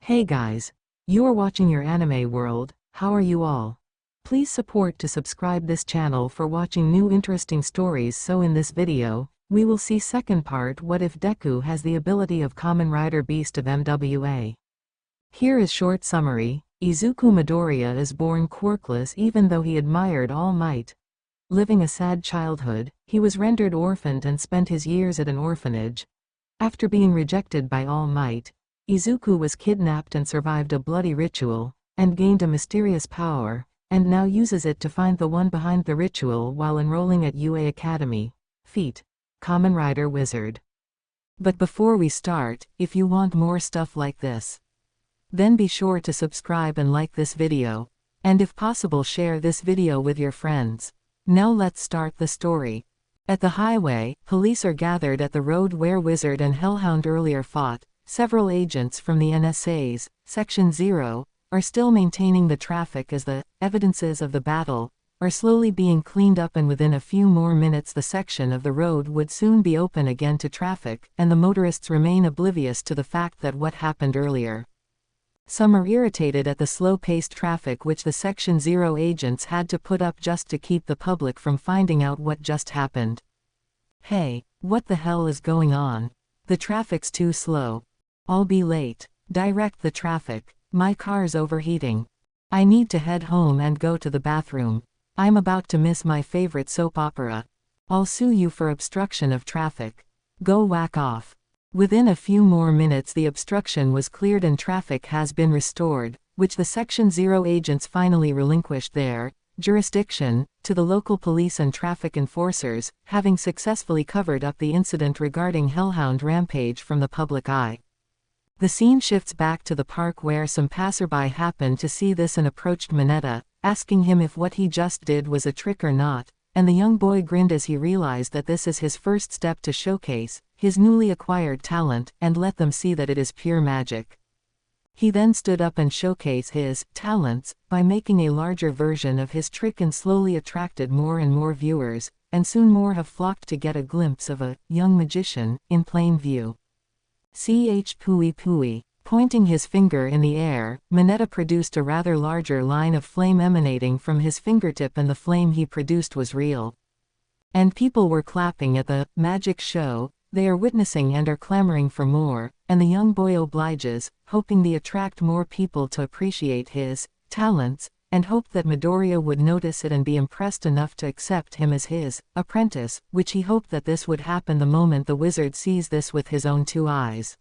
Hey guys! You are watching your anime world. How are you all? Please support to subscribe this channel for watching new interesting stories. So in this video, we will see second part, what if Deku has the ability of Kamen Rider Beast of MWA. Here is short summary. Izuku Midoriya is born quirkless even though he admired All Might. Living a sad childhood, he was rendered orphaned and spent his years at an orphanage. After being rejected by All Might, Izuku was kidnapped and survived a bloody ritual, and gained a mysterious power, and now uses it to find the one behind the ritual while enrolling at UA Academy. Feat: Kamen Rider Wizard. But before we start, if you want more stuff like this, then be sure to subscribe and like this video, and if possible share this video with your friends. Now let's start the story. At the highway, police are gathered at the road where Wizard and Hellhound earlier fought. Several agents from the NSA's Section 0 are still maintaining the traffic as the evidences of the battle are slowly being cleaned up, and within a few more minutes the section of the road would soon be open again to traffic, and the motorists remain oblivious to the fact that what happened earlier. Some are irritated at the slow-paced traffic which the Section 0 agents had to put up just to keep the public from finding out what just happened. Hey, what the hell is going on? The traffic's too slow. I'll be late. Direct the traffic. My car's overheating. I need to head home and go to the bathroom. I'm about to miss my favorite soap opera. I'll sue you for obstruction of traffic. Go whack off. Within a few more minutes the obstruction was cleared and traffic has been restored, which the Section 0 agents finally relinquished their jurisdiction to the local police and traffic enforcers, having successfully covered up the incident regarding Hellhound rampage from the public eye. The scene shifts back to the park where some passerby happened to see this and approached Mineta, asking him if what he just did was a trick or not, and the young boy grinned as he realized that this is his first step to showcase his newly acquired talent and let them see that it is pure magic. He then stood up and showcased his talents by making a larger version of his trick and slowly attracted more and more viewers, and soon more have flocked to get a glimpse of a young magician in plain view. Ch Pui Pui. Pointing his finger in the air, Mineta produced a rather larger line of flame emanating from his fingertip, and the flame he produced was real. And people were clapping at the magic show. They are witnessing and are clamoring for more, and the young boy obliges, hoping to attract more people to appreciate his talents, and hoped that Midoriya would notice it and be impressed enough to accept him as his apprentice, which he hoped that this would happen the moment the wizard sees this with his own two eyes.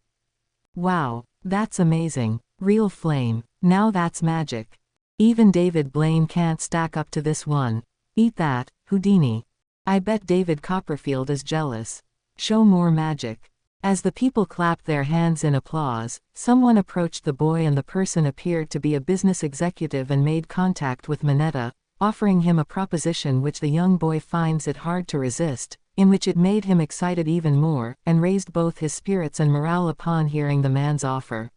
Wow, that's amazing. Real flame. Now that's magic. Even David Blaine can't stack up to this one. Eat that, Houdini. I bet David Copperfield is jealous. Show more magic. As the people clapped their hands in applause, someone approached the boy, and the person appeared to be a business executive and made contact with Mineta, offering him a proposition which the young boy finds it hard to resist, in which it made him excited even more, and raised both his spirits and morale upon hearing the man's offer.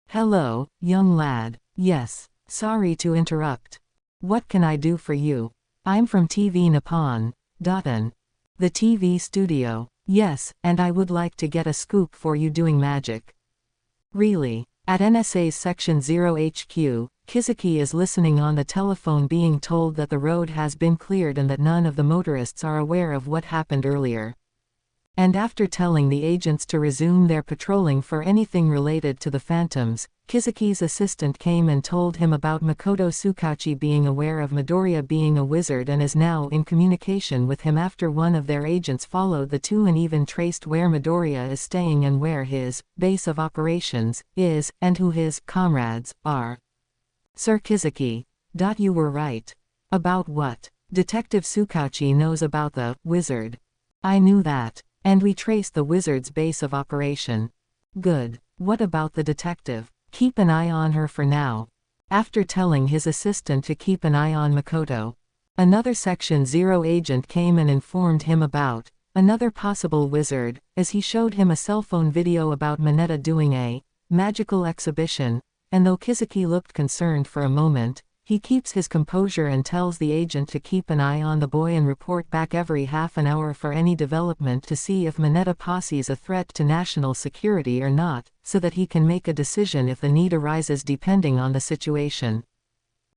Hello, young lad. Yes. Sorry to interrupt. What can I do for you? I'm from TV Nippon. The TV studio. Yes, and I would like to get a scoop for you doing magic. Really? At NSA's Section 0 HQ, Kizuki is listening on the telephone, being told that the road has been cleared and that none of the motorists are aware of what happened earlier. And after telling the agents to resume their patrolling for anything related to the phantoms, Kizuki's assistant came and told him about Makoto Tsukauchi being aware of Midoriya being a wizard and is now in communication with him after one of their agents followed the two and even traced where Midoriya is staying and where his base of operations is, and who his comrades are. Sir Kizuki. You were right. About what? Detective Tsukauchi knows about the wizard. I knew that. And we traced the wizard's base of operation. Good. What about the detective? Keep an eye on her for now. After telling his assistant to keep an eye on Makoto, another Section 0 agent came and informed him about another possible wizard, as he showed him a cell phone video about Mineta doing a magical exhibition, and though Kizuki looked concerned for a moment, He keeps his composure and tells the agent to keep an eye on the boy and report back every half an hour for any development to see if Mineta posse's a threat to national security or not, so that he can make a decision if the need arises depending on the situation.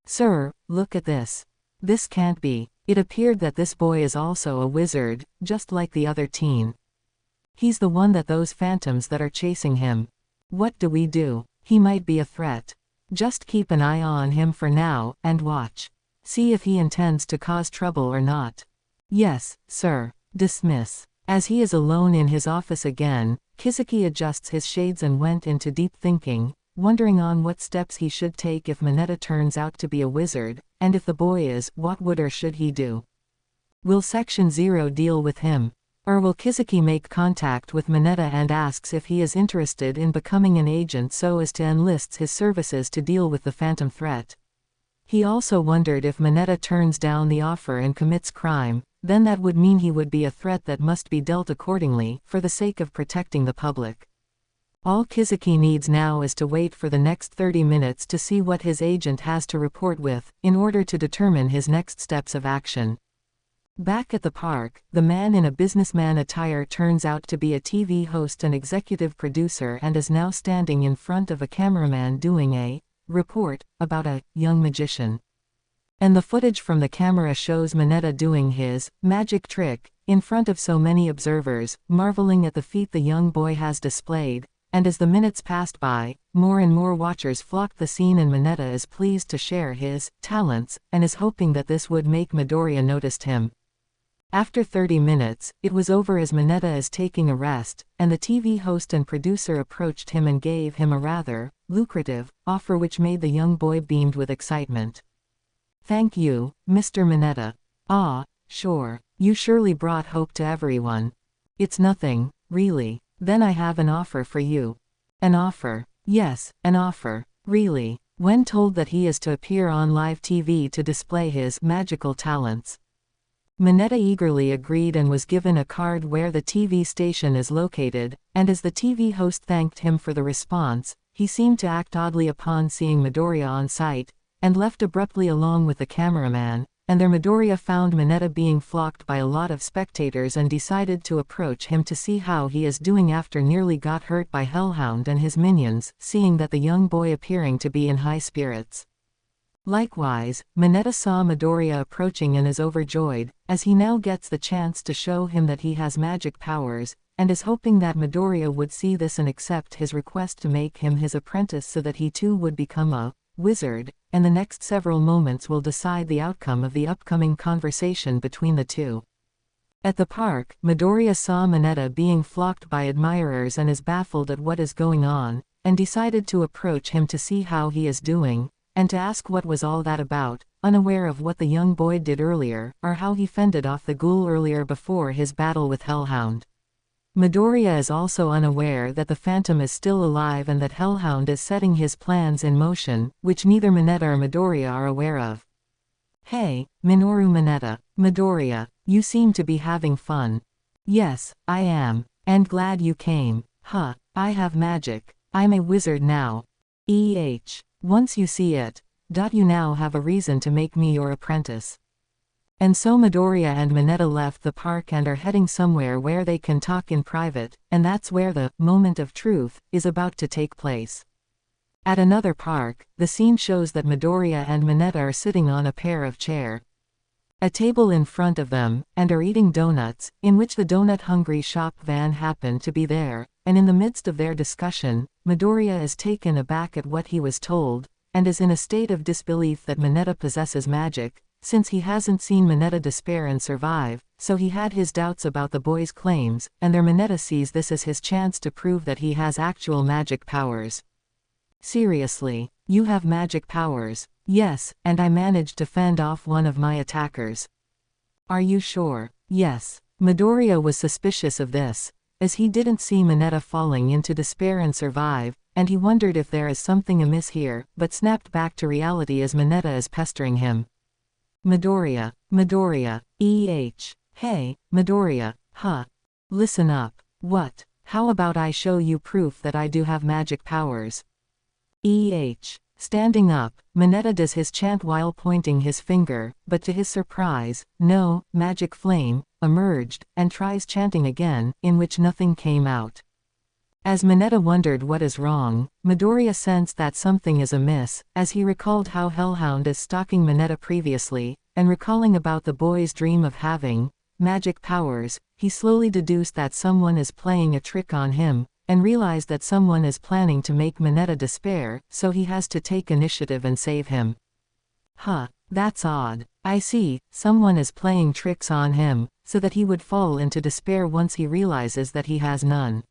Sir, look at this. This can't be. It appeared that this boy is also a wizard, just like the other teen. He's the one that those phantoms that are chasing him. What do we do? He might be a threat. Just keep an eye on him for now, and watch. See if he intends to cause trouble or not. Yes, sir. Dismiss. As he is alone in his office again, Kizuki adjusts his shades and went into deep thinking, wondering on what steps he should take if Mineta turns out to be a wizard, and if the boy is, what would or should he do? Will Section 0 deal with him? Or will Kizuki make contact with Mineta and asks if he is interested in becoming an agent so as to enlist his services to deal with the phantom threat? He also wondered if Mineta turns down the offer and commits crime, then that would mean he would be a threat that must be dealt accordingly, for the sake of protecting the public. All Kizuki needs now is to wait for the next 30 minutes to see what his agent has to report with, in order to determine his next steps of action. Back at the park, the man in a businessman attire turns out to be a TV host and executive producer and is now standing in front of a cameraman doing a report about a young magician. And the footage from the camera shows Mineta doing his magic trick in front of so many observers, marveling at the feat the young boy has displayed, and as the minutes passed by, more and more watchers flocked the scene and Mineta is pleased to share his talents, and is hoping that this would make Midoriya notice him. After 30 minutes, it was over as Mineta is taking a rest, and the TV host and producer approached him and gave him a rather lucrative offer which made the young boy beamed with excitement. Thank you, Mr. Mineta. Ah, sure. You surely brought hope to everyone. It's nothing, really. Then I have an offer for you. An offer? Yes, an offer. Really. When told that he is to appear on live TV to display his magical talents, Mineta eagerly agreed and was given a card where the TV station is located, and as the TV host thanked him for the response, he seemed to act oddly upon seeing Midoriya on site, and left abruptly along with the cameraman, and there Midoriya found Mineta being flocked by a lot of spectators and decided to approach him to see how he is doing after nearly got hurt by Hellhound and his minions, seeing that the young boy appearing to be in high spirits. Likewise, Mineta saw Midoriya approaching and is overjoyed, as he now gets the chance to show him that he has magic powers, and is hoping that Midoriya would see this and accept his request to make him his apprentice so that he too would become a wizard, and the next several moments will decide the outcome of the upcoming conversation between the two. At the park, Midoriya saw Mineta being flocked by admirers and is baffled at what is going on, and decided to approach him to see how he is doing, and to ask what was all that about, unaware of what the young boy did earlier, or how he fended off the ghoul earlier before his battle with Hellhound. Midoriya is also unaware that the Phantom is still alive and that Hellhound is setting his plans in motion, which neither Mineta or Midoriya are aware of. Hey, Minoru Mineta. Midoriya, you seem to be having fun. Yes, I am. And glad you came. Huh, I have magic. I'm a wizard now. Once you see it, you now have a reason to make me your apprentice. And so Midoriya and Mineta left the park and are heading somewhere where they can talk in private, and that's where the moment of truth is about to take place. At another park, the scene shows that Midoriya and Mineta are sitting on a pair of chairs. A table in front of them, and are eating donuts, in which the donut-hungry shop van happened to be there, and in the midst of their discussion, Midoriya is taken aback at what he was told, and is in a state of disbelief that Mineta possesses magic, since he hasn't seen Mineta despair and survive, so he had his doubts about the boy's claims, and there Mineta sees this as his chance to prove that he has actual magic powers. Seriously, you have magic powers? Yes, and I managed to fend off one of my attackers. Are you sure? Yes. Midoriya was suspicious of this, as he didn't see Mineta falling into despair and survive, and he wondered if there is something amiss here, but snapped back to reality as Mineta is pestering him. Midoriya, Hey, Midoriya, huh? Listen up. What? How about I show you proof that I do have magic powers? Standing up, Mineta does his chant while pointing his finger, but to his surprise, no magic flame emerged, and tries chanting again, in which nothing came out. As Mineta wondered what is wrong, Midoriya sensed that something is amiss, as he recalled how Hellhound is stalking Mineta previously, and recalling about the boy's dream of having magic powers, he slowly deduced that someone is playing a trick on him, and realized that someone is planning to make Mineta despair, so he has to take initiative and save him. Huh, that's odd. I see, someone is playing tricks on him, so that he would fall into despair once he realizes that he has none.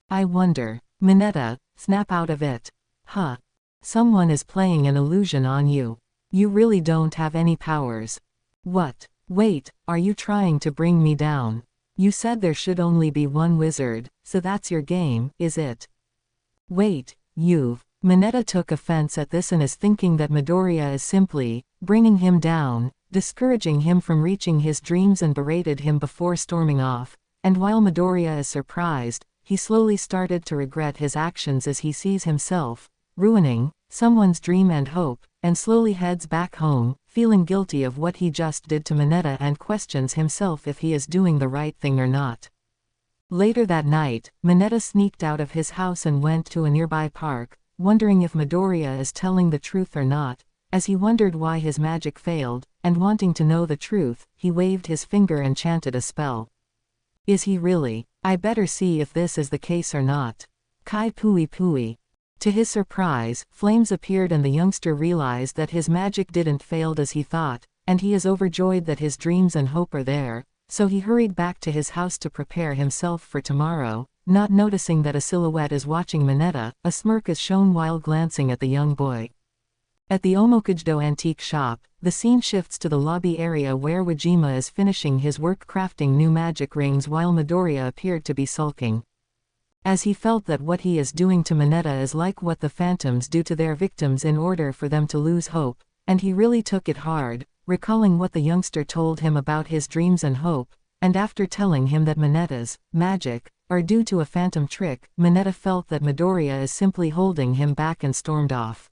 I wonder. Mineta, snap out of it. Huh. Someone is playing an illusion on you. You really don't have any powers. What? Wait, are you trying to bring me down? You said there should only be one wizard, so that's your game, is it? Wait, you've... Mineta took offense at this and is thinking that Midoriya is simply bringing him down, discouraging him from reaching his dreams, and berated him before storming off. And while Midoriya is surprised, he slowly started to regret his actions as he sees himself ruining someone's dream and hope, and slowly heads back home, feeling guilty of what he just did to Mineta, and questions himself if he is doing the right thing or not. Later that night, Mineta sneaked out of his house and went to a nearby park, wondering if Midoriya is telling the truth or not. As he wondered why his magic failed, and wanting to know the truth, he waved his finger and chanted a spell. Is he really? I better see if this is the case or not. Kai Pui Pui. To his surprise, flames appeared and the youngster realized that his magic didn't fail as he thought, and he is overjoyed that his dreams and hope are there, so he hurried back to his house to prepare himself for tomorrow, not noticing that a silhouette is watching Mineta. A smirk is shown while glancing at the young boy. At the Omokujdo antique shop, the scene shifts to the lobby area where Wajima is finishing his work crafting new magic rings while Midoriya appeared to be sulking. As he felt that what he is doing to Mineta is like what the phantoms do to their victims in order for them to lose hope, and he really took it hard, recalling what the youngster told him about his dreams and hope, and after telling him that Mineta's magic are due to a phantom trick, Mineta felt that Midoriya is simply holding him back and stormed off.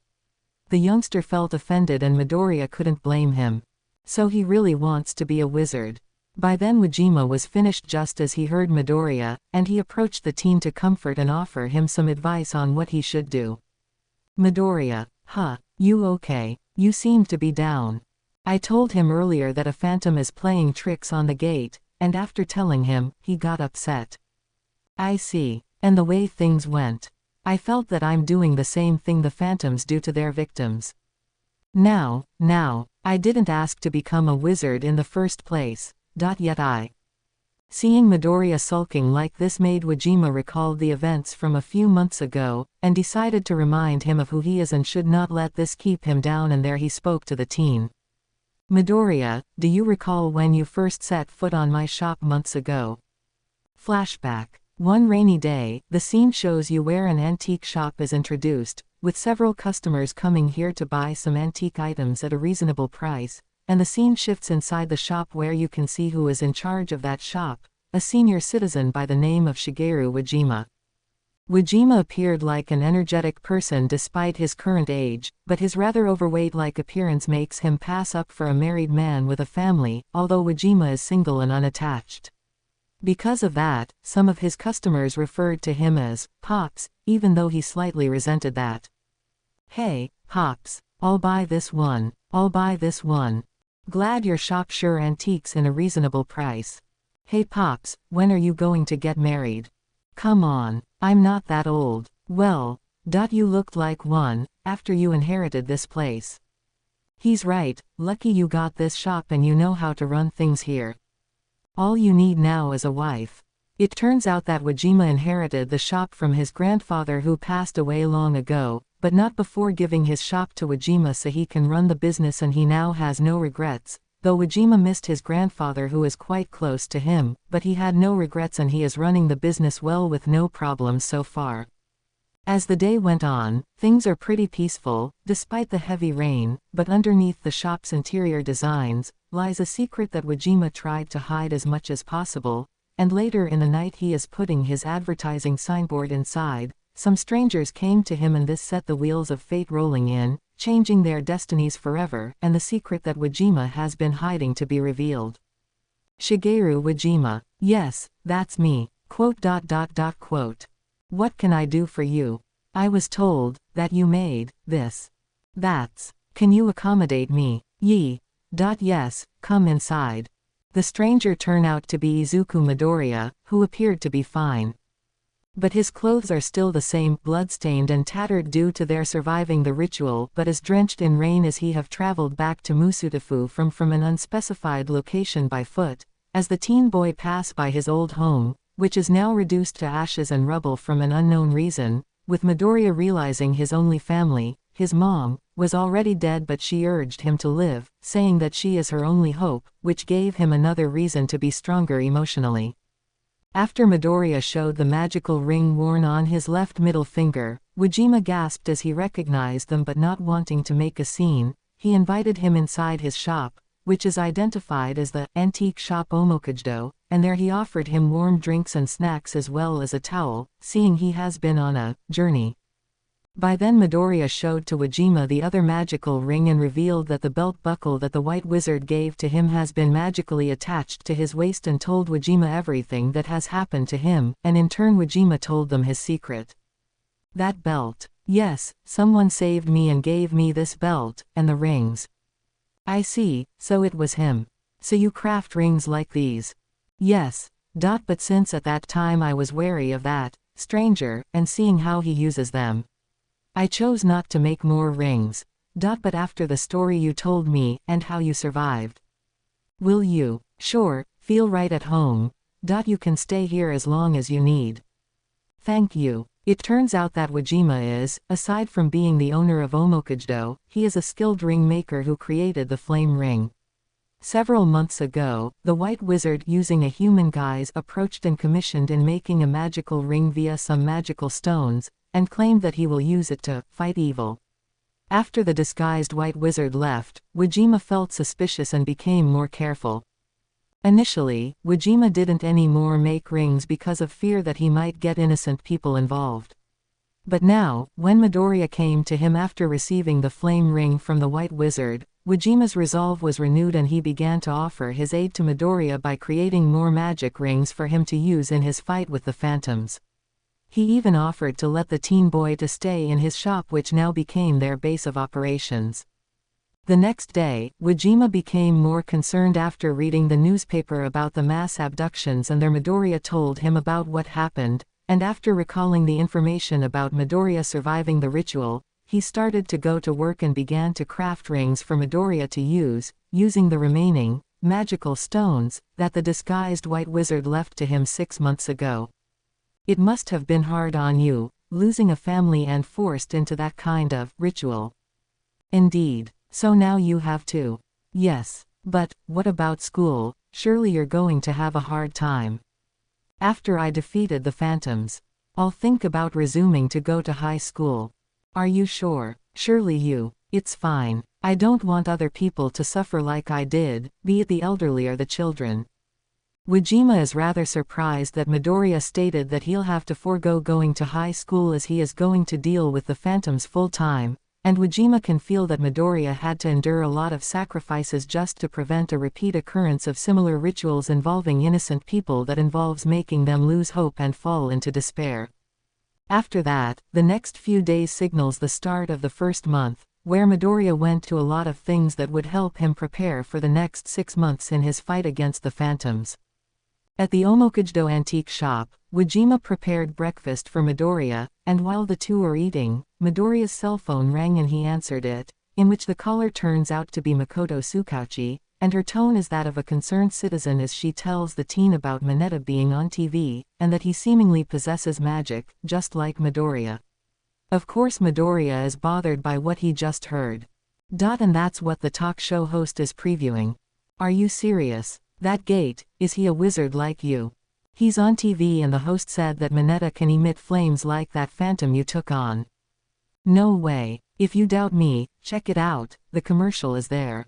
The youngster felt offended and Midoriya couldn't blame him. So he really wants to be a wizard. By then Wajima was finished just as he heard Midoriya, and he approached the teen to comfort and offer him some advice on what he should do. Midoriya, huh, you okay? You seem to be down. I told him earlier that a phantom is playing tricks on the gate, and after telling him, he got upset. I see. And the way things went. I felt that I'm doing the same thing the phantoms do to their victims. Now, I didn't ask to become a wizard in the first place. Yet I. Seeing Midoriya sulking like this made Wajima recall the events from a few months ago, and decided to remind him of who he is and should not let this keep him down, and there he spoke to the teen. Midoriya, do you recall when you first set foot on my shop months ago? Flashback. One rainy day, the scene shows you where an antique shop is introduced, with several customers coming here to buy some antique items at a reasonable price, and the scene shifts inside the shop where you can see who is in charge of that shop, a senior citizen by the name of Shigeru Wajima. Wajima appeared like an energetic person despite his current age, but his rather overweight-like appearance makes him pass up for a married man with a family, although Wajima is single and unattached. Because of that, some of his customers referred to him as Pops, even though he slightly resented that. Hey, Pops, I'll buy this one. I'll buy this one. Glad your shop sure antiques in a reasonable price. Hey Pops, when are you going to get married? Come on, I'm not that old. Well, you looked like one, after you inherited this place. He's right, lucky you got this shop and you know how to run things here. All you need now is a wife. It turns out that Wajima inherited the shop from his grandfather who passed away long ago, but not before giving his shop to Wajima so he can run the business, and he now has no regrets, though Wajima missed his grandfather who is quite close to him, but he had no regrets and he is running the business well with no problems so far. As the day went on, things are pretty peaceful, despite the heavy rain, but underneath the shop's interior designs, lies a secret that Wajima tried to hide as much as possible, and later in the night he is putting his advertising signboard inside, some strangers came to him and this set the wheels of fate rolling in, changing their destinies forever, and the secret that Wajima has been hiding to be revealed. Shigeru Wajima. Yes, that's me. Quote. What can I do for you? I was told that you made this. That's. Can you accommodate me? Yes, come inside. The stranger turned out to be Izuku Midoriya, who appeared to be fine. But his clothes are still the same, bloodstained and tattered due to their surviving the ritual, but as drenched in rain as he have traveled back to Musutafu from an unspecified location by foot, as the teen boy passed by his old home, which is now reduced to ashes and rubble from an unknown reason, with Midoriya realizing his only family, his mom, was already dead, but she urged him to live, saying that she is her only hope, which gave him another reason to be stronger emotionally. After Midoriya showed the magical ring worn on his left middle finger, Wajima gasped as he recognized them, but not wanting to make a scene, he invited him inside his shop, which is identified as the antique shop Omokujdo, and there he offered him warm drinks and snacks as well as a towel, seeing he has been on a journey. By then Midoriya showed to Wajima the other magical ring and revealed that the belt buckle that the White Wizard gave to him has been magically attached to his waist, and told Wajima everything that has happened to him, and in turn Wajima told them his secret. That belt. Yes, someone saved me and gave me this belt, and the rings. I see, so it was him. So you craft rings like these? Yes. But since at that time I was wary of that stranger, and seeing how he uses them, I chose not to make more rings. But after the story you told me, and how you survived. Will you? Sure, feel right at home. You can stay here as long as you need. Thank you. It turns out that Wajima is, aside from being the owner of Omokujdo, he is a skilled ring maker who created the flame ring. Several months ago, the White Wizard, using a human guise, approached and commissioned in making a magical ring via some magical stones, and claimed that he will use it to fight evil. After the disguised White Wizard left, Wajima felt suspicious and became more careful. Initially, Wajima didn't anymore make rings because of fear that he might get innocent people involved. But now, when Midoriya came to him after receiving the flame ring from the White Wizard, Wajima's resolve was renewed and he began to offer his aid to Midoriya by creating more magic rings for him to use in his fight with the phantoms. He even offered to let the teen boy to stay in his shop, which now became their base of operations. The next day, Wajima became more concerned after reading the newspaper about the mass abductions, and there Midoriya told him about what happened, and after recalling the information about Midoriya surviving the ritual, he started to go to work and began to craft rings for Midoriya to use, using the remaining magical stones that the disguised White Wizard left to him 6 months ago. It must have been hard on you, losing a family and forced into that kind of ritual. Indeed. So now you have to. Yes. But, what about school? Surely you're going to have a hard time. After I defeated the phantoms, I'll think about resuming to go to high school. Are you sure? Surely you. It's fine. I don't want other people to suffer like I did, be it the elderly or the children. Wajima is rather surprised that Midoriya stated that he'll have to forego going to high school as he is going to deal with the phantoms full time, and Wajima can feel that Midoriya had to endure a lot of sacrifices just to prevent a repeat occurrence of similar rituals involving innocent people that involves making them lose hope and fall into despair. After that, the next few days signals the start of the first month, where Midoriya went to a lot of things that would help him prepare for the next 6 months in his fight against the phantoms. At the Omokujdo antique shop, Wajima prepared breakfast for Midoriya, and while the two were eating, Midoriya's cell phone rang and he answered it, in which the caller turns out to be Makoto Tsukauchi, and her tone is that of a concerned citizen as she tells the teen about Mineta being on TV, and that he seemingly possesses magic, just like Midoriya. Of course Midoriya is bothered by what he just heard. And that's what the talk show host is previewing. Are you serious? That gate, is he a wizard like you? He's on TV and the host said that Mineta can emit flames like that phantom you took on. No way. If you doubt me, check it out, the commercial is there.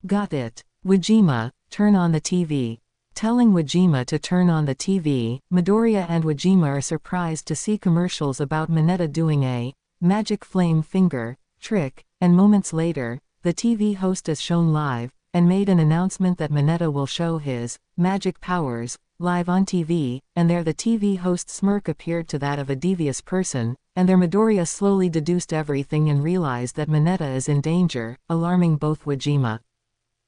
Got it. Wajima, turn on the TV. Telling Wajima to turn on the TV, Midoriya and Wajima are surprised to see commercials about Mineta doing a magic flame finger trick, and moments later, the TV host is shown live, and made an announcement that Mineta will show his magic powers live on TV, and there the TV host's smirk appeared to that of a devious person, and there Midoriya slowly deduced everything and realized that Mineta is in danger, alarming both Wajima.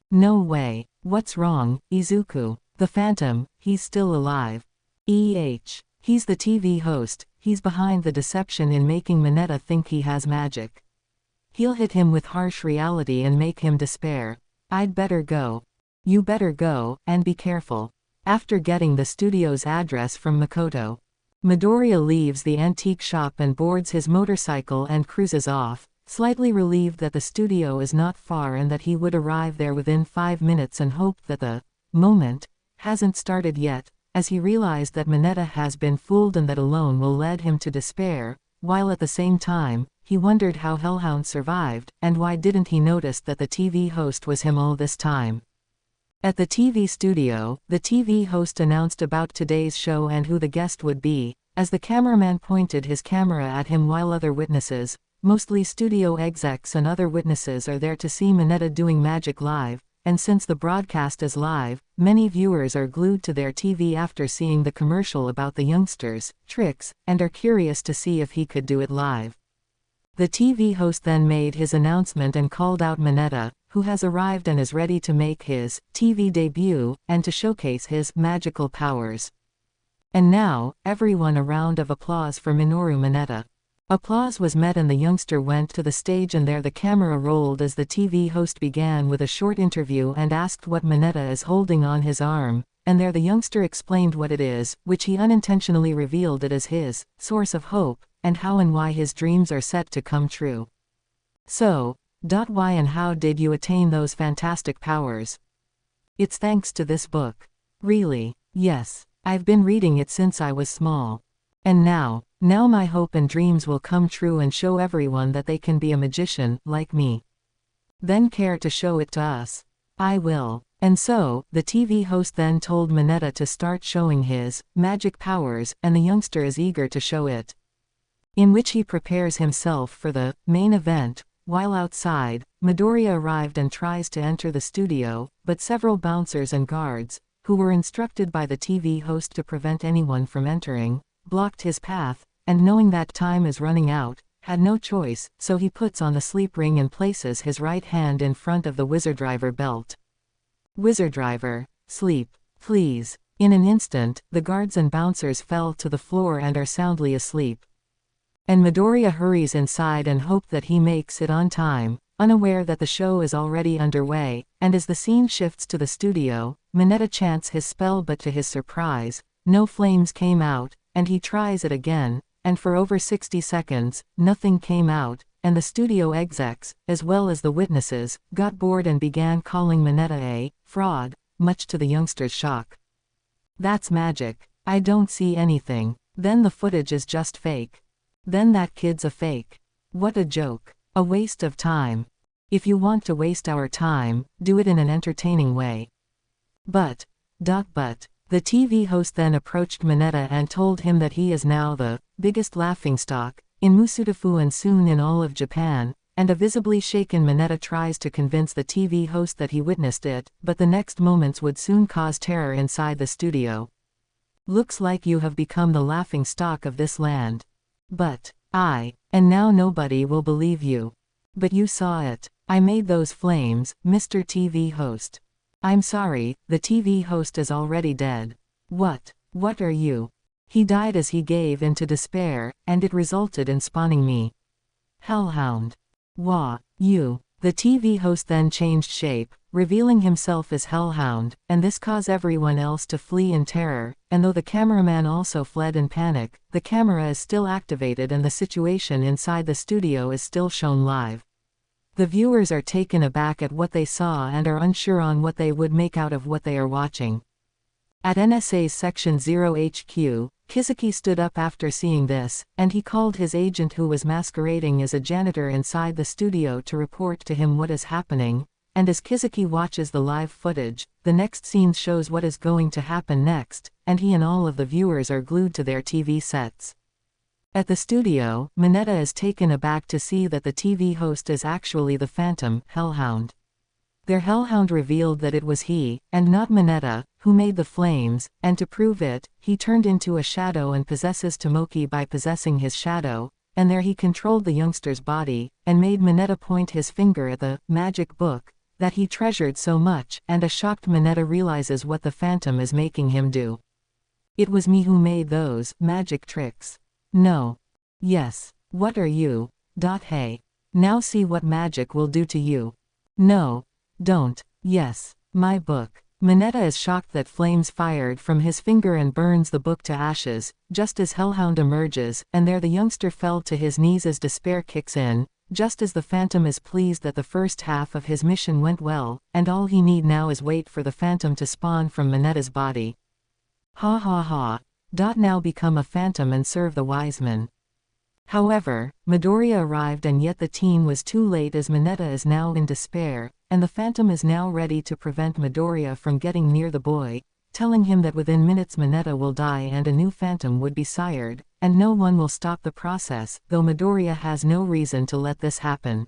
No way. What's wrong, Izuku? The Phantom, he's still alive. He's the TV host, he's behind the deception in making Mineta think he has magic. He'll hit him with harsh reality and make him despair. I'd better go. You better go, and be careful. After getting the studio's address from Makoto, Midoriya leaves the antique shop and boards his motorcycle and cruises off, slightly relieved that the studio is not far and that he would arrive there within 5 minutes, and hoped that the moment hasn't started yet, as he realized that Mineta has been fooled and that alone will lead him to despair, while at the same time, he wondered how Hellhound survived, and why didn't he notice that the TV host was him all this time. At the TV studio, the TV host announced about today's show and who the guest would be, as the cameraman pointed his camera at him while other witnesses, mostly studio execs and other witnesses, are there to see Mineta doing magic live, and since the broadcast is live, many viewers are glued to their TV after seeing the commercial about the youngster's tricks, and are curious to see if he could do it live. The TV host then made his announcement and called out Mineta, who has arrived and is ready to make his TV debut, and to showcase his magical powers. And now, everyone a round of applause for Minoru Mineta. Applause was met and the youngster went to the stage, and there the camera rolled as the TV host began with a short interview and asked what Mineta is holding on his arm, and there the youngster explained what it is, which he unintentionally revealed it as his source of hope, and how and why his dreams are set to come true. So, why and how did you attain those fantastic powers? It's thanks to this book. Really? Yes. I've been reading it since I was small. And now my hope and dreams will come true and show everyone that they can be a magician, like me. Then care to show it to us? I will. And so, the TV host then told Mineta to start showing his magic powers, and the youngster is eager to show it. In which he prepares himself for the main event. While outside, Midoriya arrived and tries to enter the studio, but several bouncers and guards, who were instructed by the TV host to prevent anyone from entering, blocked his path, and knowing that time is running out, had no choice, so he puts on the sleep ring and places his right hand in front of the Wizard Driver belt. Wizard Driver, sleep, please. In an instant, the guards and bouncers fell to the floor and are soundly asleep. And Midoriya hurries inside and hopes that he makes it on time, unaware that the show is already underway, and as the scene shifts to the studio, Mineta chants his spell, but to his surprise, no flames came out, and he tries it again, and for over 60 seconds, nothing came out, and the studio execs, as well as the witnesses, got bored and began calling Mineta a fraud, much to the youngster's shock. That's magic. I don't see anything. Then the footage is just fake. Then that kid's a fake. What a joke. A waste of time. If you want to waste our time, do it in an entertaining way. But, the TV host then approached Mineta and told him that he is now the biggest laughingstock in Musutafu and soon in all of Japan, and a visibly shaken Mineta tries to convince the TV host that he witnessed it, but the next moments would soon cause terror inside the studio. Looks like you have become the laughingstock of this land. But, and now nobody will believe you. But you saw it. I made those flames, Mr. TV host. I'm sorry, the TV host is already dead. What are you? He died as he gave into despair, and it resulted in spawning me. Hellhound. You. The TV host then changed shape, revealing himself as Hellhound, and this caused everyone else to flee in terror, and though the cameraman also fled in panic, the camera is still activated and the situation inside the studio is still shown live. The viewers are taken aback at what they saw and are unsure on what they would make out of what they are watching. At NSA's Section 0 HQ, Kizuki stood up after seeing this, and he called his agent who was masquerading as a janitor inside the studio to report to him what is happening, and as Kizuki watches the live footage, the next scene shows what is going to happen next, and he and all of the viewers are glued to their TV sets. At the studio, Mineta is taken aback to see that the TV host is actually the Phantom, Hellhound. Their Hellhound revealed that it was he, and not Mineta, who made the flames, and to prove it, he turned into a shadow and possesses Tomoki by possessing his shadow, and there he controlled the youngster's body, and made Mineta point his finger at the magic book that he treasured so much, and a shocked Mineta realizes what the Phantom is making him do. It was me who made those magic tricks. No. Yes. What are you? Hey. Now see what magic will do to you. No. Don't. Yes. My book. Mineta is shocked that flames fired from his finger and burns the book to ashes, just as Hellhound emerges, and there the youngster fell to his knees as despair kicks in, just as the Phantom is pleased that the first half of his mission went well, and all he need now is wait for the Phantom to spawn from Mineta's body. Ha ha ha. Now become a Phantom and serve the wise men. However, Midoriya arrived and yet the teen was too late as Mineta is now in despair, and the Phantom is now ready to prevent Midoriya from getting near the boy, telling him that within minutes Mineta will die and a new Phantom would be sired, and no one will stop the process, though Midoriya has no reason to let this happen.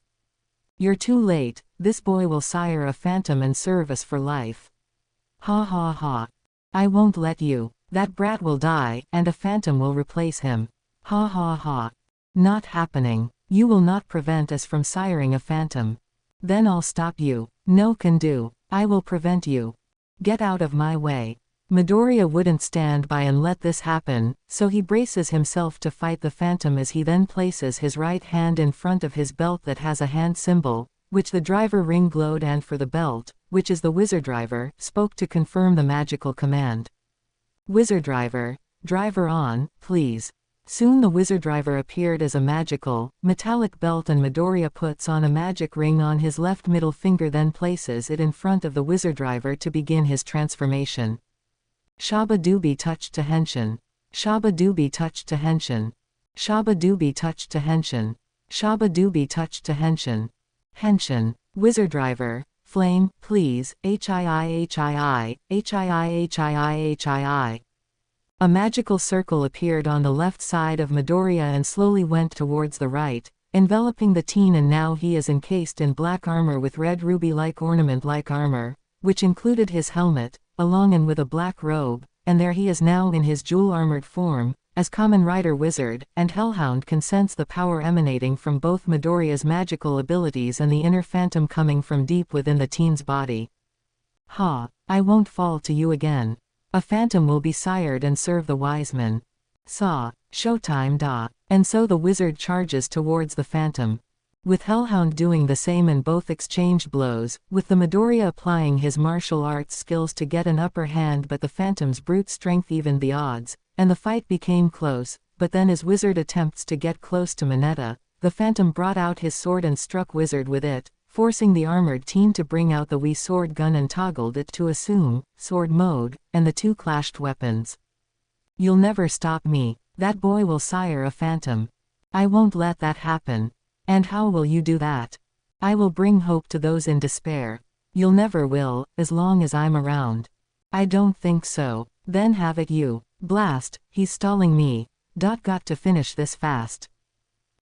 You're too late, this boy will sire a Phantom and serve us for life. Ha ha ha. I won't let you. That brat will die, and a Phantom will replace him. Ha ha ha. Not happening. You will not prevent us from siring a Phantom. Then I'll stop you. No can do. I will prevent you. Get out of my way. Midoriya wouldn't stand by and let this happen, so he braces himself to fight the Phantom as he then places his right hand in front of his belt that has a hand symbol, which the driver ring glowed, and for the belt, which is the wizard driver, spoke to confirm the magical command. Wizard driver, driver on, please. Soon the wizard driver appeared as a magical, metallic belt, and Midoriya puts on a magic ring on his left middle finger, then places it in front of the wizard driver to begin his transformation. Shaba Dooby touched to Henshin. Shaba Dooby touched to Henshin. Shaba Dooby touched to Henshin. Shaba Dooby touched to Henshin. Henshin. Wizard driver. Flame, please. Hii. A magical circle appeared on the left side of Midoriya and slowly went towards the right, enveloping the teen, and now he is encased in black armor with red ruby-like ornament-like armor, which included his helmet, along and with a black robe, and there he is now in his jewel-armored form, as Kamen Rider Wizard, and Hellhound can sense the power emanating from both Midoriya's magical abilities and the inner Phantom coming from deep within the teen's body. Ha! I won't fall to you again. A Phantom will be sired and serve the wise men. Saw. Showtime da. And so the wizard charges towards the Phantom. With Hellhound doing the same, and both exchanged blows, with the Midoriya applying his martial arts skills to get an upper hand, but the Phantom's brute strength evened the odds, and the fight became close, but then as Wizard attempts to get close to Mineta, the Phantom brought out his sword and struck Wizard with it, forcing the armored teen to bring out the Wii sword gun and toggled it to assume sword mode, and the two clashed weapons. You'll never stop me. That boy will sire a Phantom. I won't let that happen. And how will you do that? I will bring hope to those in despair. You'll never will, as long as I'm around. I don't think so. Then have it you. Blast, he's stalling me. Got to finish this fast.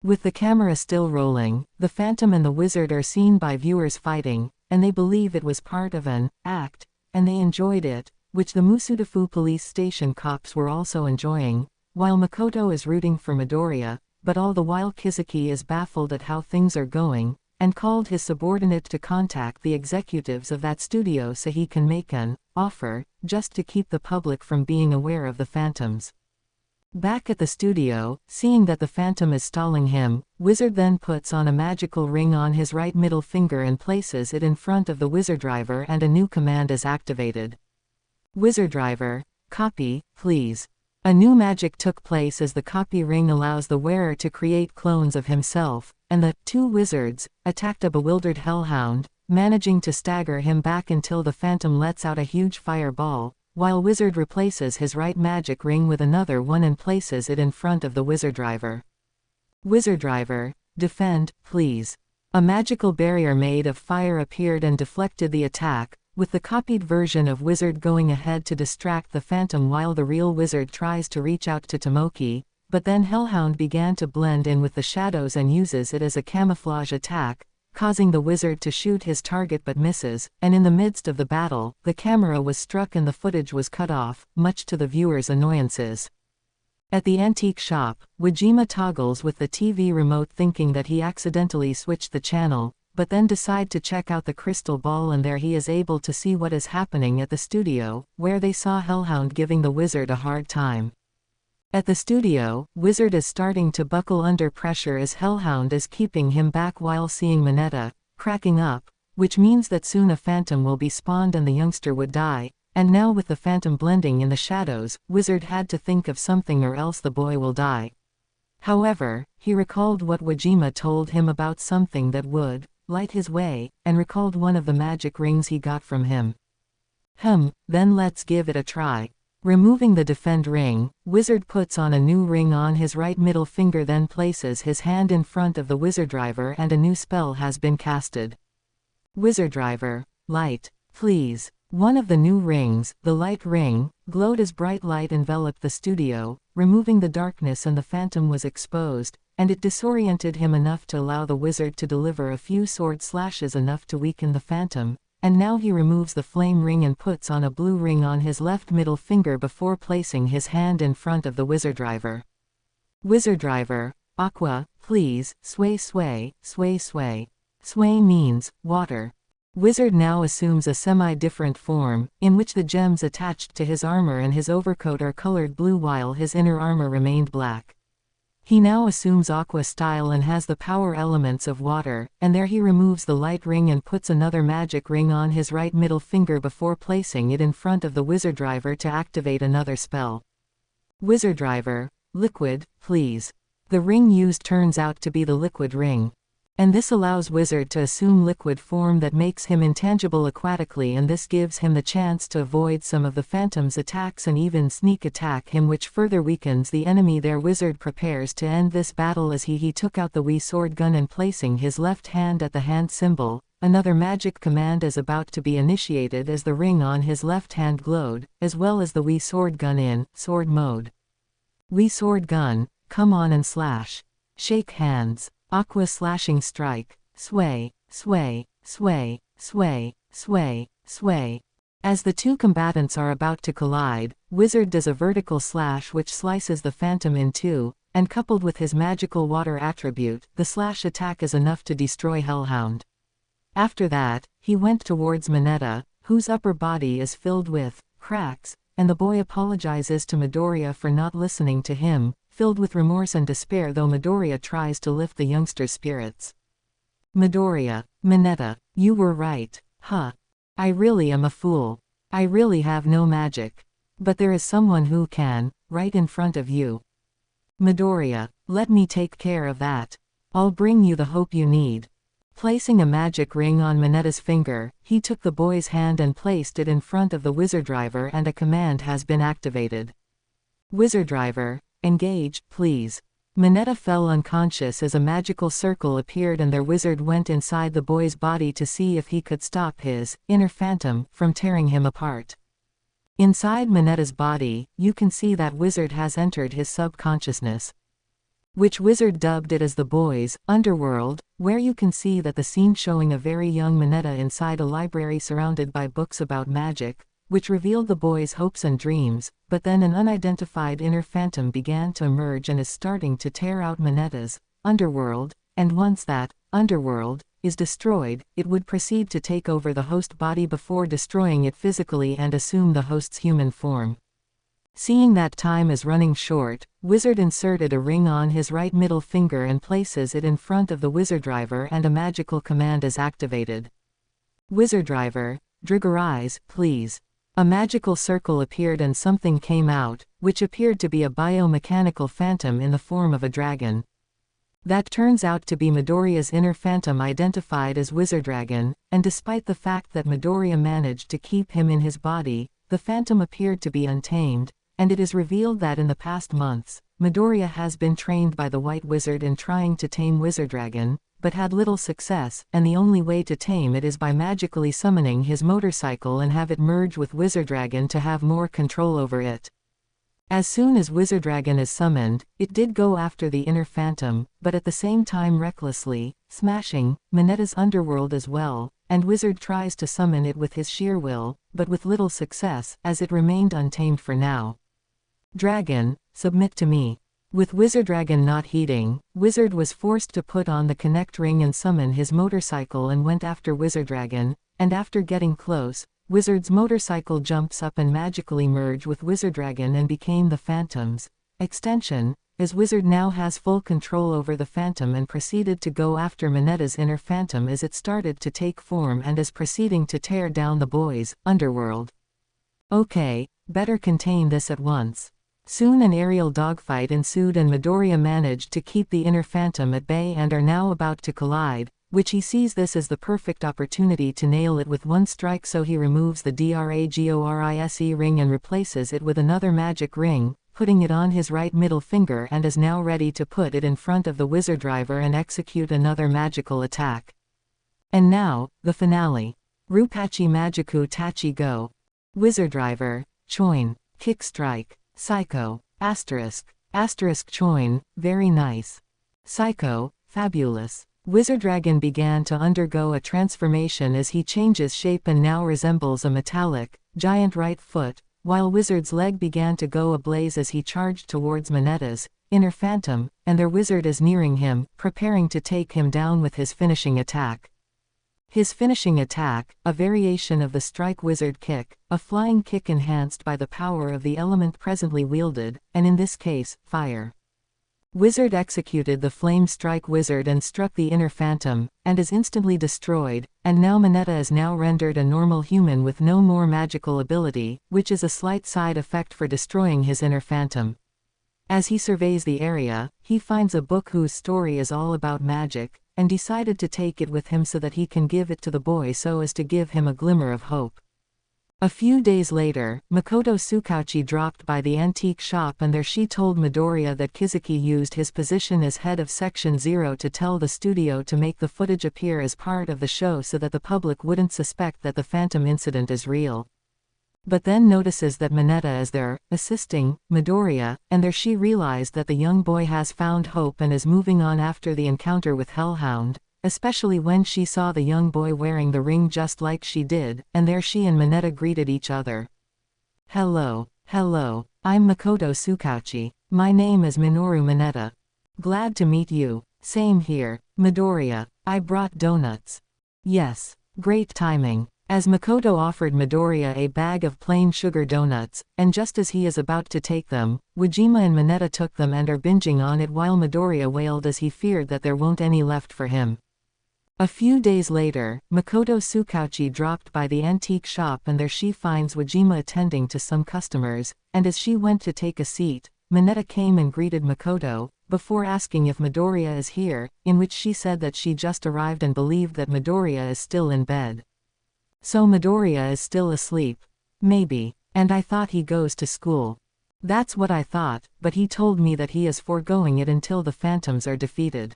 With the camera still rolling, the Phantom and the Wizard are seen by viewers fighting, and they believe it was part of an act, and they enjoyed it, which the Musudafu police station cops were also enjoying, while Makoto is rooting for Midoriya, but all the while Kizuki is baffled at how things are going, and called his subordinate to contact the executives of that studio so he can make an offer, just to keep the public from being aware of the Phantoms. Back at the studio, seeing that the Phantom is stalling him, Wizard then puts on a magical ring on his right middle finger and places it in front of the Wizard driver, and a new command is activated. Wizard driver, copy, please. A new magic took place as the copy ring allows the wearer to create clones of himself, and the two wizards attacked a bewildered Hellhound, managing to stagger him back until the Phantom lets out a huge fireball, while Wizard replaces his right magic ring with another one and places it in front of the Wizard driver. Wizard driver, defend, please. A magical barrier made of fire appeared and deflected the attack, with the copied version of Wizard going ahead to distract the Phantom while the real Wizard tries to reach out to Tomoki, but then Hellhound began to blend in with the shadows and uses it as a camouflage attack, causing the Wizard to shoot his target but misses, and in the midst of the battle, the camera was struck and the footage was cut off, much to the viewer's annoyances. At the antique shop, Wajima toggles with the TV remote thinking that he accidentally switched the channel, but then decide to check out the crystal ball, and there he is able to see what is happening at the studio, where they saw Hellhound giving the Wizard a hard time. At the studio, Wizard is starting to buckle under pressure as Hellhound is keeping him back while seeing Mineta, cracking up, which means that soon a Phantom will be spawned and the youngster would die. And now with the Phantom blending in the shadows, Wizard had to think of something or else the boy will die. However, he recalled what Wajima told him about something that would light his way, and recalled one of the magic rings he got from him. Then let's give it a try. Removing the defend ring, Wizard puts on a new ring on his right middle finger, then places his hand in front of the Wizard Driver and a new spell has been casted. Wizard Driver, light, please. One of the new rings, the light ring, glowed as bright light enveloped the studio, removing the darkness, and the Phantom was exposed, and it disoriented him enough to allow the Wizard to deliver a few sword slashes enough to weaken the Phantom, and now he removes the flame ring and puts on a blue ring on his left middle finger before placing his hand in front of the Wizard Driver. Wizard Driver, aqua, please, sway sway, sway sway. Sway means water. Wizard now assumes a semi-different form, in which the gems attached to his armor and his overcoat are colored blue while his inner armor remained black. He now assumes aqua style and has the power elements of water, and there he removes the light ring and puts another magic ring on his right middle finger before placing it in front of the Wizard Driver to activate another spell. Wizard Driver, liquid, please. The ring used turns out to be the liquid ring. And this allows Wizard to assume liquid form that makes him intangible aquatically, and this gives him the chance to avoid some of the Phantom's attacks and even sneak attack him, which further weakens the enemy. Their Wizard prepares to end this battle as he took out the Wii sword gun and placing his left hand at the hand symbol. Another magic command is about to be initiated as the ring on his left hand glowed, as well as the Wii sword gun in sword mode. Wii sword gun, come on and slash. Shake hands. Aqua slashing strike, sway, sway, sway, sway, sway, sway. As the two combatants are about to collide, Wizard does a vertical slash which slices the Phantom in two, and coupled with his magical water attribute, the slash attack is enough to destroy Hellhound. After that, he went towards Mineta, whose upper body is filled with cracks, and the boy apologizes to Midoriya for not listening to him, filled with remorse and despair, though Midoriya tries to lift the youngster's spirits. Midoriya, Mineta, you were right, huh? I really am a fool. I really have no magic. But there is someone who can, right in front of you. Midoriya, let me take care of that. I'll bring you the hope you need. Placing a magic ring on Mineta's finger, he took the boy's hand and placed it in front of the Wizard Driver, and a command has been activated. Wizard Driver, engage, please. Mineta fell unconscious as a magical circle appeared and their Wizard went inside the boy's body to see if he could stop his inner Phantom from tearing him apart. Inside Mineta's body, you can see that Wizard has entered his subconsciousness, which Wizard dubbed it as the boy's underworld, where you can see that the scene showing a very young Mineta inside a library surrounded by books about magic, which revealed the boy's hopes and dreams, but then an unidentified inner Phantom began to emerge and is starting to tear out Mineta's underworld, and once that underworld is destroyed, it would proceed to take over the host body before destroying it physically and assume the host's human form. Seeing that time is running short, Wizard inserted a ring on his right middle finger and places it in front of the Wizard Driver, and a magical command is activated. Wizard Driver, Drigorize, please. A magical circle appeared and something came out, which appeared to be a biomechanical Phantom in the form of a dragon. That turns out to be Midoriya's inner Phantom identified as Wizard Dragon, and despite the fact that Midoriya managed to keep him in his body, the Phantom appeared to be untamed, and it is revealed that in the past months, Midoriya has been trained by the White Wizard in trying to tame Wizard Dragon, but had little success, and the only way to tame it is by magically summoning his motorcycle and have it merge with Wizardragon to have more control over it. As soon as Wizardragon is summoned, it did go after the inner phantom, but at the same time recklessly, smashing Minetta's underworld as well, and Wizard tries to summon it with his sheer will, but with little success, as it remained untamed for now. Dragon, submit to me. With Wizardragon not heeding, Wizard was forced to put on the connect ring and summon his motorcycle and went after Wizardragon, and after getting close, Wizard's motorcycle jumps up and magically merge with Wizardragon and became the Phantom's extension, as Wizard now has full control over the Phantom and proceeded to go after Minetta's inner phantom as it started to take form and is proceeding to tear down the boys' underworld. Okay, better contain this at once. Soon an aerial dogfight ensued and Midoriya managed to keep the inner phantom at bay and are now about to collide, which he sees this as the perfect opportunity to nail it with one strike, so he removes the Dragorise ring and replaces it with another magic ring, putting it on his right middle finger, and is now ready to put it in front of the wizard driver and execute another magical attack. And now, the finale. Rupachi Magiku Tachi Go. Wizard driver, Choin, kick strike, Psycho, asterisk Choin, very nice. Psycho, fabulous. Wizardragon began to undergo a transformation as he changes shape and now resembles a metallic, giant right foot, while Wizard's leg began to go ablaze as he charged towards Minetta's inner phantom, and their wizard is nearing him, preparing to take him down with his finishing attack. His finishing attack, a variation of the strike wizard kick, a flying kick enhanced by the power of the element presently wielded, and in this case, fire. Wizard executed the Flame Strike Wizard and struck the inner phantom, and is instantly destroyed, and now Mineta is now rendered a normal human with no more magical ability, which is a slight side effect for destroying his inner phantom. As he surveys the area, he finds a book whose story is all about magic, and decided to take it with him so that he can give it to the boy so as to give him a glimmer of hope. A few days later, Makoto Tsukauchi dropped by the antique shop and there she told Midoriya that Kizuki used his position as head of Section 0 to tell the studio to make the footage appear as part of the show so that the public wouldn't suspect that the Phantom incident is real. But then notices that Mineta is there, assisting Midoriya, and there she realized that the young boy has found hope and is moving on after the encounter with Hellhound, especially when she saw the young boy wearing the ring just like she did, and there she and Mineta greeted each other. Hello, I'm Makoto Tsukauchi. My name is Minoru Mineta. Glad to meet you. Same here, Midoriya. I brought donuts. Yes, great timing. As Makoto offered Midoriya a bag of plain sugar donuts, and just as he is about to take them, Wajima and Mineta took them and are binging on it while Midoriya wailed as he feared that there won't any left for him. A few days later, Makoto Tsukauchi dropped by the antique shop and there she finds Wajima attending to some customers, and as she went to take a seat, Mineta came and greeted Makoto, before asking if Midoriya is here, in which she said that she just arrived and believed that Midoriya is still in bed. So Midoriya is still asleep. Maybe. And I thought he goes to school. That's what I thought, but he told me that he is foregoing it until the Phantoms are defeated.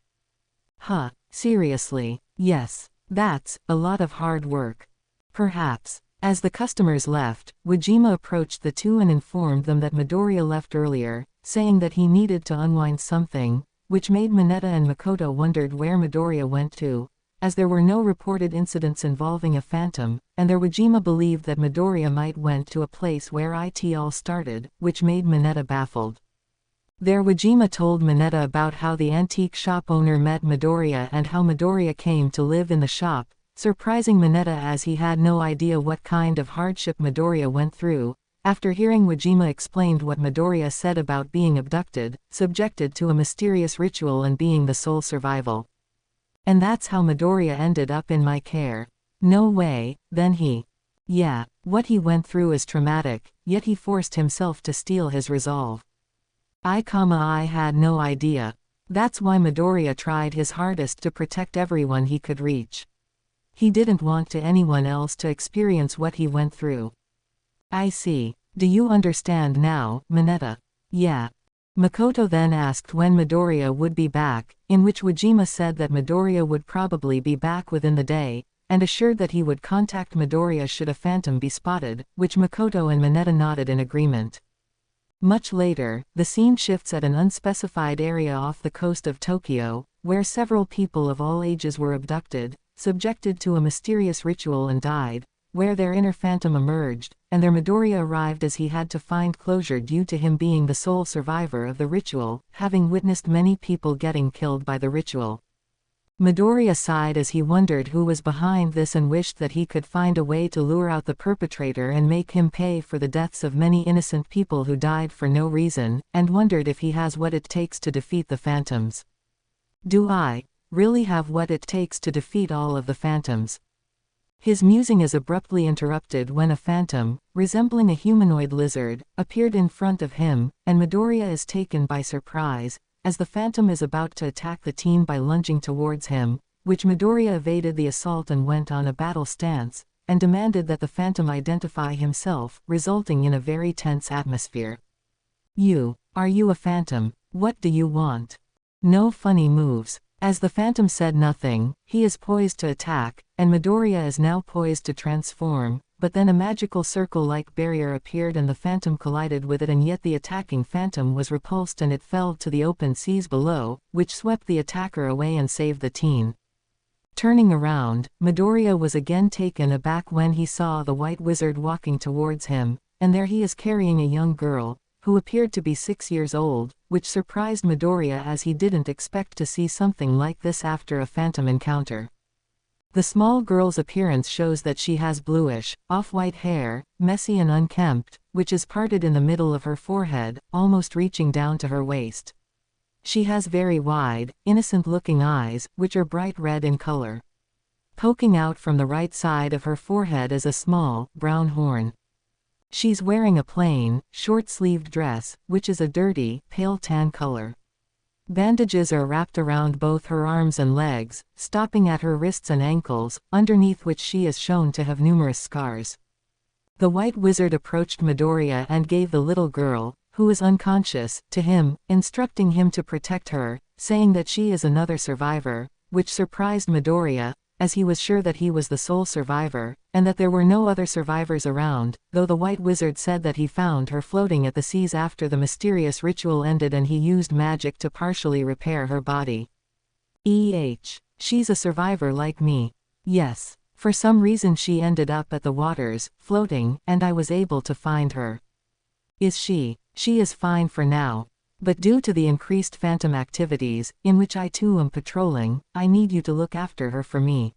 Huh, seriously? Yes. That's a lot of hard work. Perhaps. As the customers left, Wajima approached the two and informed them that Midoriya left earlier, saying that he needed to unwind something, which made Mineta and Makoto wondered where Midoriya went to, as there were no reported incidents involving a phantom, and their Wajima believed that Midoriya might went to a place where it all started, which made Mineta baffled. Their Wajima told Mineta about how the antique shop owner met Midoriya and how Midoriya came to live in the shop, surprising Mineta as he had no idea what kind of hardship Midoriya went through. After hearing Wajima explained what Midoriya said about being abducted, subjected to a mysterious ritual and being the sole survival. And that's how Midoriya ended up in my care. No way, then he. Yeah, what he went through is traumatic, yet he forced himself to steel his resolve. I had no idea. That's why Midoriya tried his hardest to protect everyone he could reach. He didn't want anyone else to experience what he went through. I see. Do you understand now, Mineta? Yeah. Makoto then asked when Midoriya would be back, in which Wajima said that Midoriya would probably be back within the day, and assured that he would contact Midoriya should a phantom be spotted, which Makoto and Mineta nodded in agreement. Much later, the scene shifts at an unspecified area off the coast of Tokyo, where several people of all ages were abducted, subjected to a mysterious ritual and died, where their inner phantom emerged, and their Midoriya arrived as he had to find closure due to him being the sole survivor of the ritual, having witnessed many people getting killed by the ritual. Midoriya sighed as he wondered who was behind this and wished that he could find a way to lure out the perpetrator and make him pay for the deaths of many innocent people who died for no reason, and wondered if he has what it takes to defeat the phantoms. Do I really have what it takes to defeat all of the phantoms? His musing is abruptly interrupted when a phantom, resembling a humanoid lizard, appeared in front of him, and Midoriya is taken by surprise, as the phantom is about to attack the teen by lunging towards him, which Midoriya evaded the assault and went on a battle stance, and demanded that the phantom identify himself, resulting in a very tense atmosphere. Are you a phantom? What do you want? No funny moves. As the phantom said nothing, he is poised to attack, and Midoriya is now poised to transform, but then a magical circle-like barrier appeared and the phantom collided with it, and yet the attacking phantom was repulsed and it fell to the open seas below, which swept the attacker away and saved the teen. Turning around, Midoriya was again taken aback when he saw the white wizard walking towards him, and there he is carrying a young girl, who appeared to be 6 years old, which surprised Midoriya as he didn't expect to see something like this after a phantom encounter. The small girl's appearance shows that she has bluish, off-white hair, messy and unkempt, which is parted in the middle of her forehead, almost reaching down to her waist. She has very wide, innocent-looking eyes, which are bright red in color. Poking out from the right side of her forehead is a small, brown horn. She's wearing a plain, short-sleeved dress, which is a dirty, pale tan color. Bandages are wrapped around both her arms and legs, stopping at her wrists and ankles, underneath which she is shown to have numerous scars. The white wizard approached Midoriya and gave the little girl, who is unconscious, to him, instructing him to protect her, saying that she is another survivor, which surprised Midoriya, as he was sure that he was the sole survivor, and that there were no other survivors around, though the white wizard said that he found her floating at the seas after the mysterious ritual ended and he used magic to partially repair her body. She's a survivor like me. Yes. For some reason she ended up at the waters, floating, and I was able to find her. Is she? She is fine for now. But due to the increased phantom activities, in which I too am patrolling, I need you to look after her for me.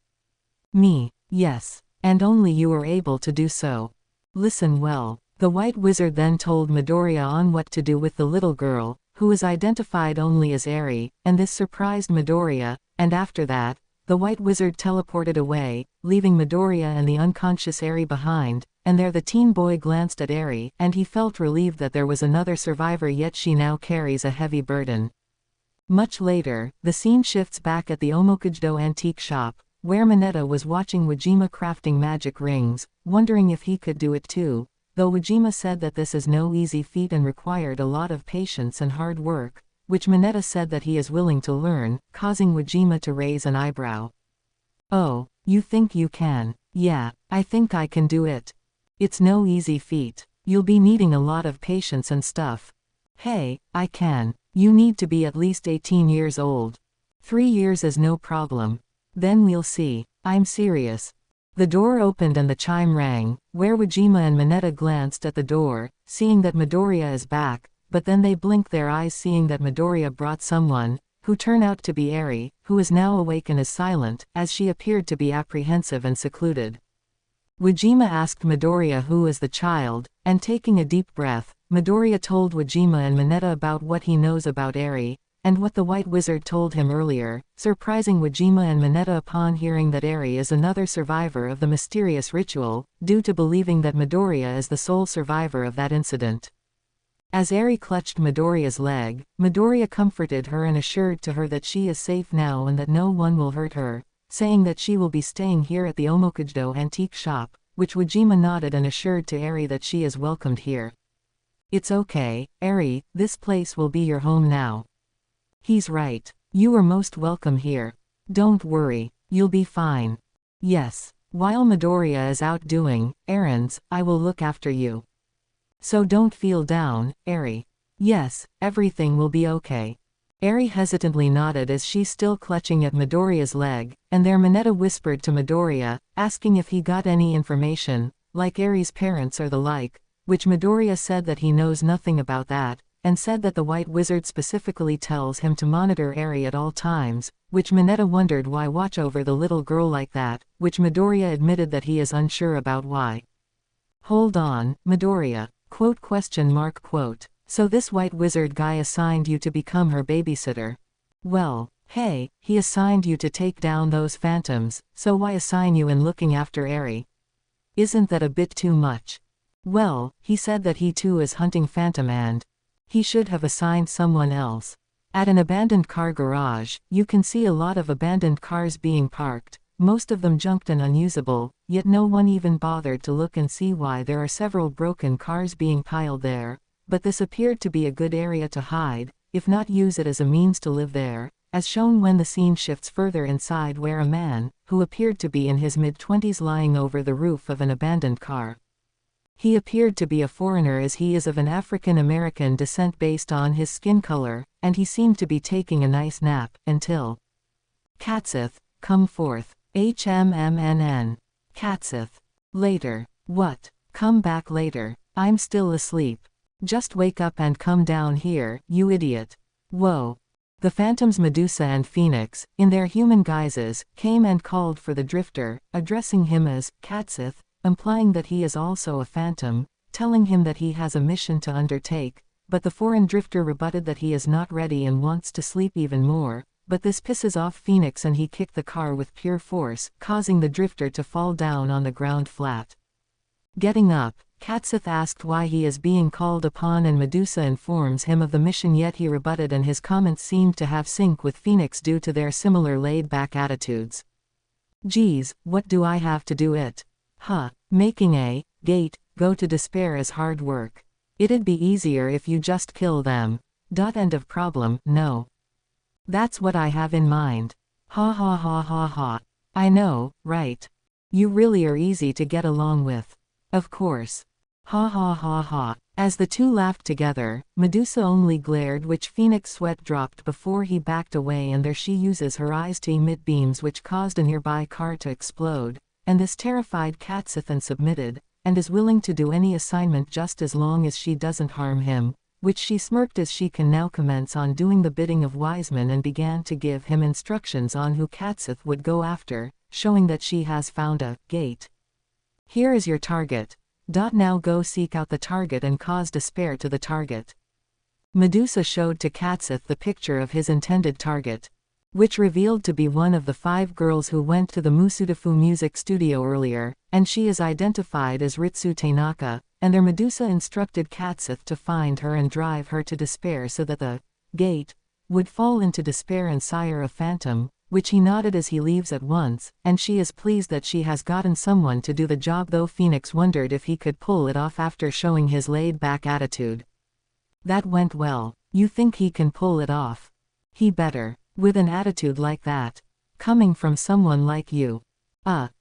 Me? Yes. And only you are able to do so. Listen well. The white wizard then told Midoriya on what to do with the little girl, who is identified only as Eri, and this surprised Midoriya, and after that, the white wizard teleported away, leaving Midoriya and the unconscious Eri behind, and there the teen boy glanced at Eri, and he felt relieved that there was another survivor, yet she now carries a heavy burden. Much later, the scene shifts back at the Omokujdo antique shop, where Mineta was watching Wajima crafting magic rings, wondering if he could do it too, though Wajima said that this is no easy feat and required a lot of patience and hard work, which Mineta said that he is willing to learn, causing Wajima to raise an eyebrow. Oh, you think you can? Yeah, I think I can do it. It's no easy feat. You'll be needing a lot of patience and stuff. Hey, I can. You need to be at least 18 years old. 3 years is no problem. Then we'll see. I'm serious. The door opened and the chime rang, where Wajima and Mineta glanced at the door, seeing that Midoriya is back, but then they blinked their eyes seeing that Midoriya brought someone, who turned out to be Eri, who is now awake and is silent, as she appeared to be apprehensive and secluded. Wajima asked Midoriya who is the child, and taking a deep breath, Midoriya told Wajima and Mineta about what he knows about Eri, and what the white wizard told him earlier, surprising Wajima and Mineta upon hearing that Eri is another survivor of the mysterious ritual, due to believing that Midoriya is the sole survivor of that incident. As Eri clutched Midoriya's leg, Midoriya comforted her and assured to her that she is safe now and that no one will hurt her, saying that she will be staying here at the Omokujdo antique shop, which Wajima nodded and assured to Eri that she is welcomed here. It's okay, Eri, this place will be your home now. He's right. You are most welcome here. Don't worry, you'll be fine. Yes. While Midoriya is out doing errands, I will look after you. So don't feel down, Eri. Yes, everything will be okay. Eri hesitantly nodded as she's still clutching at Midoriya's leg, and there Mineta whispered to Midoriya, asking if he got any information, like Eri's parents or the like, which Midoriya said that he knows nothing about that, and said that the White Wizard specifically tells him to monitor Eri at all times, which Mineta wondered why watch over the little girl like that, which Midoriya admitted that he is unsure about why. Hold on, Midoriya, quote. So this White Wizard guy assigned you to become her babysitter. Well, hey, he assigned you to take down those phantoms, so why assign you in looking after Eri? Isn't that a bit too much? Well, he said that he too is hunting phantom and he should have assigned someone else. At an abandoned car garage, you can see a lot of abandoned cars being parked, most of them junked and unusable, yet no one even bothered to look and see why there are several broken cars being piled there, but this appeared to be a good area to hide, if not use it as a means to live there, as shown when the scene shifts further inside where a man, who appeared to be in his mid-20s lying over the roof of an abandoned car. He appeared to be a foreigner as he is of an African-American descent based on his skin color, and he seemed to be taking a nice nap, until Katsith, come forth. HMMNN. Katsith. Later. What? Come back later. I'm still asleep. Just wake up and come down here, you idiot. Whoa. The Phantoms Medusa and Phoenix, in their human guises, came and called for the Drifter, addressing him as Katsith, implying that he is also a phantom, telling him that he has a mission to undertake, but the foreign Drifter rebutted that he is not ready and wants to sleep even more, but this pisses off Phoenix and he kicked the car with pure force, causing the Drifter to fall down on the ground flat. Getting up, Katsith asked why he is being called upon and Medusa informs him of the mission, yet he rebutted and his comments seemed to have sync with Phoenix due to their similar laid-back attitudes. Geez, what do I have to do it? Making a gate go to despair is hard work. It'd be easier if you just kill them. End of problem, no. That's what I have in mind. Ha. I know, right? You really are easy to get along with. Of course. Ha. As the two laughed together, Medusa only glared, which Phoenix sweat dropped before he backed away, and there she uses her eyes to emit beams which caused a nearby car to explode, and this terrified Katsith and submitted, and is willing to do any assignment just as long as she doesn't harm him, which she smirked as she can now commence on doing the bidding of Wiseman and began to give him instructions on who Katsith would go after, showing that she has found a gate. Here is your target. Now go seek out the target and cause despair to the target. Medusa showed to Katsith the picture of his intended target, which revealed to be one of the 5 girls who went to the Musudafu music studio earlier, and she is identified as Ritsu Tanaka, and their Medusa instructed Katsith to find her and drive her to despair so that the gate would fall into despair and sire a phantom, which he nodded as he leaves at once, and she is pleased that she has gotten someone to do the job, though Phoenix wondered if he could pull it off after showing his laid-back attitude. That went well. You think he can pull it off? He better. With an attitude like that. Coming from someone like you.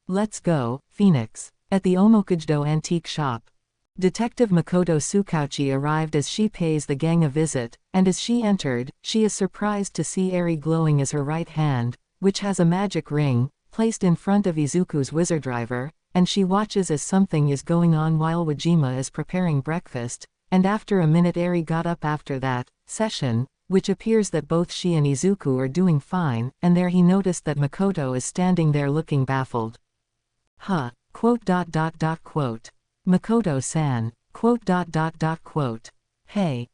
Let's go, Phoenix. At the Omokujdo antique shop. Detective Makoto Tsukauchi arrived as she pays the gang a visit, and as she entered, she is surprised to see Eri glowing as her right hand, which has a magic ring, placed in front of Izuku's wizard driver, and she watches as something is going on while Wajima is preparing breakfast, and after a minute Eri got up after that session, which appears that both she and Izuku are doing fine, and there he noticed that Makoto is standing there looking baffled. Makoto-san. Hey,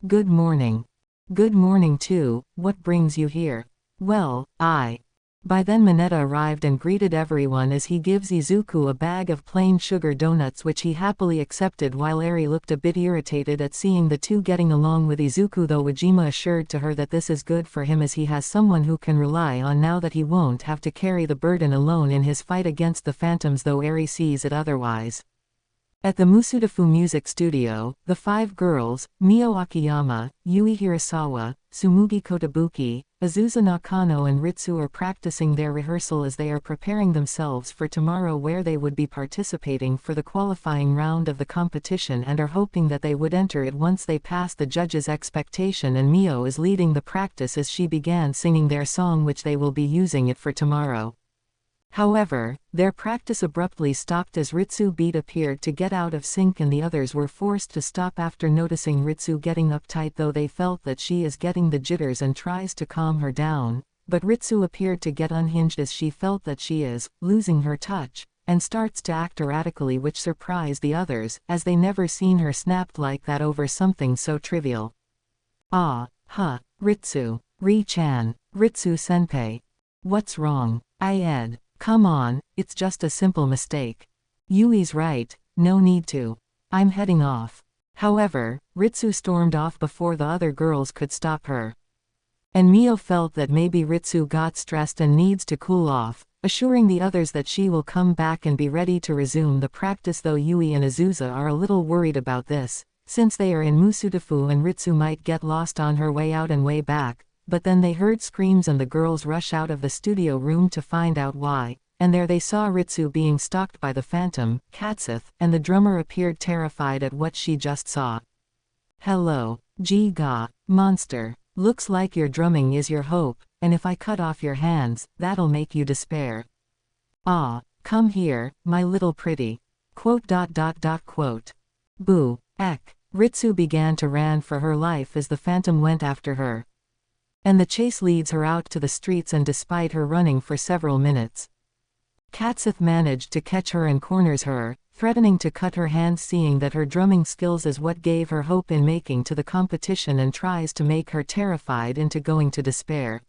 good morning. Good morning too, what brings you here? Well, By then Mineta arrived and greeted everyone as he gives Izuku a bag of plain sugar donuts, which he happily accepted, while Eri looked a bit irritated at seeing the two getting along with Izuku, though Wajima assured to her that this is good for him as he has someone who can rely on now that he won't have to carry the burden alone in his fight against the phantoms, though Eri sees it otherwise. At the Musudafu Music Studio, the 5 girls, Mio Akiyama, Yui Hirasawa, Tsumugi Kotobuki, Azusa Nakano and Ritsu are practicing their rehearsal as they are preparing themselves for tomorrow, where they would be participating for the qualifying round of the competition and are hoping that they would enter it once they pass the judges' expectation, and Mio is leading the practice as she began singing their song, which they will be using it for tomorrow. However, their practice abruptly stopped as Ritsu's beat appeared to get out of sync and the others were forced to stop after noticing Ritsu getting uptight, though they felt that she is getting the jitters and tries to calm her down, but Ritsu appeared to get unhinged as she felt that she is losing her touch, and starts to act erratically, which surprised the others, as they never seen her snapped like that over something so trivial. Ah, huh, Ritsu. Ri-chan. Ritsu-senpai. What's wrong? Ed. Come on, it's just a simple mistake. Yui's right, no need to. I'm heading off. However, Ritsu stormed off before the other girls could stop her. And Mio felt that maybe Ritsu got stressed and needs to cool off, assuring the others that she will come back and be ready to resume the practice, though Yui and Azusa are a little worried about this, since they are in Musudafu and Ritsu might get lost on her way out and way back. But then they heard screams and the girls rush out of the studio room to find out why, and there they saw Ritsu being stalked by the phantom, Katsuth, and the drummer appeared terrified at what she just saw. Hello, G-ga, monster. Looks like your drumming is your hope, and if I cut off your hands, that'll make you despair. Ah, come here, my little pretty. Quote. Boo, eck. Ritsu began to run for her life as the phantom went after her. And the chase leads her out to the streets, and despite her running for several minutes, Katsuth managed to catch her and corners her, threatening to cut her hands, seeing that her drumming skills is what gave her hope in making to the competition, and tries to make her terrified into going to despair.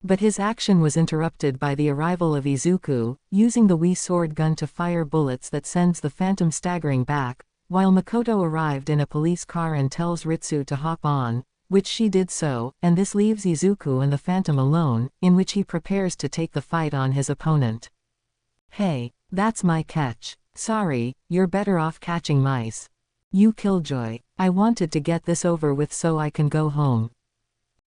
But his action was interrupted by the arrival of Izuku, using the Wii sword gun to fire bullets that sends the phantom staggering back, while Makoto arrived in a police car and tells Ritsu to hop on, which she did so, and this leaves Izuku and the phantom alone, in which he prepares to take the fight on his opponent. Hey, that's my catch. Sorry, you're better off catching mice. You killjoy. I wanted to get this over with so I can go home.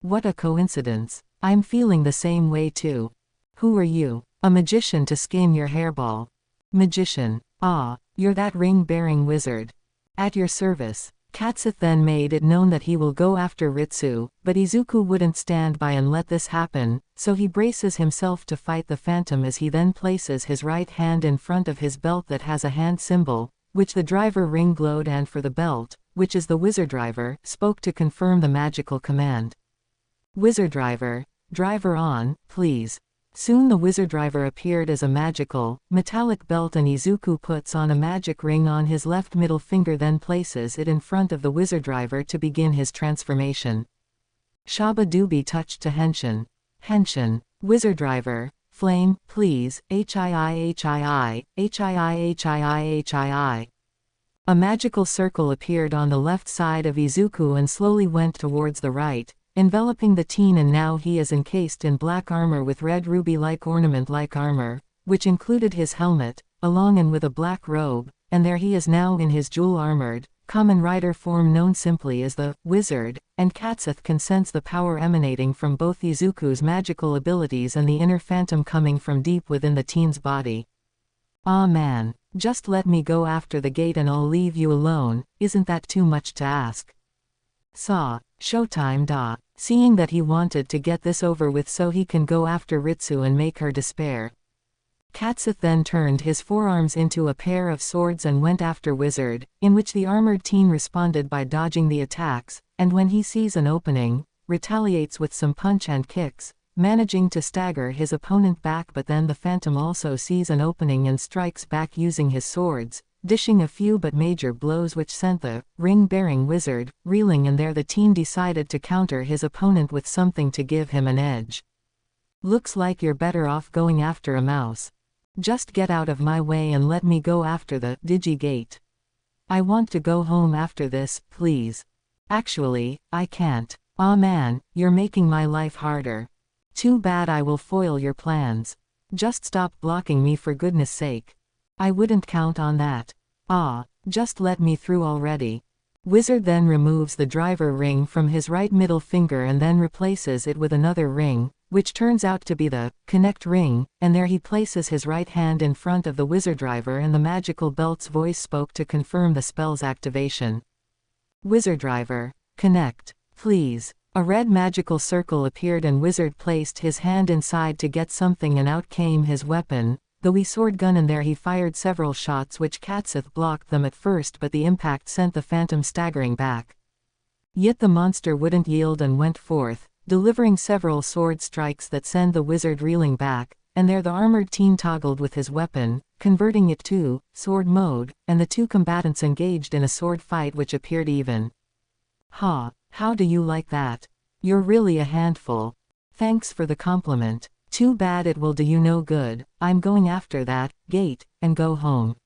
What a coincidence. I'm feeling the same way too. Who are you? A magician to skin your hairball. Magician. Ah, you're that ring-bearing wizard. At your service. Katsuth then made it known that he will go after Ritsu, but Izuku wouldn't stand by and let this happen, so he braces himself to fight the phantom as he then places his right hand in front of his belt that has a hand symbol, which the driver ring glowed, and for the belt, which is the wizard driver, spoke to confirm the magical command. Wizard driver, driver on, please. Soon the wizard driver appeared as a magical, metallic belt, and Izuku puts on a magic ring on his left middle finger, then places it in front of the wizard driver to begin his transformation. Shaba Dooby touched to Henshin. Henshin, wizard driver, flame, please, HII. A magical circle appeared on the left side of Izuku and slowly went towards the right, enveloping the teen, and now he is encased in black armor with red ruby-like ornament-like armor, which included his helmet, along and with a black robe, and there he is now in his jewel-armored, Kamen Rider form known simply as the Wizard, and Katsuth can sense the power emanating from both Izuku's magical abilities and the inner phantom coming from deep within the teen's body. Ah man, just let me go after the gate and I'll leave you alone, isn't that too much to ask? Showtime da. Seeing that he wanted to get this over with so he can go after Ritsu and make her despair. Katsuth then turned his forearms into a pair of swords and went after Wizard, in which the armored teen responded by dodging the attacks, and when he sees an opening, retaliates with some punch and kicks, managing to stagger his opponent back, but then the phantom also sees an opening and strikes back using his swords, dishing a few but major blows which sent the ring-bearing wizard reeling, and there the teen decided to counter his opponent with something to give him an edge. Looks like you're better off going after a mouse. Just get out of my way and let me go after the Digi-gate. I want to go home after this, please. Actually, I can't. Aw man, you're making my life harder. Too bad, I will foil your plans. Just stop blocking me for goodness sake. I wouldn't count on that. Ah, Just let me through already. Wizard then removes the driver ring from his right middle finger and then replaces it with another ring, which turns out to be the connect ring, and there he places his right hand in front of the wizard driver and the magical belt's voice spoke to confirm the spell's activation. Wizard driver, connect, please. A red magical circle appeared and Wizard placed his hand inside to get something and out came his weapon, the wee sword gun, and there he fired several shots which Katsith blocked them at first, but the impact sent the phantom staggering back. Yet the monster wouldn't yield and went forth, delivering several sword strikes that send the wizard reeling back, and there the armored teen toggled with his weapon, converting it to sword mode, and the two combatants engaged in a sword fight which appeared even. Ha, how do you like that? You're really a handful. Thanks for the compliment. Too bad it will do you no good. I'm going after that gate and go home.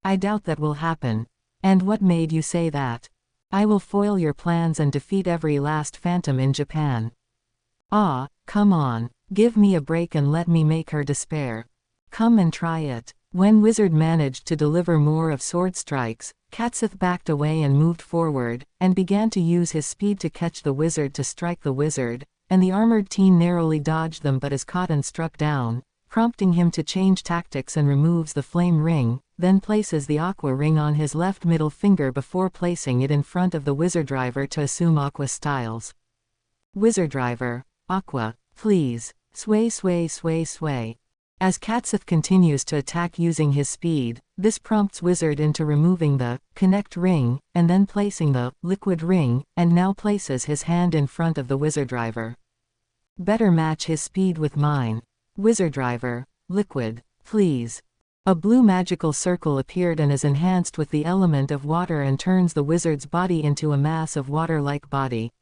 I doubt that will happen. And what made you say that? I will foil your plans and defeat every last phantom in Japan. Ah, come on. Give me a break and let me make her despair. Come and try it. When Wizard managed to deliver more of sword strikes, Katsith backed away and moved forward, and began to use his speed to catch the wizard to strike the wizard, and the armored teen narrowly dodged them but is caught and struck down, prompting him to change tactics and removes the flame ring, then places the aqua ring on his left middle finger before placing it in front of the wizard driver to assume aqua styles. Wizard driver, aqua, please, sway sway sway sway. As Katsith continues to attack using his speed, this prompts Wizard into removing the connect ring, and then placing the liquid ring, and now places his hand in front of the wizard driver. Better match his speed with mine. Wizard driver, liquid, please. A blue magical circle appeared and is enhanced with the element of water and turns the wizard's body into a mass of water-like body,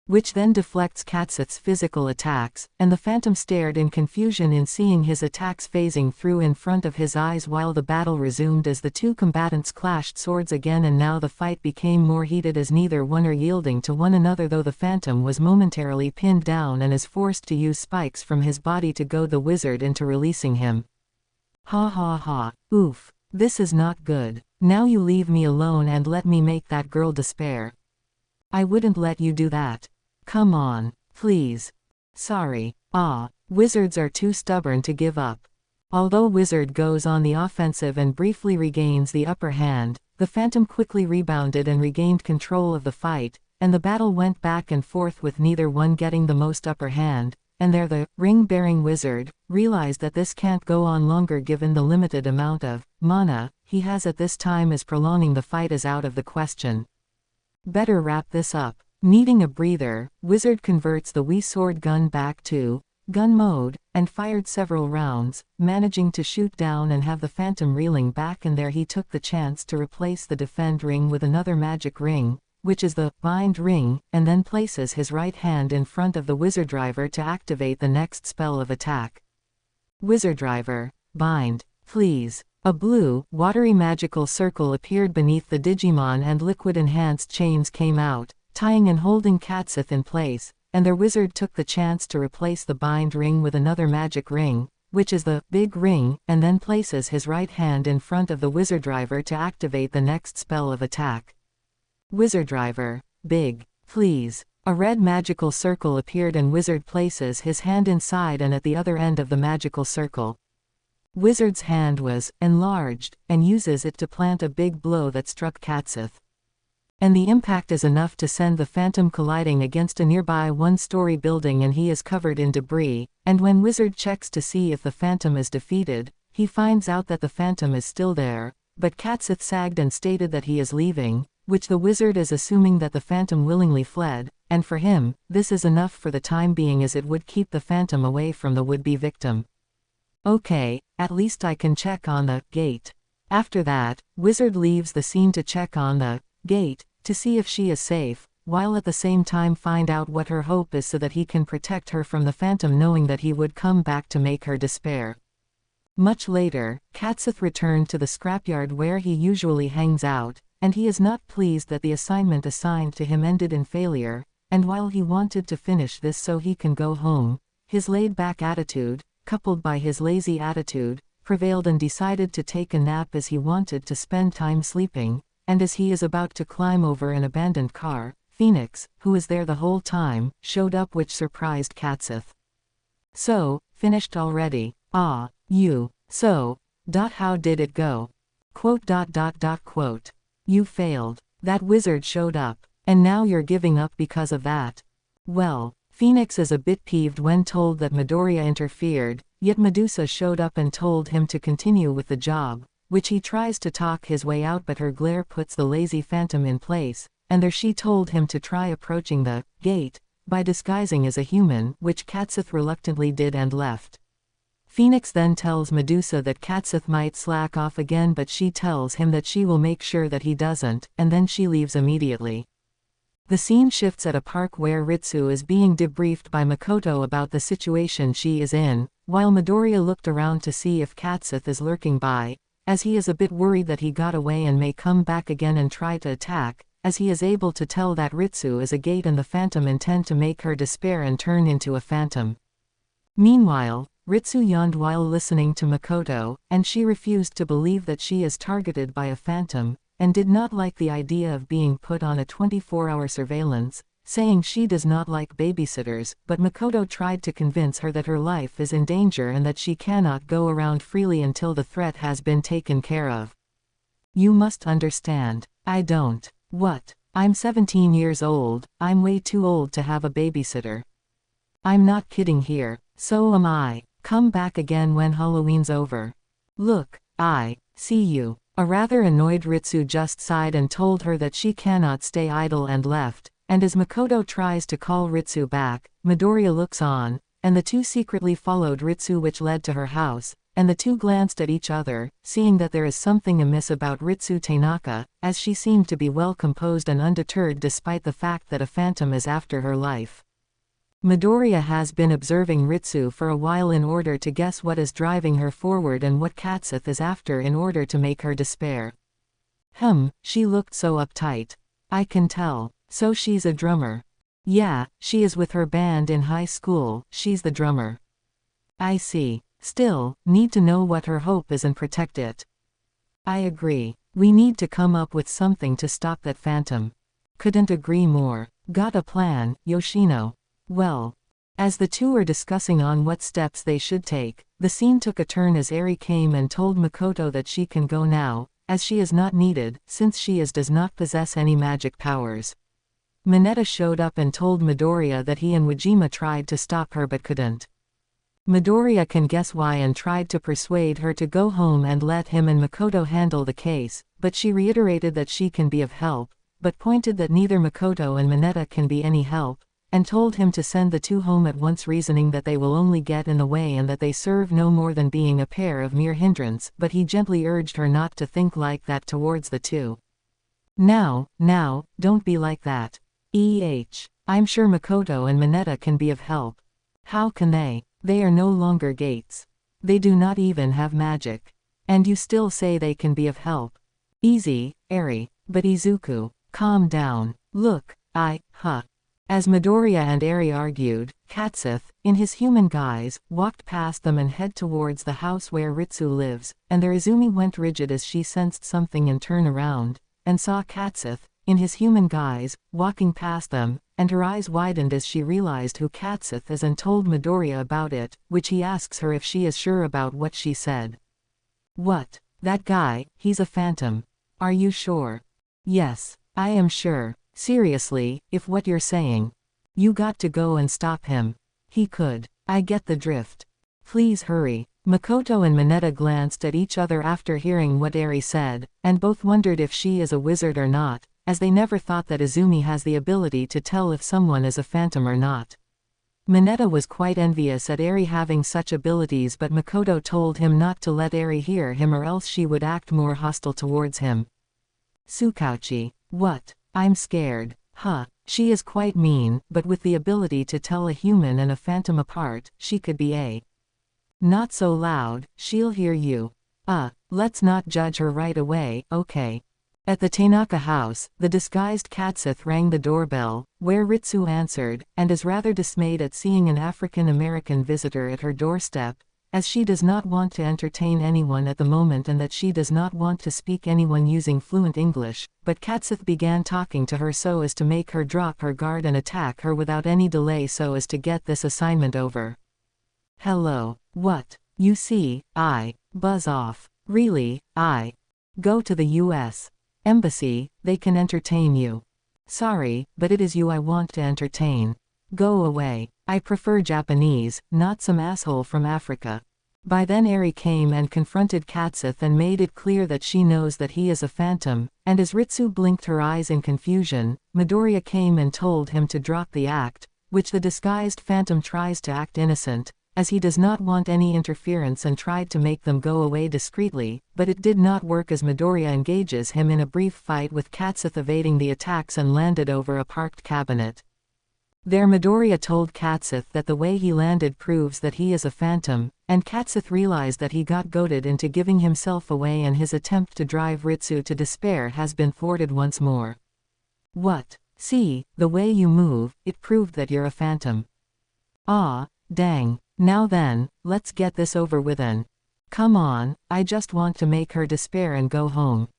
which then deflects Katsith's physical attacks, and the phantom stared in confusion in seeing his attacks phasing through in front of his eyes while the battle resumed as the two combatants clashed swords again, and now the fight became more heated as neither one are yielding to one another, though the phantom was momentarily pinned down and is forced to use spikes from his body to goad the wizard into releasing him. Ha ha ha, oof, this is not good. Now you leave me alone and let me make that girl despair. I wouldn't let you do that. Come on, please. Sorry. Wizards are too stubborn to give up. Although Wizard goes on the offensive and briefly regains the upper hand, the phantom quickly rebounded and regained control of the fight, and the battle went back and forth with neither one getting the most upper hand, and there the ring-bearing wizard realized that this can't go on longer given the limited amount of mana he has at this time, as prolonging the fight is out of the question. Better wrap this up. Needing a breather, Wizard converts the Wii sword gun back to gun mode, and fired several rounds, managing to shoot down and have the phantom reeling back, and there he took the chance to replace the defend ring with another magic ring, which is the bind ring, and then places his right hand in front of the wizard driver to activate the next spell of attack. Wizard driver, bind, please. A blue, watery magical circle appeared beneath the Digimon and liquid enhanced chains came out, tying and holding Katsith in place, and their wizard took the chance to replace the bind ring with another magic ring, which is the big ring, and then places his right hand in front of the wizard driver to activate the next spell of attack. Wizard driver, big, please. A red magical circle appeared and Wizard places his hand inside and at the other end of the magical circle. Wizard's hand was enlarged, and uses it to plant a big blow that struck Katsith. And the impact is enough to send the phantom colliding against a nearby one-story building, and he is covered in debris, and when Wizard checks to see if the phantom is defeated, he finds out that the phantom is still there, but Katsith sagged and stated that he is leaving, which the wizard is assuming that the phantom willingly fled, and for him, this is enough for the time being as it would keep the phantom away from the would-be victim. Okay, at least I can check on the gate. After that, Wizard leaves the scene to check on the gate, to see if she is safe, while at the same time find out what her hope is so that he can protect her from the phantom, knowing that he would come back to make her despair. Much later, Katsith returned to the scrapyard where he usually hangs out, and he is not pleased that the assignment assigned to him ended in failure, and while he wanted to finish this so he can go home, his laid-back attitude, coupled by his lazy attitude, prevailed and decided to take a nap as he wanted to spend time sleeping, and as he is about to climb over an abandoned car, Phoenix, who was there the whole time, showed up, which surprised Katseth. "So, finished already? Ah, you. So, how did it go? Quote. You failed. That wizard showed up, and now you're giving up because of that." Well, Phoenix is a bit peeved when told that Midoriya interfered, yet Medusa showed up and told him to continue with the job, which he tries to talk his way out, but her glare puts the lazy phantom in place, and there she told him to try approaching the gate by disguising as a human, which Katseth reluctantly did and left. Phoenix then tells Medusa that Katseth might slack off again, but she tells him that she will make sure that he doesn't, and then she leaves immediately. The scene shifts at a park where Ritsu is being debriefed by Makoto about the situation she is in, while Midoriya looked around to see if Katseth is lurking by, as he is a bit worried that he got away and may come back again and try to attack, as he is able to tell that Ritsu is a gate and the phantom intend to make her despair and turn into a phantom. Meanwhile, Ritsu yawned while listening to Makoto, and she refused to believe that she is targeted by a phantom, and did not like the idea of being put on a 24-hour surveillance, saying she does not like babysitters, but Makoto tried to convince her that her life is in danger and that she cannot go around freely until the threat has been taken care of. "You must understand. I don't. What? I'm 17 years old, I'm way too old to have a babysitter. I'm not kidding here, so am I. Come back again when Halloween's over. Look, I see you." A rather annoyed Ritsu just sighed and told her that she cannot stay idle and left, and as Makoto tries to call Ritsu back, Midoriya looks on, and the two secretly followed Ritsu, which led to her house, and the two glanced at each other, seeing that there is something amiss about Ritsu Tanaka, as she seemed to be well composed and undeterred despite the fact that a phantom is after her life. Midoriya has been observing Ritsu for a while in order to guess what is driving her forward and what Katseth is after in order to make her despair. She looked so uptight. I can tell. So she's a drummer. Yeah, she is with her band in high school, she's the drummer. I see. Still, need to know what her hope is and protect it. I agree. We need to come up with something to stop that phantom. Couldn't agree more. Got a plan, Yoshino? Well, as the two are discussing on what steps they should take, the scene took a turn as Eri came and told Makoto that she can go now, as she is not needed, since she does not possess any magic powers. Mineta showed up and told Midoriya that he and Wajima tried to stop her but couldn't. Midoriya can guess why and tried to persuade her to go home and let him and Makoto handle the case, but she reiterated that she can be of help, but pointed that neither Makoto and Mineta can be any help, and told him to send the two home at once, reasoning that they will only get in the way and that they serve no more than being a pair of mere hindrance, but he gently urged her not to think like that towards the two. Now, don't be like that. I'm sure Makoto and Mineta can be of help. How can they? They are no longer gates. They do not even have magic. And you still say they can be of help. Easy, Eri, but Izuku, calm down. Look, As Midoriya and Eri argued, Katseth, in his human guise, walked past them and head towards the house where Ritsu lives, and their Izumi went rigid as she sensed something and turned around, and saw Katseth, in his human guise, walking past them, and her eyes widened as she realized who Katseth is and told Midoriya about it, which he asks her if she is sure about what she said. What? That guy, he's a phantom. Are you sure? Yes, I am sure. Seriously, if what you're saying. You got to go and stop him. He could. I get the drift. Please hurry. Makoto and Mineta glanced at each other after hearing what Eri said, and both wondered if she is a wizard or not, as they never thought that Izumi has the ability to tell if someone is a phantom or not. Mineta was quite envious at Eri having such abilities, but Makoto told him not to let Eri hear him or else she would act more hostile towards him. Tsukauchi. What? I'm scared. She is quite mean, but with the ability to tell a human and a phantom apart, she could be a. Not so loud, she'll hear you. Let's not judge her right away, okay? At the Tanaka house, the disguised Katseth rang the doorbell, where Ritsu answered, and is rather dismayed at seeing an African-American visitor at her doorstep, as she does not want to entertain anyone at the moment and that she does not want to speak anyone using fluent English, but Katseth began talking to her so as to make her drop her guard and attack her without any delay so as to get this assignment over. Hello. What? You see, I buzz off. Really, I go to the US Embassy, they can entertain you. Sorry, but it is you I want to entertain. Go away. I prefer Japanese, not some asshole from Africa. By then Eri came and confronted Katseth and made it clear that she knows that he is a phantom, and as Ritsu blinked her eyes in confusion, Midoriya came and told him to drop the act, which the disguised phantom tries to act innocent, as he does not want any interference and tried to make them go away discreetly, but it did not work as Midoriya engages him in a brief fight with Katseth evading the attacks and landed over a parked cabinet. There Midoriya told Katseth that the way he landed proves that he is a phantom, and Katseth realized that he got goaded into giving himself away and his attempt to drive Ritsu to despair has been thwarted once more. What? See, the way you move, it proved that you're a phantom. Ah, dang. Now then, let's get this over with then. Come on, I just want to make her despair and go home.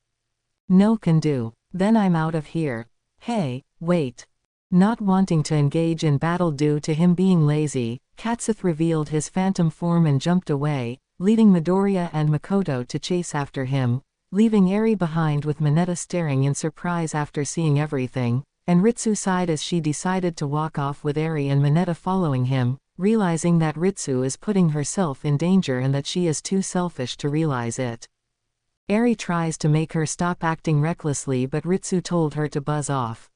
No can do. Then I'm out of here. Hey, wait. Not wanting to engage in battle due to him being lazy, Katseth revealed his phantom form and jumped away, leading Midoriya and Makoto to chase after him, leaving Eri behind with Mineta staring in surprise after seeing everything, and Ritsu sighed as she decided to walk off with Eri and Mineta following him, realizing that Ritsu is putting herself in danger and that she is too selfish to realize it. Eri tries to make her stop acting recklessly but Ritsu told her to buzz off.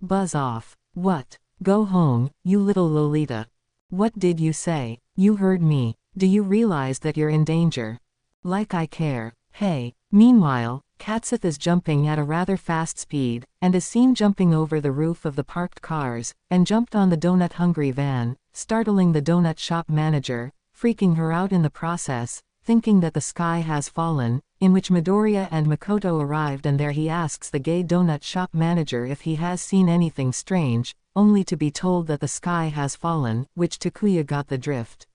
Buzz off. What? Go home, you little Lolita. What did you say? You heard me. Do you realize that you're in danger? Like I care. Hey. Meanwhile, Katseth is jumping at a rather fast speed, and is seen jumping over the roof of the parked cars, and jumped on the donut-hungry van, startling the donut shop manager, freaking her out in the process, thinking that the sky has fallen, in which Midoriya and Makoto arrived and there he asks the gay donut shop manager if he has seen anything strange, only to be told that the sky has fallen, which Takuya got the drift.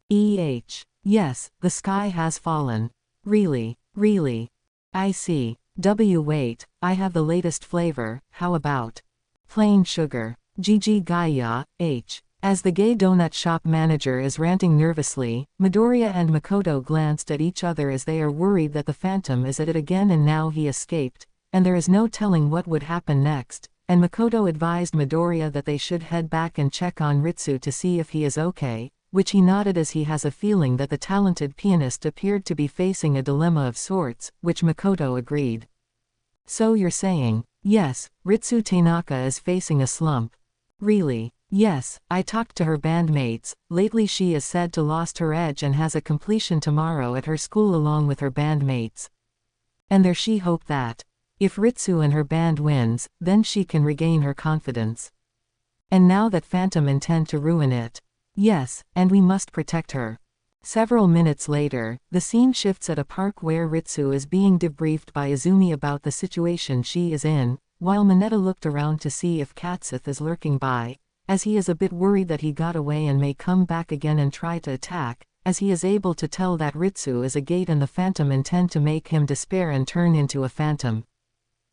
Yes, the sky has fallen. Really? Really? I see. Wait, I have the latest flavor, how about plain sugar? GG Gaia, H. As the gay donut shop manager is ranting nervously, Midoriya and Makoto glanced at each other as they are worried that the phantom is at it again and now he escaped, and there is no telling what would happen next, and Makoto advised Midoriya that they should head back and check on Ritsu to see if he is okay, which he nodded as he has a feeling that the talented pianist appeared to be facing a dilemma of sorts, which Makoto agreed. So you're saying, yes, Ritsu Tanaka is facing a slump. Really? Yes, I talked to her bandmates. Lately she is said to lost her edge and has a completion tomorrow at her school along with her bandmates. And there she hoped that, if Ritsu and her band wins, then she can regain her confidence. And now that Phantom intend to ruin it. Yes, and we must protect her. Several minutes later, the scene shifts at a park where Ritsu is being debriefed by Izumi about the situation she is in, while Mineta looked around to see if Katseth is lurking by, as he is a bit worried that he got away and may come back again and try to attack, as he is able to tell that Ritsu is a gate and the phantom intend to make him despair and turn into a phantom.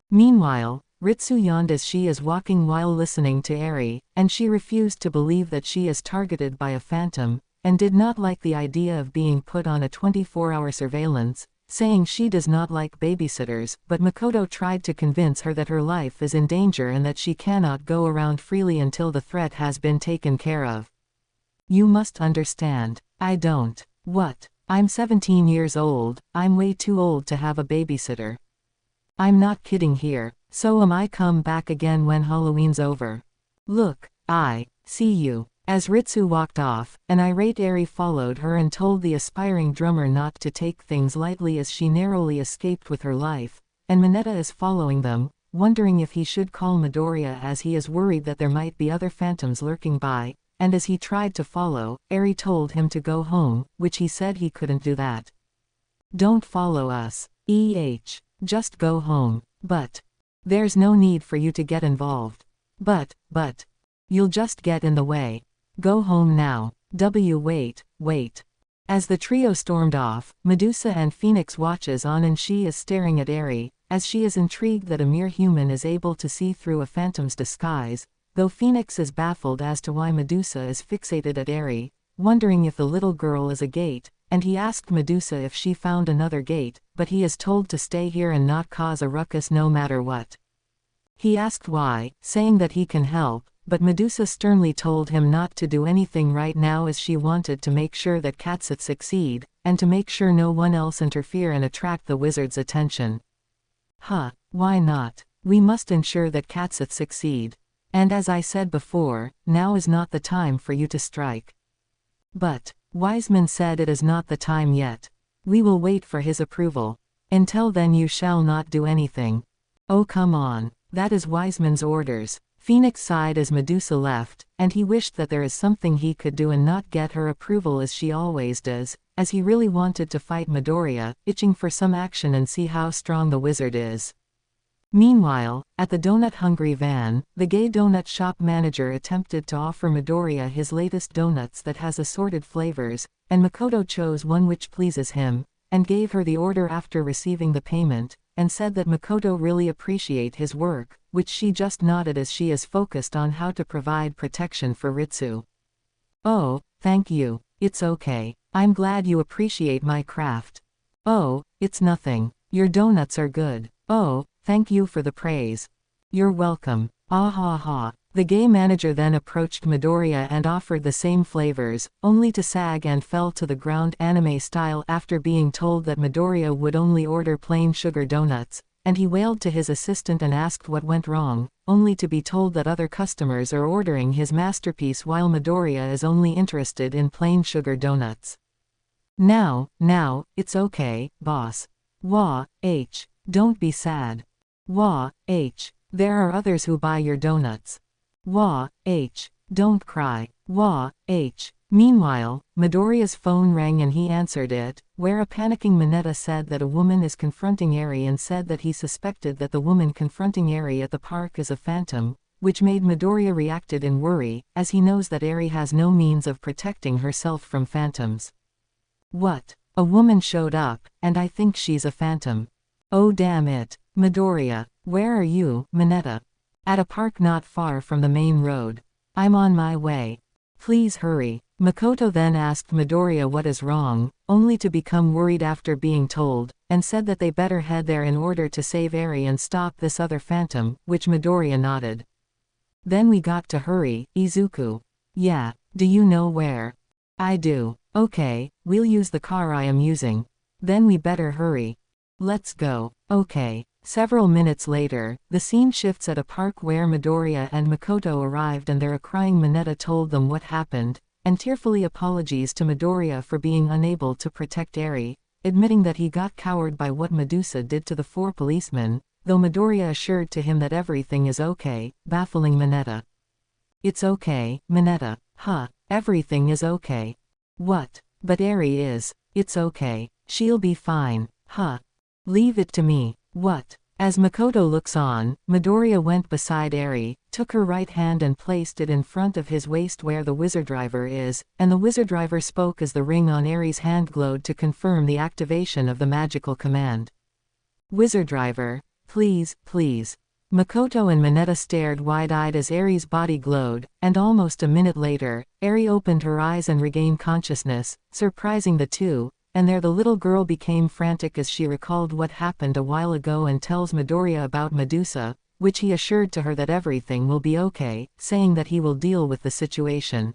Meanwhile, Ritsu yawned as she is walking while listening to Eri, and she refused to believe that she is targeted by a phantom, and did not like the idea of being put on a 24-hour surveillance, saying she does not like babysitters, but Makoto tried to convince her that her life is in danger and that she cannot go around freely until the threat has been taken care of. You must understand. I don't. What? I'm 17 years old, I'm way too old to have a babysitter. I'm not kidding here, so am I come back again when Halloween's over. Look, I see you. As Ritsu walked off, an irate Eri followed her and told the aspiring drummer not to take things lightly as she narrowly escaped with her life, and Mineta is following them, wondering if he should call Midoriya as he is worried that there might be other phantoms lurking by, and as he tried to follow, Eri told him to go home, which he said he couldn't do that. Don't follow us. Just go home. But there's no need for you to get involved. But you'll just get in the way. Go home now. Wait. As the trio stormed off, Medusa and Phoenix watches on and she is staring at Eri, as she is intrigued that a mere human is able to see through a phantom's disguise, though Phoenix is baffled as to why Medusa is fixated at Eri, wondering if the little girl is a gate, and he asked Medusa if she found another gate, but he is told to stay here and not cause a ruckus no matter what. He asked why, saying that he can help, but Medusa sternly told him not to do anything right now as she wanted to make sure that Katsith succeed, and to make sure no one else interfere and attract the wizard's attention. Why not? We must ensure that Katsith succeed. And as I said before, now is not the time for you to strike. But Wiseman said it is not the time yet. We will wait for his approval. Until then you shall not do anything. Oh come on, that is Wiseman's orders. Phoenix sighed as Medusa left, and he wished that there is something he could do and not get her approval as she always does, as he really wanted to fight Midoriya, itching for some action and see how strong the wizard is. Meanwhile, at the donut-hungry van, the gay donut shop manager attempted to offer Midoriya his latest donuts that has assorted flavors, and Makoto chose one which pleases him, and gave her the order after receiving the payment, and said that Makoto really appreciate his work, which she just nodded as she is focused on how to provide protection for Ritsu. Oh, thank you, it's okay, I'm glad you appreciate my craft. Oh, it's nothing, your donuts are good. Oh, thank you for the praise. You're welcome. Ah ha ha. The gay manager then approached Midoriya and offered the same flavors, only to sag and fell to the ground anime style after being told that Midoriya would only order plain sugar donuts, and he wailed to his assistant and asked what went wrong, only to be told that other customers are ordering his masterpiece while Midoriya is only interested in plain sugar donuts. Now, it's okay, boss. Wah, don't be sad. Wah, there are others who buy your donuts. Wah, don't cry. Wah, Meanwhile, Midoriya's phone rang and he answered it, where a panicking Mineta said that a woman is confronting Eri and said that he suspected that the woman confronting Eri at the park is a phantom, which made Midoriya reacted in worry, as he knows that Eri has no means of protecting herself from phantoms. What? A woman showed up, and I think she's a phantom. Oh damn it. Midoriya, where are you, Mineta? At a park not far from the main road. I'm on my way. Please hurry. Makoto then asked Midoriya what is wrong, only to become worried after being told, and said that they better head there in order to save Eri and stop this other phantom, which Midoriya nodded. Then we got to hurry, Izuku. Yeah, do you know where? I do. Okay, we'll use the car I am using. Then we better hurry. Let's go. Okay. Several minutes later, the scene shifts at a park where Midoriya and Makoto arrived and their crying Mineta told them what happened, and tearfully apologies to Midoriya for being unable to protect Eri, admitting that he got cowed by what Medusa did to the 4 policemen, though Midoriya assured to him that everything is okay, baffling Mineta. It's okay, Mineta. Everything is okay. What? But Eri is. It's okay. She'll be fine. Leave it to me. What? As Makoto looks on, Midoriya went beside Eri, took her right hand and placed it in front of his waist where the wizard driver is, and the wizard driver spoke as the ring on Eri's hand glowed to confirm the activation of the magical command. Wizard driver, please. Makoto and Mineta stared wide-eyed as Eri's body glowed, and almost a minute later, Eri opened her eyes and regained consciousness, surprising the two. And there the little girl became frantic as she recalled what happened a while ago and tells Midoriya about Medusa, which he assured to her that everything will be okay, saying that he will deal with the situation.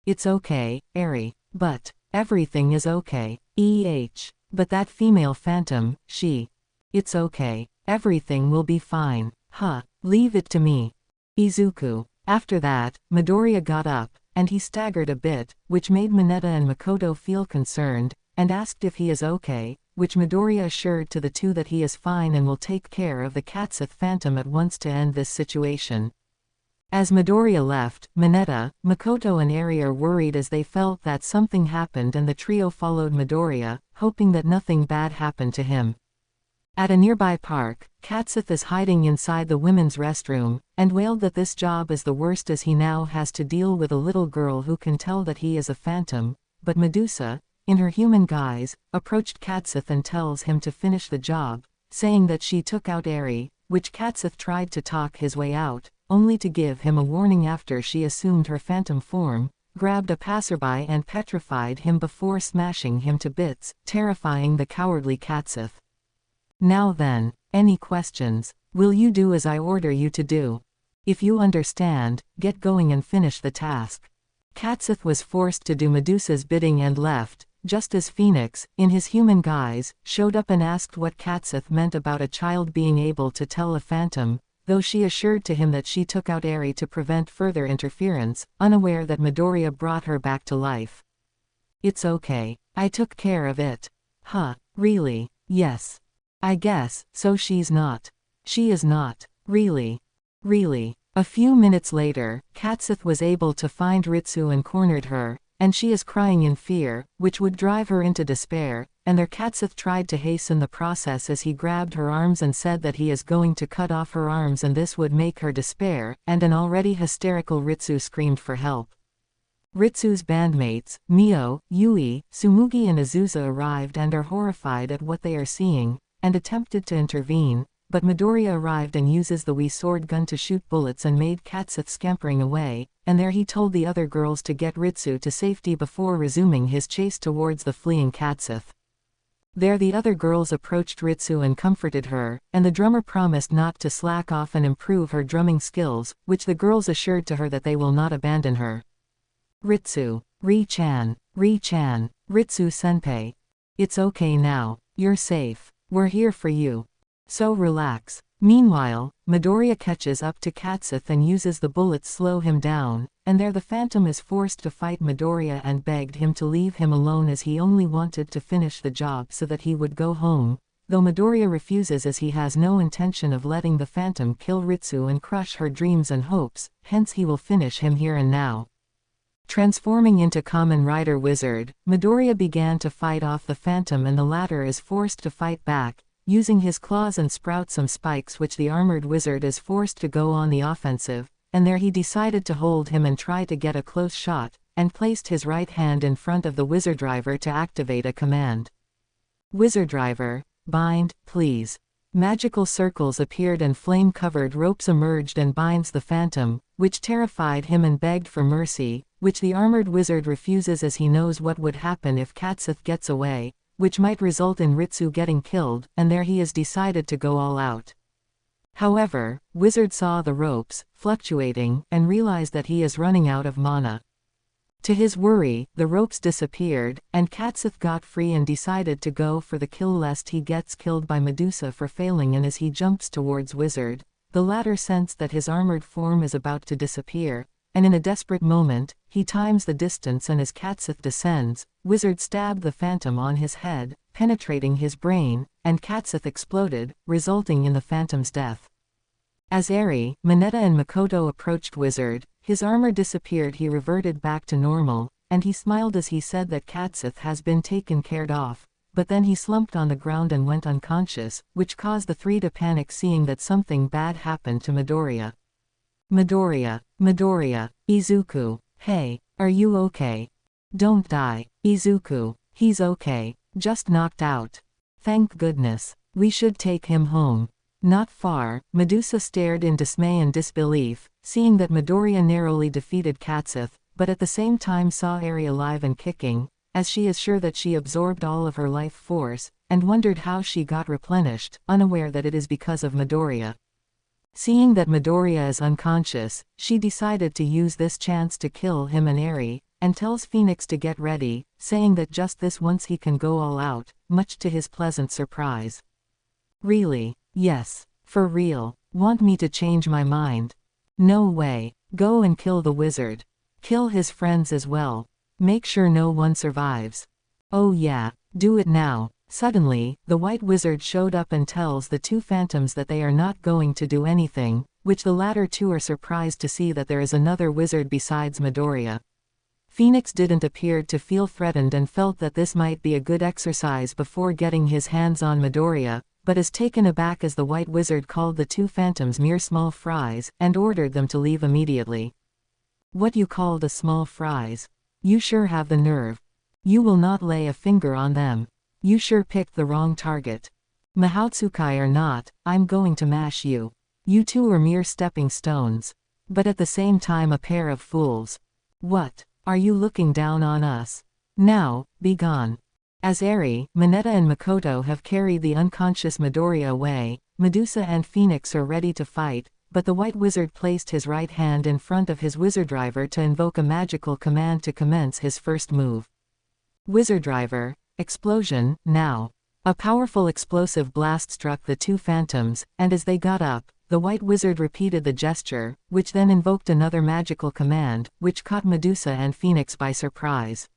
It's okay, Eri. But everything is okay. But that female phantom, she. It's okay. Everything will be fine. Leave it to me. Izuku. After that, Midoriya got up, and he staggered a bit, which made Mineta and Makoto feel concerned, and asked if he is okay, which Midoriya assured to the two that he is fine and will take care of the Katsith phantom at once to end this situation. As Midoriya left, Mineta, Makoto and Eri are worried as they felt that something happened and the trio followed Midoriya, hoping that nothing bad happened to him. At a nearby park, Katsith is hiding inside the women's restroom, and wailed that this job is the worst as he now has to deal with a little girl who can tell that he is a phantom, but Medusa, in her human guise, approached Katseth and tells him to finish the job, saying that she took out Eri, which Katseth tried to talk his way out, only to give him a warning after she assumed her phantom form, grabbed a passerby and petrified him before smashing him to bits, terrifying the cowardly Katseth. Now then, any questions? Will you do as I order you to do? If you understand, get going and finish the task. Katseth was forced to do Medusa's bidding and left, just as Phoenix, in his human guise, showed up and asked what Katseth meant about a child being able to tell a phantom, though she assured to him that she took out Eri to prevent further interference, unaware that Midoriya brought her back to life. It's okay. I took care of it. Huh, really? Yes. I guess, so she's not. She is not. Really. Really. A few minutes later, Katseth was able to find Ritsu and cornered her, and she is crying in fear, which would drive her into despair, and their Katseth tried to hasten the process as he grabbed her arms and said that he is going to cut off her arms and this would make her despair, and an already hysterical Ritsu screamed for help. Ritsu's bandmates, Mio, Yui, Tsumugi and Azusa arrived and are horrified at what they are seeing, and attempted to intervene, but Midoriya arrived and uses the Wii sword gun to shoot bullets and made Katseth scampering away, and there he told the other girls to get Ritsu to safety before resuming his chase towards the fleeing Katseth. There the other girls approached Ritsu and comforted her, and the drummer promised not to slack off and improve her drumming skills, which the girls assured to her that they will not abandon her. Ritsu. Ri-chan. Ri-chan. Ritsu-senpai. It's okay now. You're safe. We're here for you. So relax. Meanwhile, Midoriya catches up to Katseth and uses the bullets slow him down, and there the Phantom is forced to fight Midoriya and begged him to leave him alone as he only wanted to finish the job so that he would go home, though Midoriya refuses as he has no intention of letting the Phantom kill Ritsu and crush her dreams and hopes, hence he will finish him here and now. Transforming into Kamen Rider Wizard, Midoriya began to fight off the Phantom and the latter is forced to fight back, using his claws and sprout some spikes which the armored wizard is forced to go on the offensive, and there he decided to hold him and try to get a close shot, and placed his right hand in front of the wizard driver to activate a command. Wizard driver, bind, please. Magical circles appeared and flame-covered ropes emerged and binds the Phantom, which terrified him and begged for mercy, which the armored wizard refuses as he knows what would happen if Katseth gets away, which might result in Ritsu getting killed, and there he is decided to go all out. However, Wizard saw the ropes, fluctuating, and realized that he is running out of mana. To his worry, the ropes disappeared, and Katseth got free and decided to go for the kill lest he gets killed by Medusa for failing, and as he jumps towards Wizard, the latter sensed that his armored form is about to disappear, and in a desperate moment, he times the distance and as Katseth descends, Wizard stabbed the Phantom on his head, penetrating his brain, and Katseth exploded, resulting in the Phantom's death. As Eri, Mineta and Makoto approached Wizard, his armor disappeared, he reverted back to normal, and he smiled as he said that Katseth has been taken care of, but then he slumped on the ground and went unconscious, which caused the three to panic seeing that something bad happened to Midoriya. Midoriya, Izuku, hey, are you okay? Don't die, Izuku, he's okay, just knocked out. Thank goodness, we should take him home. Not far, Medusa stared in dismay and disbelief, seeing that Midoriya narrowly defeated Katseth, but at the same time saw Eri alive and kicking, as she is sure that she absorbed all of her life force, and wondered how she got replenished, unaware that it is because of Midoriya. Seeing that Midoriya is unconscious, she decided to use this chance to kill him and Eri, and tells Phoenix to get ready, saying that just this once he can go all out, much to his pleasant surprise. Really? Yes. For real? Want me to change my mind? No way. Go and kill the wizard. Kill his friends as well. Make sure no one survives. Oh yeah, do it now. Suddenly, the white wizard showed up and tells the two Phantoms that they are not going to do anything, which the latter two are surprised to see that there is another wizard besides Midoriya. Phoenix didn't appear to feel threatened and felt that this might be a good exercise before getting his hands on Midoriya, but is taken aback as the white wizard called the two Phantoms mere small fries, and ordered them to leave immediately. What you called a small fries? You sure have the nerve. You will not lay a finger on them. You sure picked the wrong target. Mahoutsukai or not, I'm going to mash you. You two are mere stepping stones. But at the same time a pair of fools. What? Are you looking down on us? Now, be gone. As Eri, Mineta and Makoto have carried the unconscious Midoriya away, Medusa and Phoenix are ready to fight, but the White Wizard placed his right hand in front of his Wizard Driver to invoke a magical command to commence his first move. Wizard Driver, explosion, now. A powerful explosive blast struck the two phantoms, and as they got up, the White Wizard repeated the gesture, which then invoked another magical command, which caught Medusa and Phoenix by surprise.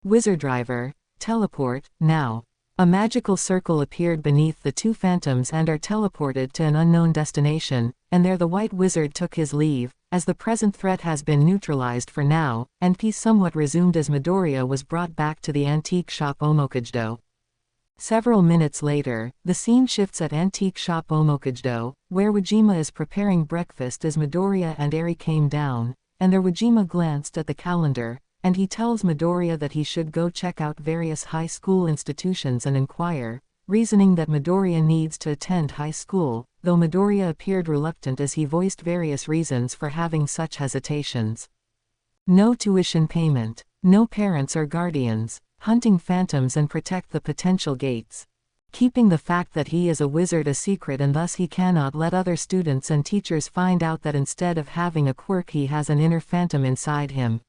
Wizard Driver, teleport, now. A magical circle appeared beneath the two phantoms and are teleported to an unknown destination, and there the White Wizard took his leave, as the present threat has been neutralized for now, and peace somewhat resumed as Midoriya was brought back to the antique shop Omokage-do. Several minutes later, the scene shifts at antique shop Omokage-do, where Wajima is preparing breakfast as Midoriya and Eri came down, and there Wajima glanced at the calendar, and he tells Midoriya that he should go check out various high school institutions and inquire, reasoning that Midoriya needs to attend high school, though Midoriya appeared reluctant as he voiced various reasons for having such hesitations. No tuition payment, no parents or guardians, hunting phantoms and protect the potential gates. Keeping the fact that he is a wizard a secret and thus he cannot let other students and teachers find out that instead of having a quirk he has an inner phantom inside him.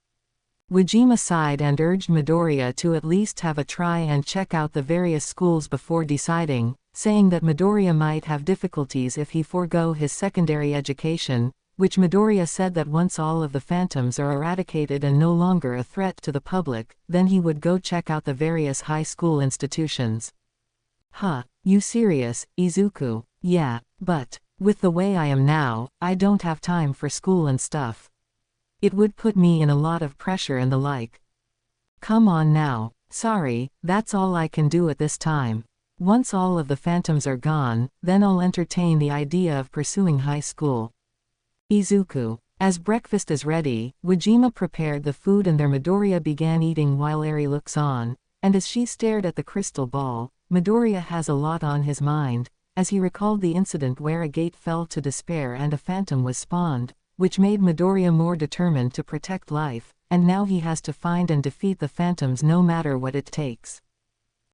Wajima sighed and urged Midoriya to at least have a try and check out the various schools before deciding, saying that Midoriya might have difficulties if he forego his secondary education, which Midoriya said that once all of the phantoms are eradicated and no longer a threat to the public, then he would go check out the various high school institutions. Huh, you serious, Izuku? Yeah, but, with the way I am now, I don't have time for school and stuff. It would put me in a lot of pressure and the like. Come on now. Sorry, that's all I can do at this time. Once all of the phantoms are gone, then I'll entertain the idea of pursuing high school. Izuku. As breakfast is ready, Wajima prepared the food and their Midoriya began eating while Eri looks on, and as she stared at the crystal ball, Midoriya has a lot on his mind, as he recalled the incident where a gate fell to despair and a phantom was spawned, which made Midoriya more determined to protect life, and now he has to find and defeat the phantoms no matter what it takes.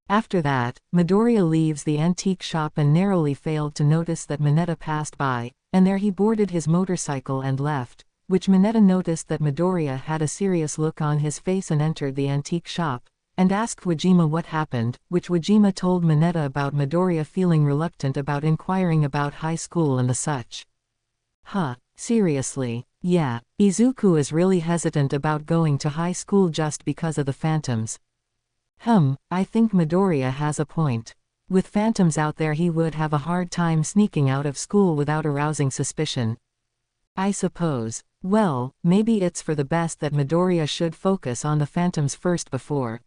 After that, Midoriya leaves the antique shop and narrowly failed to notice that Mineta passed by, and there he boarded his motorcycle and left, which Mineta noticed that Midoriya had a serious look on his face and entered the antique shop, and asked Wajima what happened, which Wajima told Mineta about Midoriya feeling reluctant about inquiring about high school and the such. Huh. Seriously, yeah, Izuku is really hesitant about going to high school just because of the phantoms. I think Midoriya has a point. With phantoms out there he would have a hard time sneaking out of school without arousing suspicion. I suppose. Well, maybe it's for the best that Midoriya should focus on the phantoms first before.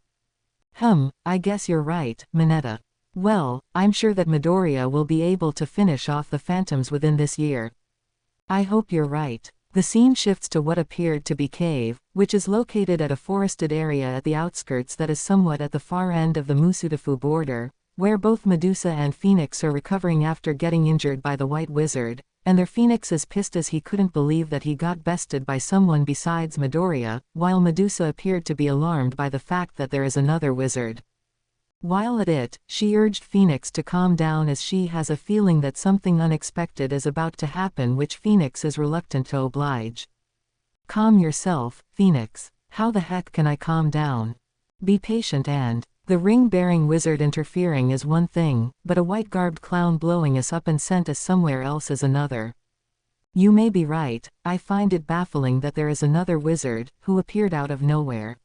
I guess you're right, Mineta. Well, I'm sure that Midoriya will be able to finish off the phantoms within this year. I hope you're right. The scene shifts to what appeared to be cave, which is located at a forested area at the outskirts that is somewhat at the far end of the Musudafu border, where both Medusa and Phoenix are recovering after getting injured by the White Wizard, and their Phoenix is pissed as he couldn't believe that he got bested by someone besides Midoriya, while Medusa appeared to be alarmed by the fact that there is another wizard. While at it, she urged Phoenix to calm down as she has a feeling that something unexpected is about to happen, which Phoenix is reluctant to oblige. Calm yourself, Phoenix. How the heck can I calm down? Be patient and... The ring-bearing wizard interfering is one thing, but a white-garbed clown blowing us up and sent us somewhere else is another. You may be right, I find it baffling that there is another wizard, who appeared out of nowhere.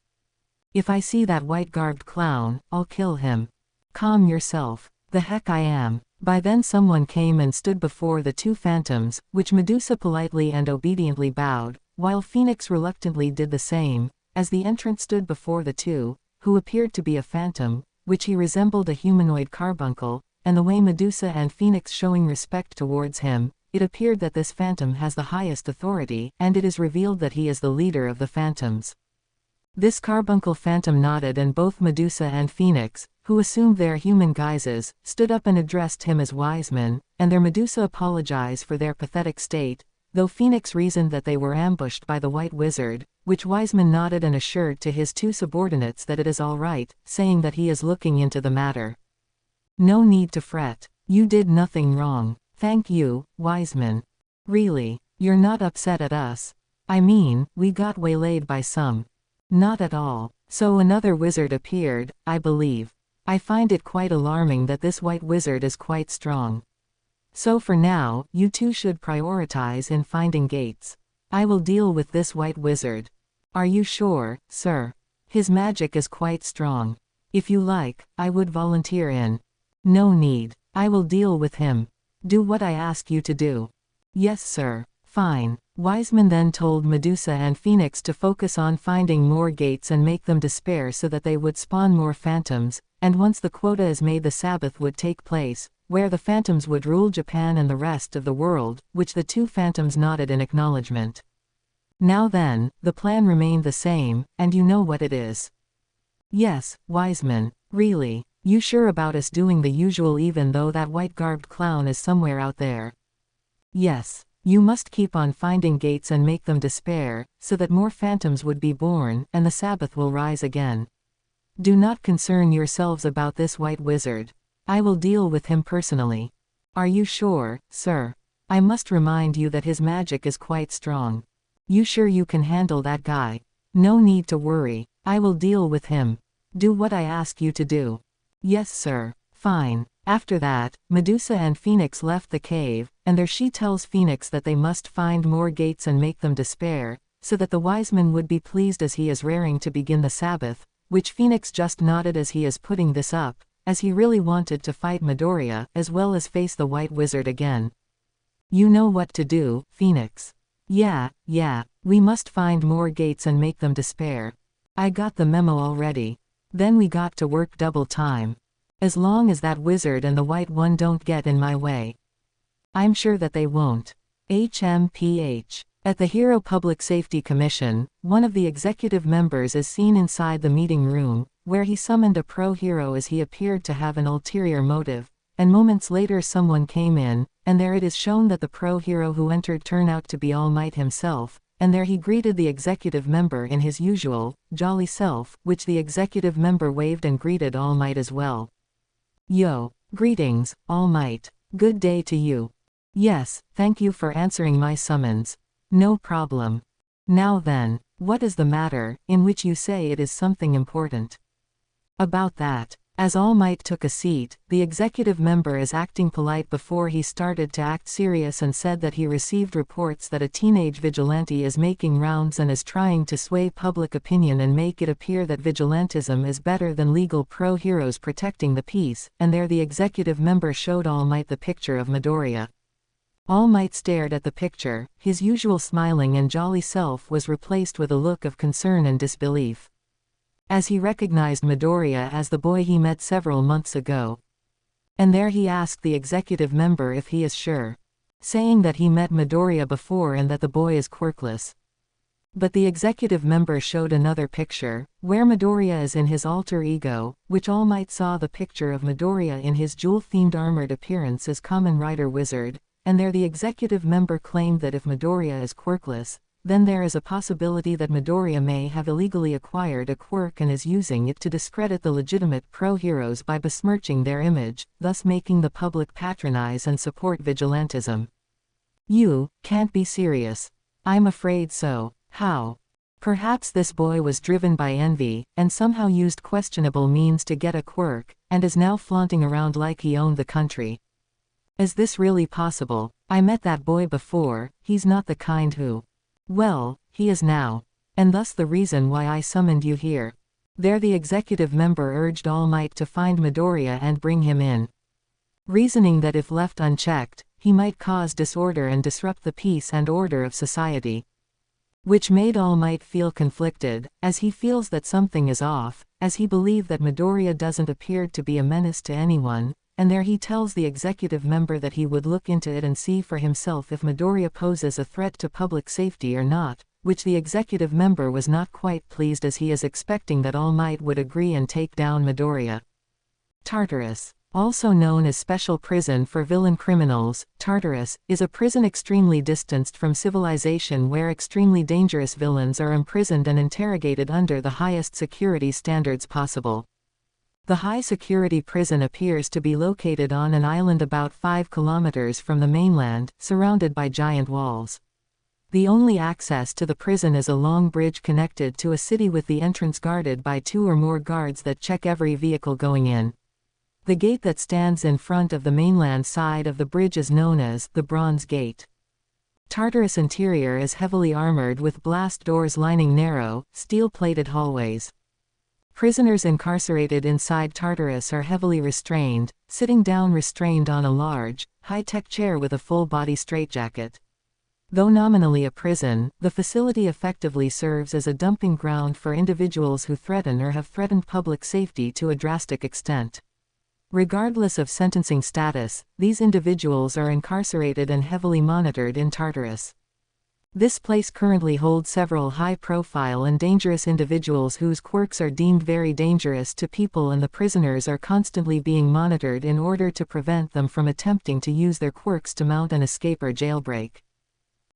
If I see that white-garbed clown, I'll kill him. Calm yourself. The heck I am. By then someone came and stood before the two phantoms, which Medusa politely and obediently bowed, while Phoenix reluctantly did the same, as the entrant stood before the two, who appeared to be a phantom, which he resembled a humanoid carbuncle, and the way Medusa and Phoenix showing respect towards him, it appeared that this phantom has the highest authority, and it is revealed that he is the leader of the phantoms. This carbuncle phantom nodded, and both Medusa and Phoenix, who assumed their human guises, stood up and addressed him as Wiseman, and their Medusa apologized for their pathetic state, though Phoenix reasoned that they were ambushed by the White Wizard, which Wiseman nodded and assured to his two subordinates that it is all right, saying that he is looking into the matter. No need to fret. You did nothing wrong. Thank you, Wiseman. Really, you're not upset at us? I mean, we got waylaid by some. Not at all. So another wizard appeared, I believe. I find it quite alarming that this White Wizard is quite strong. So for now, you two should prioritize in finding gates. I will deal with this White Wizard. Are you sure, sir? His magic is quite strong. If you like, I would volunteer in. No need. I will deal with him. Do what I ask you to do. Yes, sir. Fine. Wiseman then told Medusa and Phoenix to focus on finding more gates and make them despair so that they would spawn more phantoms, and once the quota is made the Sabbath would take place, where the phantoms would rule Japan and the rest of the world, which the two phantoms nodded in acknowledgement. Now then, the plan remained the same, and you know what it is. Yes, Wiseman. Really, you sure about us doing the usual even though that white-garbed clown is somewhere out there? Yes. You must keep on finding gates and make them despair, so that more phantoms would be born, and the Sabbath will rise again. Do not concern yourselves about this White Wizard. I will deal with him personally. Are you sure, sir? I must remind you that his magic is quite strong. You sure you can handle that guy? No need to worry. I will deal with him. Do what I ask you to do. Yes, sir. Fine. After that, Medusa and Phoenix left the cave, and there she tells Phoenix that they must find more gates and make them despair, so that the Wiseman would be pleased as he is raring to begin the Sabbath, which Phoenix just nodded as he is putting this up, as he really wanted to fight Midoriya as well as face the White Wizard again. You know what to do, Phoenix. Yeah, we must find more gates and make them despair. I got the memo already. Then we got to work double time. As long as that wizard and the white one don't get in my way. I'm sure that they won't. HMPH. At the Hero Public Safety Commission, one of the executive members is seen inside the meeting room, where he summoned a pro-hero as he appeared to have an ulterior motive, and moments later someone came in, and there it is shown that the pro-hero who entered turned out to be All Might himself, and there he greeted the executive member in his usual, jolly self, which the executive member waved and greeted All Might as well. Yo, greetings, All Might. Good day to you. Yes, thank you for answering my summons. No problem. Now then, what is the matter, in which you say it is something important? About that. As All Might took a seat, the executive member is acting polite before he started to act serious and said that he received reports that a teenage vigilante is making rounds and is trying to sway public opinion and make it appear that vigilantism is better than legal pro-heroes protecting the peace, and there the executive member showed All Might the picture of Midoriya. All Might stared at the picture, his usual smiling and jolly self was replaced with a look of concern and disbelief. As he recognized Midoriya as the boy he met several months ago. And there he asked the executive member if he is sure, saying that he met Midoriya before and that the boy is quirkless. But the executive member showed another picture, where Midoriya is in his alter ego, which All Might saw the picture of Midoriya in his jewel-themed armored appearance as Kamen Rider Wizard, and there the executive member claimed that if Midoriya is quirkless, then there is a possibility that Midoriya may have illegally acquired a quirk and is using it to discredit the legitimate pro-heroes by besmirching their image, thus making the public patronize and support vigilantism. You can't be serious. I'm afraid so. How? Perhaps this boy was driven by envy, and somehow used questionable means to get a quirk, and is now flaunting around like he owned the country. Is this really possible? I met that boy before, he's not the kind who... Well, he is now. And thus the reason why I summoned you here. There the executive member urged All Might to find Midoriya and bring him in. Reasoning that if left unchecked, he might cause disorder and disrupt the peace and order of society. Which made All Might feel conflicted, as he feels that something is off, as he believed that Midoriya doesn't appear to be a menace to anyone, and there he tells the executive member that he would look into it and see for himself if Midoriya poses a threat to public safety or not, which the executive member was not quite pleased as he is expecting that All Might would agree and take down Midoriya. Tartarus. Also known as Special Prison for Villain Criminals, Tartarus is a prison extremely distanced from civilization where extremely dangerous villains are imprisoned and interrogated under the highest security standards possible. The high-security prison appears to be located on an island about 5 kilometers from the mainland, surrounded by giant walls. The only access to the prison is a long bridge connected to a city with the entrance guarded by 2 or more guards that check every vehicle going in. The gate that stands in front of the mainland side of the bridge is known as the Bronze Gate. Tartarus interior is heavily armored with blast doors lining narrow, steel-plated hallways. Prisoners incarcerated inside Tartarus are heavily restrained, sitting down restrained on a large, high-tech chair with a full-body straitjacket. Though nominally a prison, the facility effectively serves as a dumping ground for individuals who threaten or have threatened public safety to a drastic extent. Regardless of sentencing status, these individuals are incarcerated and heavily monitored in Tartarus. This place currently holds several high-profile and dangerous individuals whose quirks are deemed very dangerous to people, and the prisoners are constantly being monitored in order to prevent them from attempting to use their quirks to mount an escape or jailbreak.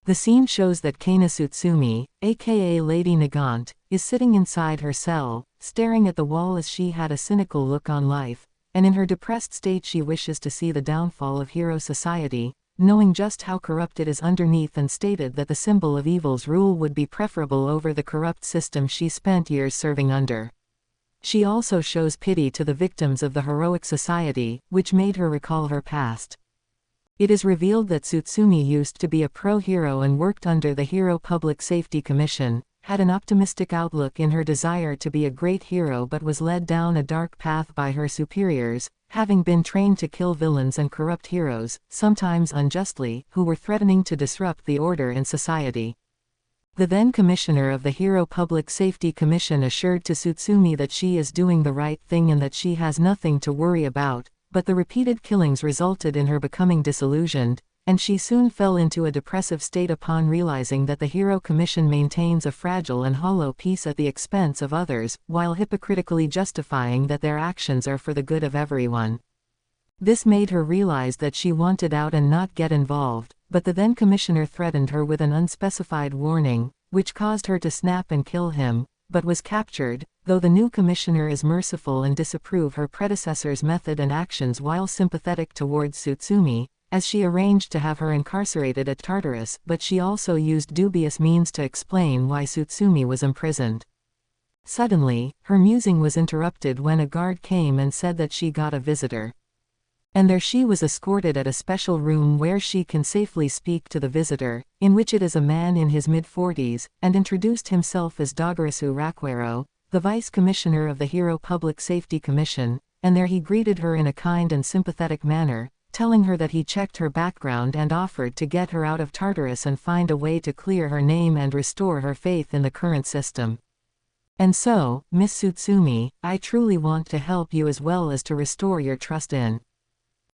The scene shows that Kana Tsutsumi, aka Lady Nagant, is sitting inside her cell, staring at the wall as she had a cynical look on life, and in her depressed state she wishes to see the downfall of hero society, knowing just how corrupt it is underneath, and stated that the symbol of evil's rule would be preferable over the corrupt system she spent years serving under. She also shows pity to the victims of the heroic society, which made her recall her past. It is revealed that Tsutsumi used to be a pro-hero and worked under the Hero Public Safety Commission, had an optimistic outlook in her desire to be a great hero, but was led down a dark path by her superiors, having been trained to kill villains and corrupt heroes, sometimes unjustly, who were threatening to disrupt the order in society. The then commissioner of the Hero Public Safety Commission assured to Tsutsumi that she is doing the right thing and that she has nothing to worry about, but the repeated killings resulted in her becoming disillusioned, and she soon fell into a depressive state upon realizing that the Hero Commission maintains a fragile and hollow peace at the expense of others, while hypocritically justifying that their actions are for the good of everyone. This made her realize that she wanted out and not get involved, but the then commissioner threatened her with an unspecified warning, which caused her to snap and kill him, but was captured, though the new commissioner is merciful and disapprove her predecessor's method and actions while sympathetic towards Tsutsumi, as she arranged to have her incarcerated at Tartarus, but she also used dubious means to explain why Tsutsumi was imprisoned. Suddenly, her musing was interrupted when a guard came and said that she got a visitor. And there she was escorted at a special room where she can safely speak to the visitor, in which it is a man in his mid-40s, and introduced himself as Dogarasu Raquero, the vice commissioner of the Hero Public Safety Commission, and there he greeted her in a kind and sympathetic manner, telling her that he checked her background and offered to get her out of Tartarus and find a way to clear her name and restore her faith in the current system. And so, Miss Tsutsumi, I truly want to help you as well as to restore your trust in.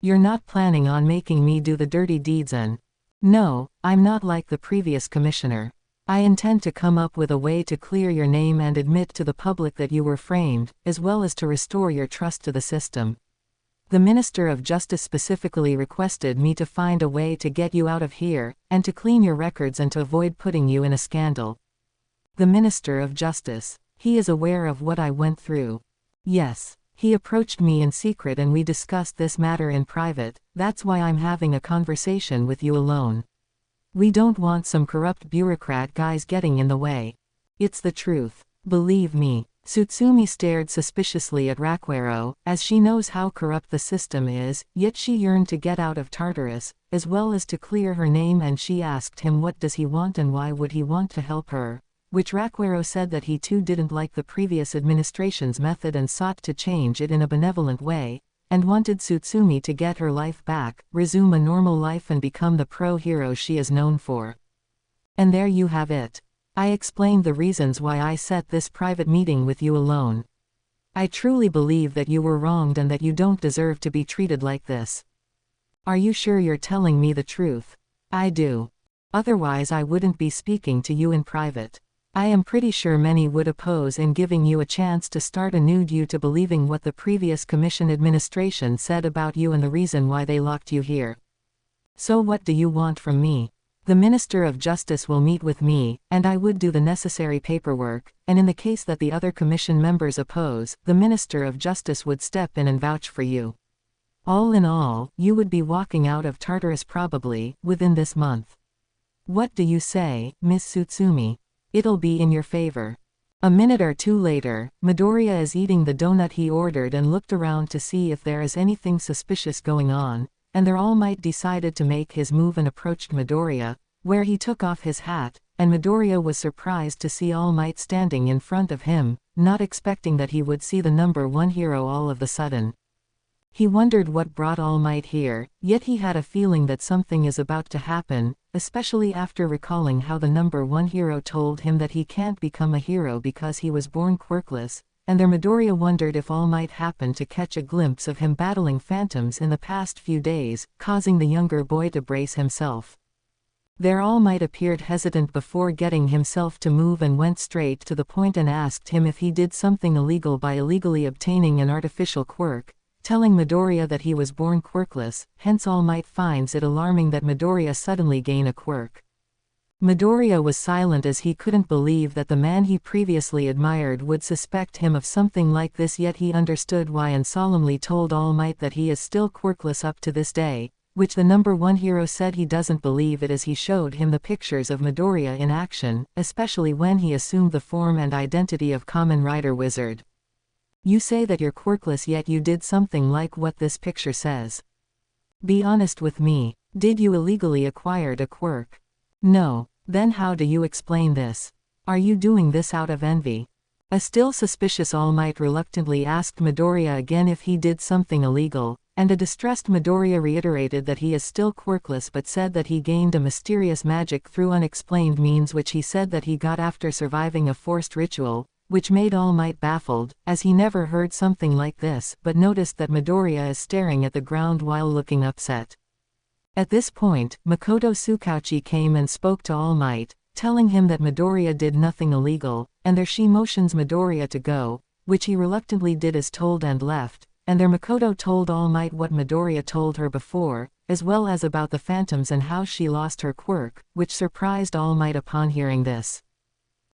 You're not planning on making me do the dirty deeds and... No, I'm not like the previous commissioner. I intend to come up with a way to clear your name and admit to the public that you were framed, as well as to restore your trust to the system. The Minister of Justice specifically requested me to find a way to get you out of here, and to clean your records and to avoid putting you in a scandal. The Minister of Justice. He is aware of what I went through. Yes. He approached me in secret and we discussed this matter in private, that's why I'm having a conversation with you alone. We don't want some corrupt bureaucrat guys getting in the way. It's the truth. Believe me. Tsutsumi stared suspiciously at Raquero, as she knows how corrupt the system is, yet she yearned to get out of Tartarus, as well as to clear her name, and she asked him what does he want and why would he want to help her, which Raquero said that he too didn't like the previous administration's method and sought to change it in a benevolent way, and wanted Tsutsumi to get her life back, resume a normal life and become the pro-hero she is known for. And there you have it. I explained the reasons why I set this private meeting with you alone. I truly believe that you were wronged and that you don't deserve to be treated like this. Are you sure you're telling me the truth? I do. Otherwise I wouldn't be speaking to you in private. I am pretty sure many would oppose in giving you a chance to start anew due to believing what the previous commission administration said about you and the reason why they locked you here. So what do you want from me? The Minister of Justice will meet with me, and I would do the necessary paperwork, and in the case that the other commission members oppose, the Minister of Justice would step in and vouch for you. All in all, you would be walking out of Tartarus probably, within this month. What do you say, Miss Tsutsumi? It'll be in your favor. A minute or two later, Midoriya is eating the donut he ordered and looked around to see if there is anything suspicious going on, and their All Might decided to make his move and approached Midoriya, where he took off his hat, and Midoriya was surprised to see All Might standing in front of him, not expecting that he would see the number one hero all of a sudden. He wondered what brought All Might here, yet he had a feeling that something is about to happen, especially after recalling how the number one hero told him that he can't become a hero because he was born quirkless, and there Midoriya wondered if All Might happened to catch a glimpse of him battling phantoms in the past few days, causing the younger boy to brace himself. There All Might appeared hesitant before getting himself to move and went straight to the point and asked him if he did something illegal by illegally obtaining an artificial quirk, telling Midoriya that he was born quirkless, hence All Might finds it alarming that Midoriya suddenly gain a quirk. Midoriya was silent as he couldn't believe that the man he previously admired would suspect him of something like this, yet he understood why and solemnly told All Might that he is still quirkless up to this day, which the number one hero said he doesn't believe it as he showed him the pictures of Midoriya in action, especially when he assumed the form and identity of Kamen Rider Wizard. You say that you're quirkless yet you did something like what this picture says. Be honest with me, did you illegally acquire a quirk? No. Then how do you explain this? Are you doing this out of envy? A still suspicious All Might reluctantly asked Midoriya again if he did something illegal, and a distressed Midoriya reiterated that he is still quirkless but said that he gained a mysterious magic through unexplained means which he said that he got after surviving a forced ritual, which made All Might baffled, as he never heard something like this, but noticed that Midoriya is staring at the ground while looking upset. At this point, Makoto Tsukauchi came and spoke to All Might, telling him that Midoriya did nothing illegal, and there she motions Midoriya to go, which he reluctantly did as told and left, and there Makoto told All Might what Midoriya told her before, as well as about the phantoms and how she lost her quirk, which surprised All Might upon hearing this.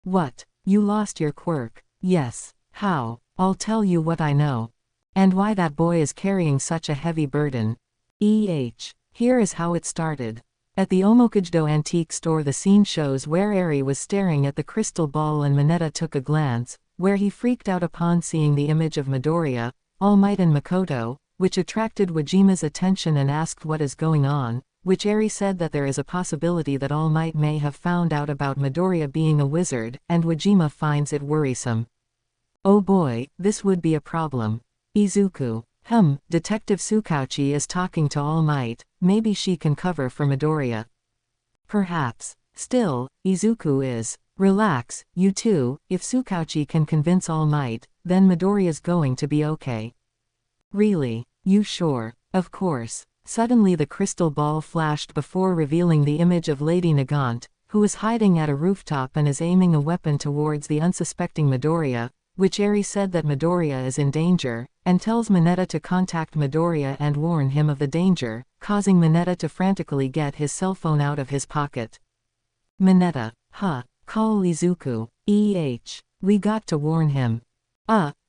What? You lost your quirk? Yes. How? I'll tell you what I know. And why that boy is carrying such a heavy burden. Here is how it started. At the Omokujdo antique store the scene shows where Eri was staring at the crystal ball and Mineta took a glance, where he freaked out upon seeing the image of Midoriya, All Might and Makoto, which attracted Wajima's attention and asked what is going on, which Eri said that there is a possibility that All Might may have found out about Midoriya being a wizard, and Wajima finds it worrisome. Oh boy, this would be a problem. Izuku. Detective Tsukauchi is talking to All Might, maybe she can cover for Midoriya. Perhaps. Still, Izuku is. Relax, you two, if Tsukauchi can convince All Might, then Midoriya's going to be okay. Really? You sure? Of course. Suddenly the crystal ball flashed before revealing the image of Lady Nagant, who is hiding at a rooftop and is aiming a weapon towards the unsuspecting Midoriya, which Eri said that Midoriya is in danger, and tells Mineta to contact Midoriya and warn him of the danger, causing Mineta to frantically get his cell phone out of his pocket. Mineta. Call Izuku. We got to warn him.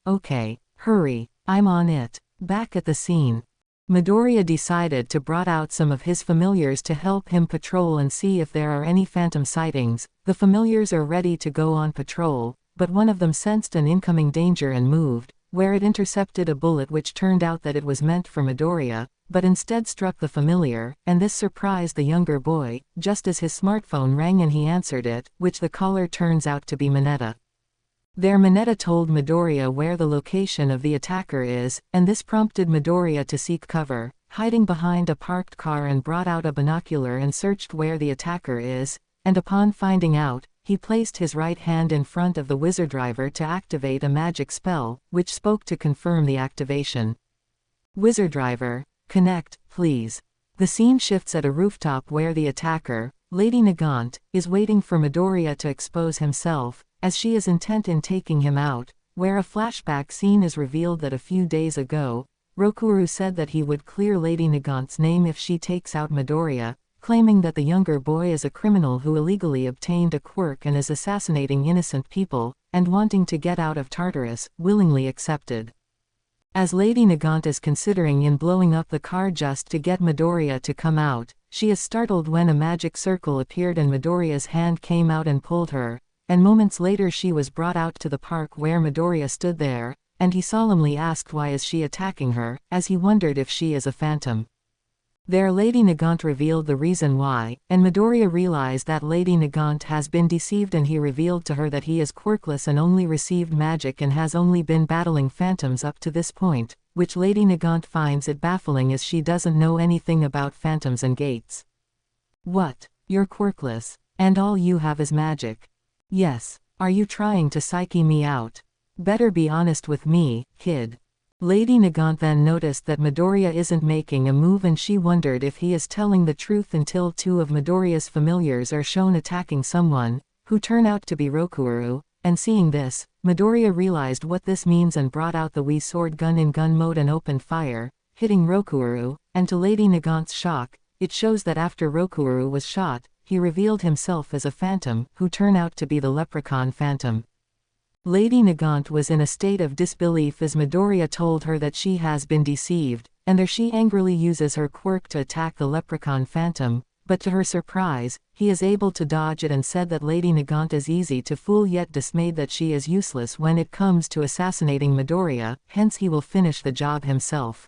Okay, hurry, I'm on it. Back at the scene. Midoriya decided to brought out some of his familiars to help him patrol and see if there are any phantom sightings. The familiars are ready to go on patrol, but one of them sensed an incoming danger and moved, where it intercepted a bullet which turned out that it was meant for Midoriya, but instead struck the familiar, and this surprised the younger boy, just as his smartphone rang and he answered it, which the caller turns out to be Mineta. There Mineta told Midoriya where the location of the attacker is, and this prompted Midoriya to seek cover, hiding behind a parked car and brought out a binocular and searched where the attacker is, and upon finding out, he placed his right hand in front of the wizard driver to activate a magic spell, which spoke to confirm the activation. Wizard driver, connect, please. The scene shifts at a rooftop where the attacker, Lady Nagant, is waiting for Midoriya to expose himself, as she is intent in taking him out, where a flashback scene is revealed that a few days ago, Rokuru said that he would clear Lady Nagant's name if she takes out Midoriya, claiming that the younger boy is a criminal who illegally obtained a quirk and is assassinating innocent people, and wanting to get out of Tartarus, willingly accepted. As Lady Nagant is considering in blowing up the car just to get Midoriya to come out, she is startled when a magic circle appeared and Midoriya's hand came out and pulled her, and moments later she was brought out to the park where Midoriya stood there, and he solemnly asked why is she attacking her, as he wondered if she is a phantom. There Lady Nagant revealed the reason why, and Midoriya realized that Lady Nagant has been deceived and he revealed to her that he is quirkless and only received magic and has only been battling phantoms up to this point, which Lady Nagant finds it baffling as she doesn't know anything about phantoms and gates. What? You're quirkless, and all you have is magic? Yes. Are you trying to psyche me out? Better be honest with me, kid. Lady Nagant then noticed that Midoriya isn't making a move and she wondered if he is telling the truth until two of Midoriya's familiars are shown attacking someone, who turn out to be Rokuru, and seeing this, Midoriya realized what this means and brought out the Wii sword gun in gun mode and opened fire, hitting Rokuru, and to Lady Nagant's shock, it shows that after Rokuru was shot, he revealed himself as a phantom, who turned out to be the leprechaun phantom. Lady Nagant was in a state of disbelief as Midoriya told her that she has been deceived, and there she angrily uses her quirk to attack the leprechaun phantom, but to her surprise, he is able to dodge it and said that Lady Nagant is easy to fool yet dismayed that she is useless when it comes to assassinating Midoriya, hence he will finish the job himself.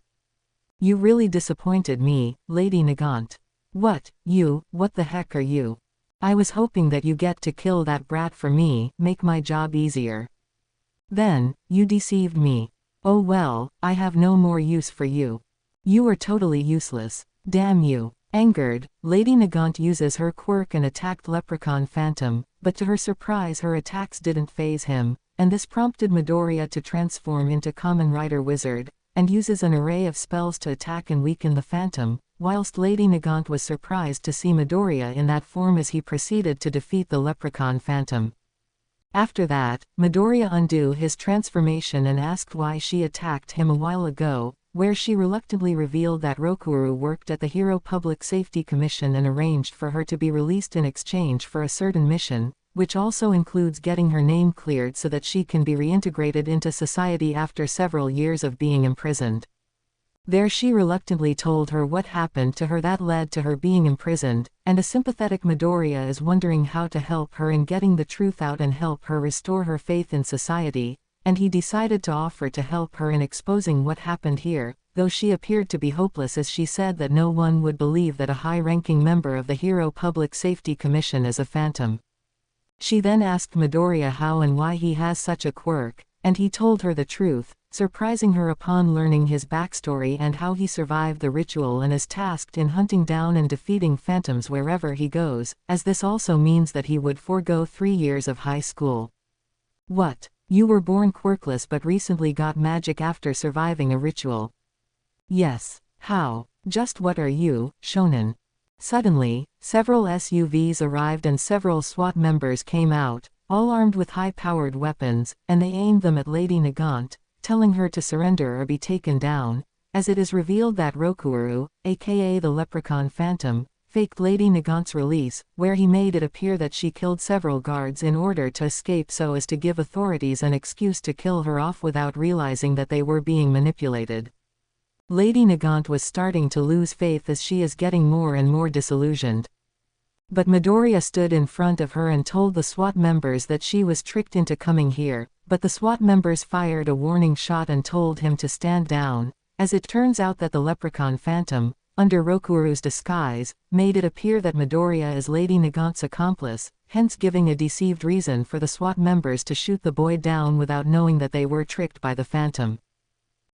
You really disappointed me, Lady Nagant. What the heck are you? I was hoping that you get to kill that brat for me, make my job easier. Then, you deceived me. Oh well, I have no more use for you. You are totally useless. Damn you. Angered, Lady Nagant uses her quirk and attacked Leprechaun Phantom, but to her surprise her attacks didn't faze him, and this prompted Midoriya to transform into Kamen Rider Wizard, and uses an array of spells to attack and weaken the Phantom, whilst Lady Nagant was surprised to see Midoriya in that form as he proceeded to defeat the Leprechaun Phantom. After that, Midoriya undid his transformation and asked why she attacked him a while ago, where she reluctantly revealed that Rokuru worked at the Hero Public Safety Commission and arranged for her to be released in exchange for a certain mission, which also includes getting her name cleared so that she can be reintegrated into society after several years of being imprisoned. There she reluctantly told her what happened to her that led to her being imprisoned, and a sympathetic Midoriya is wondering how to help her in getting the truth out and help her restore her faith in society, and he decided to offer to help her in exposing what happened here, though she appeared to be hopeless as she said that no one would believe that a high-ranking member of the Hero Public Safety Commission is a phantom. She then asked Midoriya how and why he has such a quirk, and he told her the truth, surprising her upon learning his backstory and how he survived the ritual and is tasked in hunting down and defeating phantoms wherever he goes, as this also means that he would forego 3 years of high school. What? You were born quirkless but recently got magic after surviving a ritual? Yes. How? Just what are you, shonen? Suddenly, several SUVs arrived and several SWAT members came out, all armed with high-powered weapons, and they aimed them at Lady Nagant, telling her to surrender or be taken down, as it is revealed that Rokuru, aka the Leprechaun Phantom, faked Lady Nagant's release, where he made it appear that she killed several guards in order to escape so as to give authorities an excuse to kill her off without realizing that they were being manipulated. Lady Nagant was starting to lose faith as she is getting more and more disillusioned. But Midoriya stood in front of her and told the SWAT members that she was tricked into coming here, but the SWAT members fired a warning shot and told him to stand down, as it turns out that the Leprechaun Phantom, under Rokuru's disguise, made it appear that Midoriya is Lady Nagant's accomplice, hence giving a deceived reason for the SWAT members to shoot the boy down without knowing that they were tricked by the Phantom.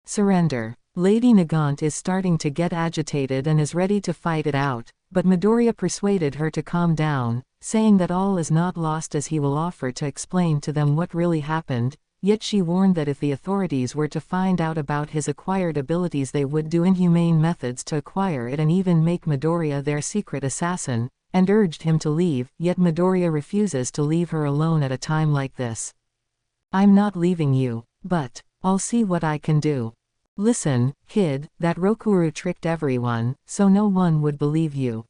Surrender. Lady Nagant is starting to get agitated and is ready to fight it out, but Midoriya persuaded her to calm down, saying that all is not lost as he will offer to explain to them what really happened, yet she warned that if the authorities were to find out about his acquired abilities they would do inhumane methods to acquire it and even make Midoriya their secret assassin, and urged him to leave, yet Midoriya refuses to leave her alone at a time like this. "I'm not leaving you, but I'll see what I can do. Listen, kid, that Rokuru tricked everyone, so no one would believe you.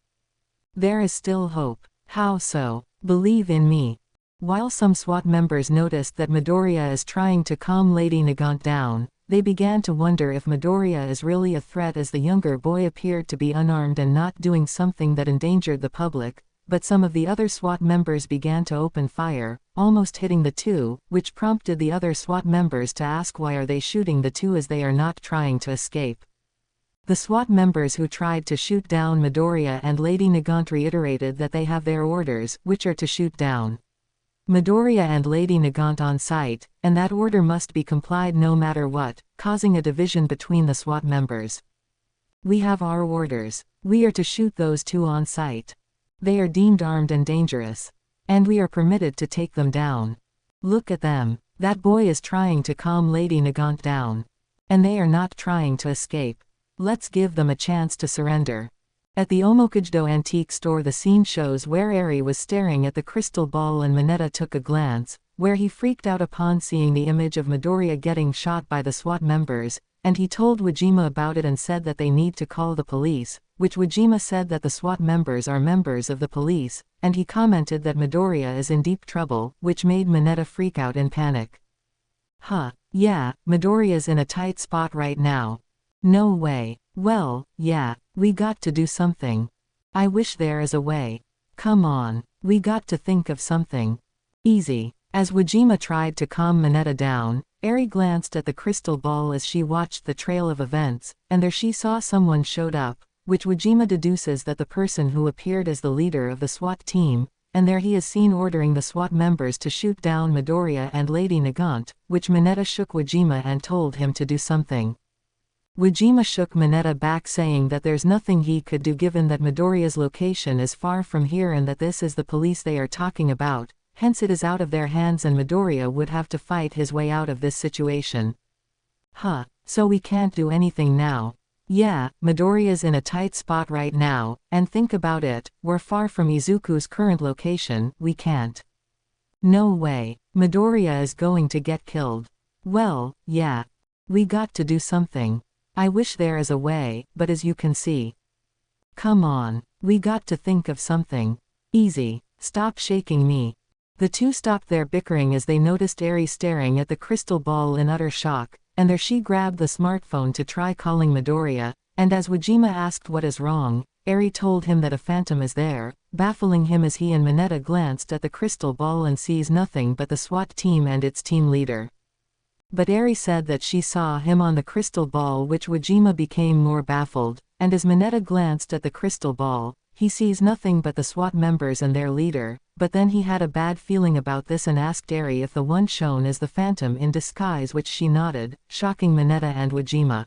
There is still hope." "How so?" "Believe in me." While some SWAT members noticed that Midoriya is trying to calm Lady Nagant down, they began to wonder if Midoriya is really a threat, as the younger boy appeared to be unarmed and not doing something that endangered the public, but some of the other SWAT members began to open fire, almost hitting the two, which prompted the other SWAT members to ask why are they shooting the two as they are not trying to escape. The SWAT members who tried to shoot down Midoriya and Lady Nagant reiterated that they have their orders, which are to shoot down Midoriya and Lady Nagant on sight, and that order must be complied no matter what, causing a division between the SWAT members. "We have our orders. We are to shoot those two on sight. They are deemed armed and dangerous. And we are permitted to take them down. Look at them. That boy is trying to calm Lady Nagant down. And they are not trying to escape. Let's give them a chance to surrender." At the Omokujdo antique store, the scene shows where Eri was staring at the crystal ball and Mineta took a glance, where he freaked out upon seeing the image of Midoriya getting shot by the SWAT members, and he told Wajima about it and said that they need to call the police, which Wajima said that the SWAT members are members of the police, and he commented that Midoriya is in deep trouble, which made Mineta freak out in panic. "Huh, yeah, Midoriya's in a tight spot right now. No way. Well, yeah, we got to do something. I wish there is a way. Come on, we got to think of something. Easy." As Wajima tried to calm Mineta down, Eri glanced at the crystal ball as she watched the trail of events, and there she saw someone showed up, which Wajima deduces that the person who appeared as the leader of the SWAT team, and there he is seen ordering the SWAT members to shoot down Midoriya and Lady Nagant, which Mineta shook Wajima and told him to do something. Wajima shook Mineta back, saying that there's nothing he could do given that Midoriya's location is far from here and that this is the police they are talking about, hence it is out of their hands and Midoriya would have to fight his way out of this situation. "Huh, so we can't do anything now?" "Yeah, Midoriya's in a tight spot right now, and think about it, we're far from Izuku's current location, we can't." "No way, Midoriya is going to get killed." "Well, yeah. We got to do something. I wish there is a way, but as you can see. Come on, we got to think of something. Easy, stop shaking me." The two stopped their bickering as they noticed Eri staring at the crystal ball in utter shock, and there she grabbed the smartphone to try calling Midoriya, and as Wajima asked what is wrong, Eri told him that a phantom is there, baffling him as he and Mineta glanced at the crystal ball and sees nothing but the SWAT team and its team leader. But Eri said that she saw him on the crystal ball, which Wajima became more baffled, and as Mineta glanced at the crystal ball, he sees nothing but the SWAT members and their leader, but then he had a bad feeling about this and asked Eri if the one shown is the phantom in disguise, which she nodded, shocking Mineta and Wajima.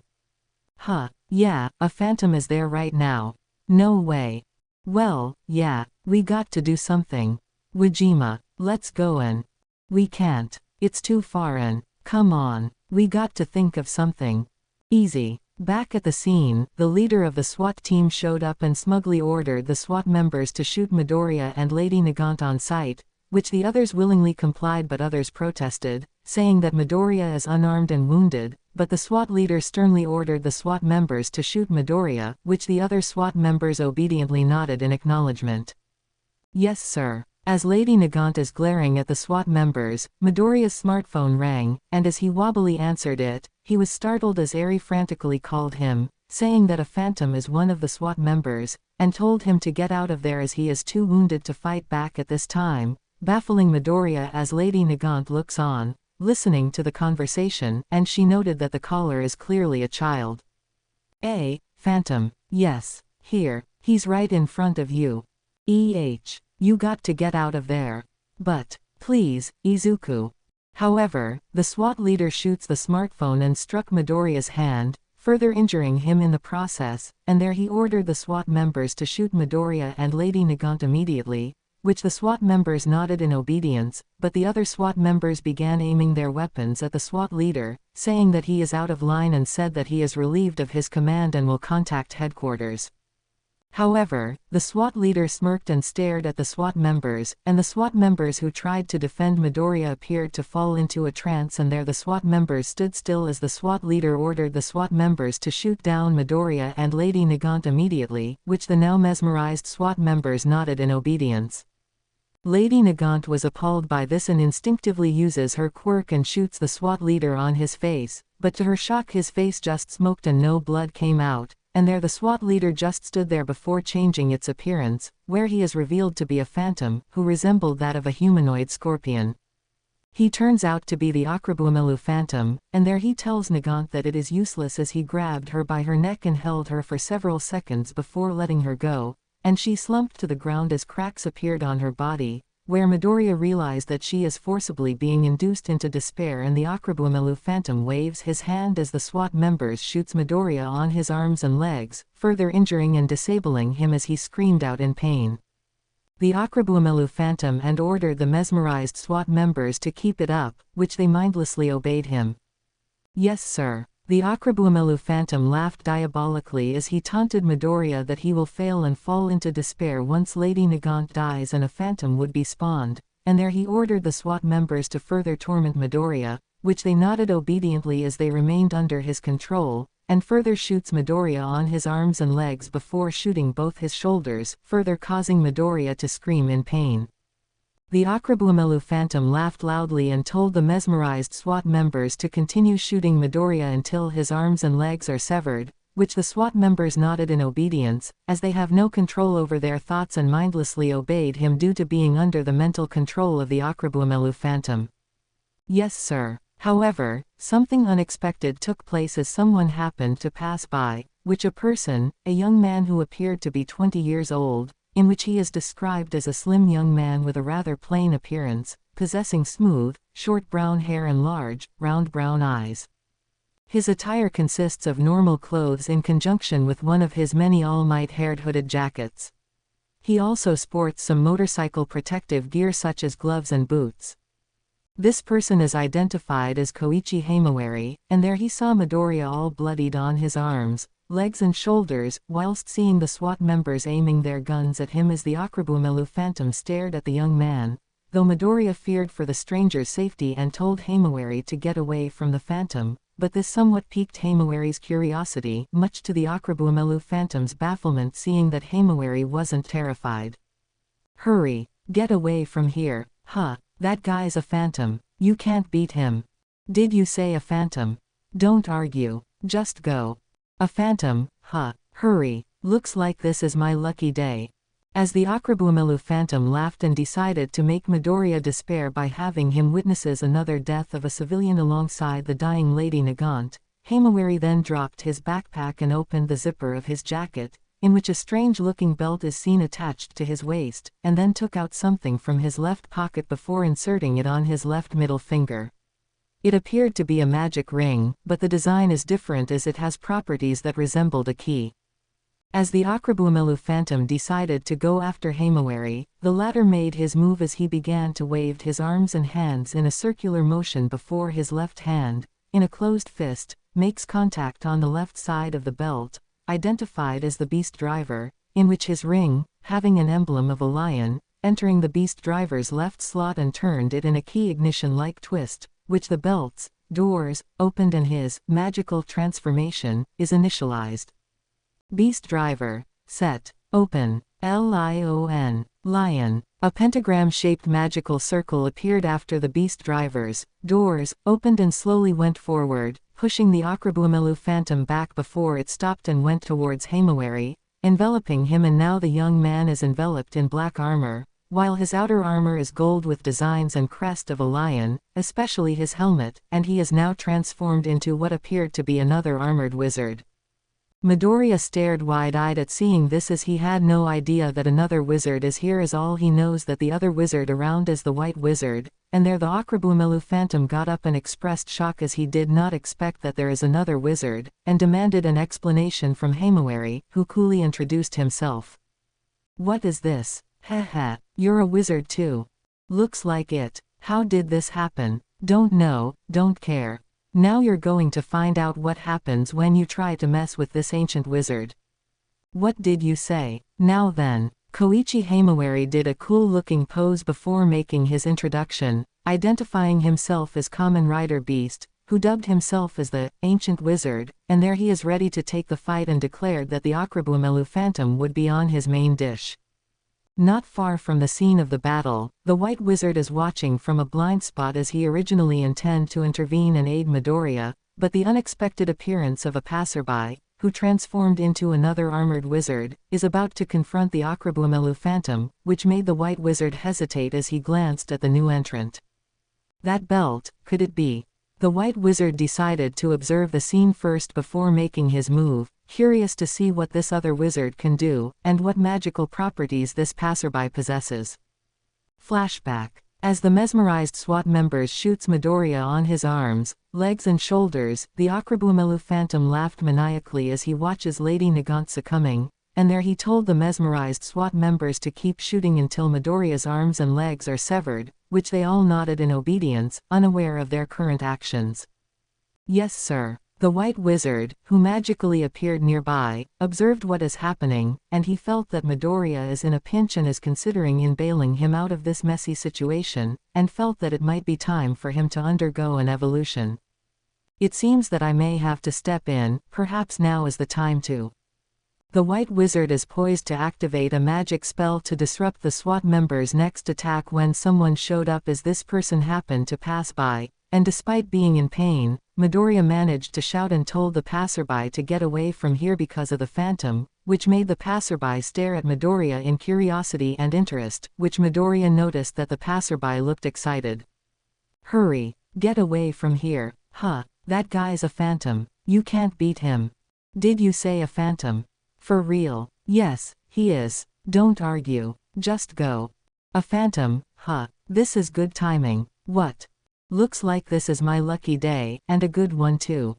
"Huh, yeah, a phantom is there right now. No way. Well, yeah, we got to do something. Wajima, let's go in." "We can't. It's too far in. Come on, we got to think of something." "Easy." Back at the scene, the leader of the SWAT team showed up and smugly ordered the SWAT members to shoot Midoriya and Lady Nagant on sight, which the others willingly complied but others protested, saying that Midoriya is unarmed and wounded, but the SWAT leader sternly ordered the SWAT members to shoot Midoriya, which the other SWAT members obediently nodded in acknowledgement. "Yes sir." As Lady Nagant is glaring at the SWAT members, Midoriya's smartphone rang, and as he wobbly answered it, he was startled as Eri frantically called him, saying that a phantom is one of the SWAT members, and told him to get out of there as he is too wounded to fight back at this time, baffling Midoriya as Lady Nagant looks on, listening to the conversation, and she noted that the caller is clearly a child. "A phantom, yes, here, he's right in front of you. You got to get out of there. But, please, Izuku." However, the SWAT leader shoots the smartphone and struck Midoriya's hand, further injuring him in the process, and there he ordered the SWAT members to shoot Midoriya and Lady Nagant immediately, which the SWAT members nodded in obedience, but the other SWAT members began aiming their weapons at the SWAT leader, saying that he is out of line and said that he is relieved of his command and will contact headquarters. However, the SWAT leader smirked and stared at the SWAT members, and the SWAT members who tried to defend Midoriya appeared to fall into a trance, and there the SWAT members stood still as the SWAT leader ordered the SWAT members to shoot down Midoriya and Lady Nagant immediately, which the now mesmerized SWAT members nodded in obedience. Lady Nagant was appalled by this and instinctively uses her quirk and shoots the SWAT leader on his face, but to her shock his face just smoked and no blood came out. And there the SWAT leader just stood there before changing its appearance, where he is revealed to be a phantom, who resembled that of a humanoid scorpion. He turns out to be the Akrabumelu phantom, and there he tells Nagant that it is useless as he grabbed her by her neck and held her for several seconds before letting her go, and she slumped to the ground as cracks appeared on her body, where Midoriya realized that she is forcibly being induced into despair, and the Akrabumelu phantom waves his hand as the SWAT members shoots Midoriya on his arms and legs, further injuring and disabling him as he screamed out in pain. The Akrabumelu phantom and ordered the mesmerized SWAT members to keep it up, which they mindlessly obeyed him. "Yes, sir." The Akrabumelu phantom laughed diabolically as he taunted Midoriya that he will fail and fall into despair once Lady Nagant dies and a phantom would be spawned, and there he ordered the SWAT members to further torment Midoriya, which they nodded obediently as they remained under his control, and further shoots Midoriya on his arms and legs before shooting both his shoulders, further causing Midoriya to scream in pain. The Akrabumelu phantom laughed loudly and told the mesmerized SWAT members to continue shooting Midoriya until his arms and legs are severed, which the SWAT members nodded in obedience, as they have no control over their thoughts and mindlessly obeyed him due to being under the mental control of the Akrabumelu phantom. "Yes, sir." However, something unexpected took place as someone happened to pass by, which a person, a young man who appeared to be 20 years old, in which he is described as a slim young man with a rather plain appearance, possessing smooth, short brown hair and large, round brown eyes. His attire consists of normal clothes in conjunction with one of his many all-might-haired hooded jackets. He also sports some motorcycle protective gear such as gloves and boots. This person is identified as Koichi Himawari, and there he saw Midoriya all bloodied on his arms, legs and shoulders, whilst seeing the SWAT members aiming their guns at him as the Akrabumelu phantom stared at the young man, though Midoriya feared for the stranger's safety and told Himawari to get away from the phantom, but this somewhat piqued Himawari's curiosity, much to the Akrabumelu phantom's bafflement seeing that Himawari wasn't terrified. "Hurry, get away from here, huh, that guy's a phantom, you can't beat him." "Did you say a phantom? Don't argue, just go." "A phantom, huh, hurry, looks like this is my lucky day." As the Akrabumelu phantom laughed and decided to make Midoriya despair by having him witnesses another death of a civilian alongside the dying Lady Nagant, Himawari then dropped his backpack and opened the zipper of his jacket, in which a strange-looking belt is seen attached to his waist, and then took out something from his left pocket before inserting it on his left middle finger. It appeared to be a magic ring, but the design is different as it has properties that resembled a key. As the Akrabumelu phantom decided to go after Himawari, the latter made his move as he began to wave his arms and hands in a circular motion before his left hand, in a closed fist, makes contact on the left side of the belt, identified as the Beast Driver, in which his ring, having an emblem of a lion, entering the Beast Driver's left slot and turned it in a key ignition-like twist, which the belt's doors opened and his magical transformation is initialized. Beast Driver, set, open, Lion, lion. A pentagram-shaped magical circle appeared after the Beast Driver's doors opened and slowly went forward, pushing the Akrabumelu phantom back before it stopped and went towards Himawari, enveloping him, and now the young man is enveloped in black armor, while his outer armor is gold with designs and crest of a lion, especially his helmet, and he is now transformed into what appeared to be another armored wizard. Midoriya stared wide-eyed at seeing this as he had no idea that another wizard is here, as all he knows that the other wizard around is the White Wizard, and there the Akrabumelu phantom got up and expressed shock as he did not expect that there is another wizard, and demanded an explanation from Himawari, who coolly introduced himself. "What is this? Heh, you're a wizard too. Looks like it. How did this happen? Don't know, don't care. Now you're going to find out what happens when you try to mess with this ancient wizard. What did you say? Now then. Koichi Himawari did a cool-looking pose before making his introduction, identifying himself as Kamen Rider Beast, who dubbed himself as the Ancient Wizard, and there he is ready to take the fight and declared that the Akrabumelu Phantom would be on his main dish. Not far from the scene of the battle, the White Wizard is watching from a blind spot as he originally intended to intervene and aid Midoriya, but the unexpected appearance of a passerby, who transformed into another armored wizard, is about to confront the Akrabumelu Phantom, which made the White Wizard hesitate as he glanced at the new entrant. That belt, could it be? The White Wizard decided to observe the scene first before making his move, curious to see what this other wizard can do, and what magical properties this passerby possesses. Flashback. As the mesmerized SWAT members shoots Midoriya on his arms, legs and shoulders, the Akrabumelu Phantom laughed maniacally as he watches Lady Nagant succumbing, and there he told the mesmerized SWAT members to keep shooting until Midoriya's arms and legs are severed, which they all nodded in obedience, unaware of their current actions. Yes sir. The White Wizard, who magically appeared nearby, observed what is happening, and he felt that Midoriya is in a pinch and is considering bailing him out of this messy situation, and felt that it might be time for him to undergo an evolution. It seems that I may have to step in, perhaps now is the time to. The White Wizard is poised to activate a magic spell to disrupt the SWAT members' next attack when someone showed up as this person happened to pass by, and despite being in pain, Midoriya managed to shout and told the passerby to get away from here because of the phantom, which made the passerby stare at Midoriya in curiosity and interest, which Midoriya noticed that the passerby looked excited. Hurry, get away from here, huh, that guy's a phantom, you can't beat him. Did you say a phantom? For real? Yes, he is, don't argue, just go. A phantom, huh, this is good timing, what? Looks like this is my lucky day, and a good one too.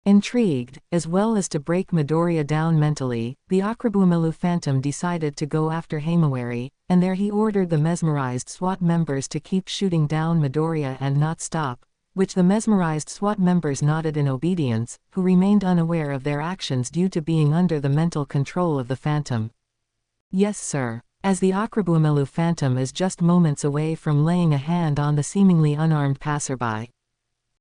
Intrigued, as well as to break Midoriya down mentally, the Akrabumelu Phantom decided to go after Himawari, and there he ordered the mesmerized SWAT members to keep shooting down Midoriya and not stop, which the mesmerized SWAT members nodded in obedience, who remained unaware of their actions due to being under the mental control of the Phantom. Yes sir. As the Akrabumelu Phantom is just moments away from laying a hand on the seemingly unarmed passerby.